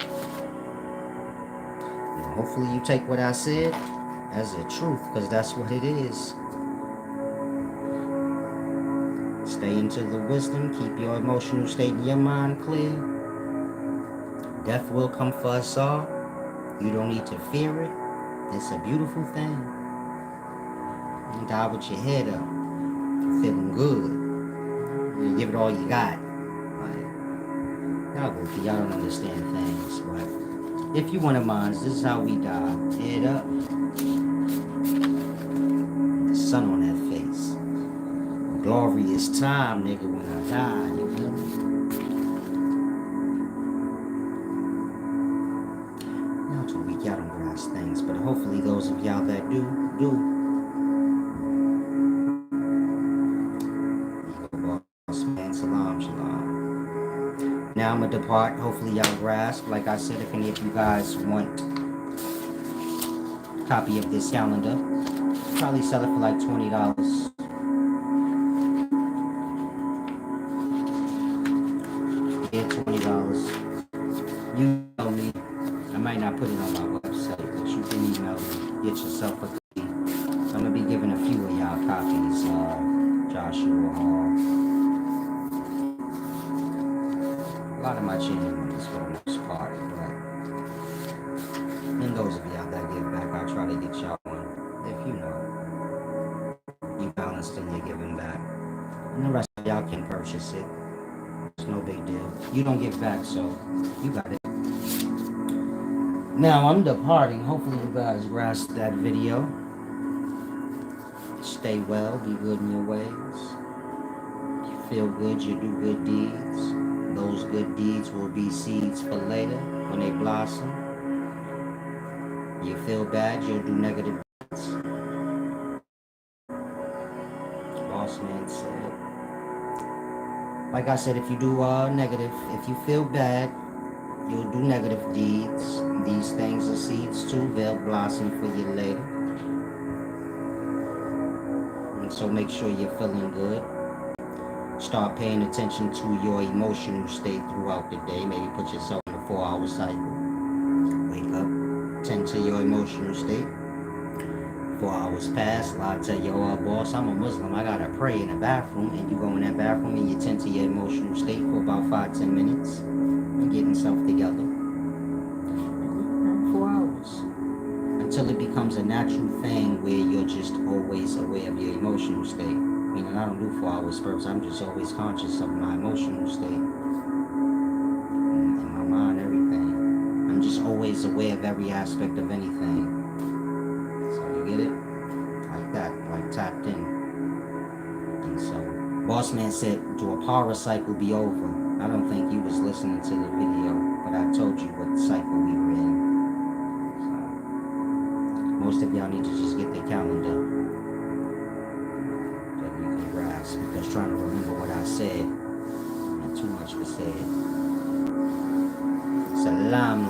And hopefully you take what I said as a truth, because that's what it is. Stay into the wisdom. Keep your emotional state and your mind clear. Death will come for us all. You don't need to fear it. It's a beautiful thing. You die with your head up, feeling good. You give it all you got. Like, y'all goofy, y'all don't understand things. But if you want to mind, this is how we die. Head up. The sun on that face. Glorious time, nigga, when I die. You feel me? Y'all too weak, y'all don't grasp things. But hopefully those of y'all that do. Salam, shalom. Now I'm gonna depart. Hopefully y'all grasp. Like I said, if any of you guys want a copy of this calendar, probably sell it for like $20. Yeah, $20. You know me. I might not put it on my website, but you can email me. Get yourself a copy. I'm gonna be giving a few of y'all copies. Joshua Hall. A lot of my genuine is for the most part, but and those of y'all that give back, I'll try to get y'all one. If you know, you balanced and you're giving back. And the rest of y'all can purchase it. It's no big deal. You don't give back, so you got it. Now I'm departing. Hopefully you guys grasp that video. Stay well, be good in your ways. You feel good, you do good deeds. Those good deeds will be seeds for later when they blossom. You feel bad, you'll do negative deeds. Boss man said. Like I said, if you do negative, if you feel bad, you'll do negative deeds. These things are seeds too. They'll blossom for you later. And so make sure you're feeling good. Start paying attention to your emotional state throughout the day. Maybe put yourself in a 4-hour cycle. Wake up, tend to your emotional state. 4 hours pass, lie to your boss, I'm a Muslim, I gotta pray in the bathroom, and you go in that bathroom and you tend to your emotional state for about 5-10 minutes and get yourself together. 4 hours. Until it becomes a natural thing where you're just always aware of your emotional state. Meaning I don't do 4 hours spurts, I'm just always conscious of my emotional state. And my mind, everything. I'm just always aware of every aspect of anything. Get it? Like that, like tapped in. And so, boss man said, do a power cycle be over? I don't think you was listening to the video, but I told you what cycle we were in. So, most of y'all need to just get the calendar that you can grasp, because trying to remember what I said, not too much was said. Salam.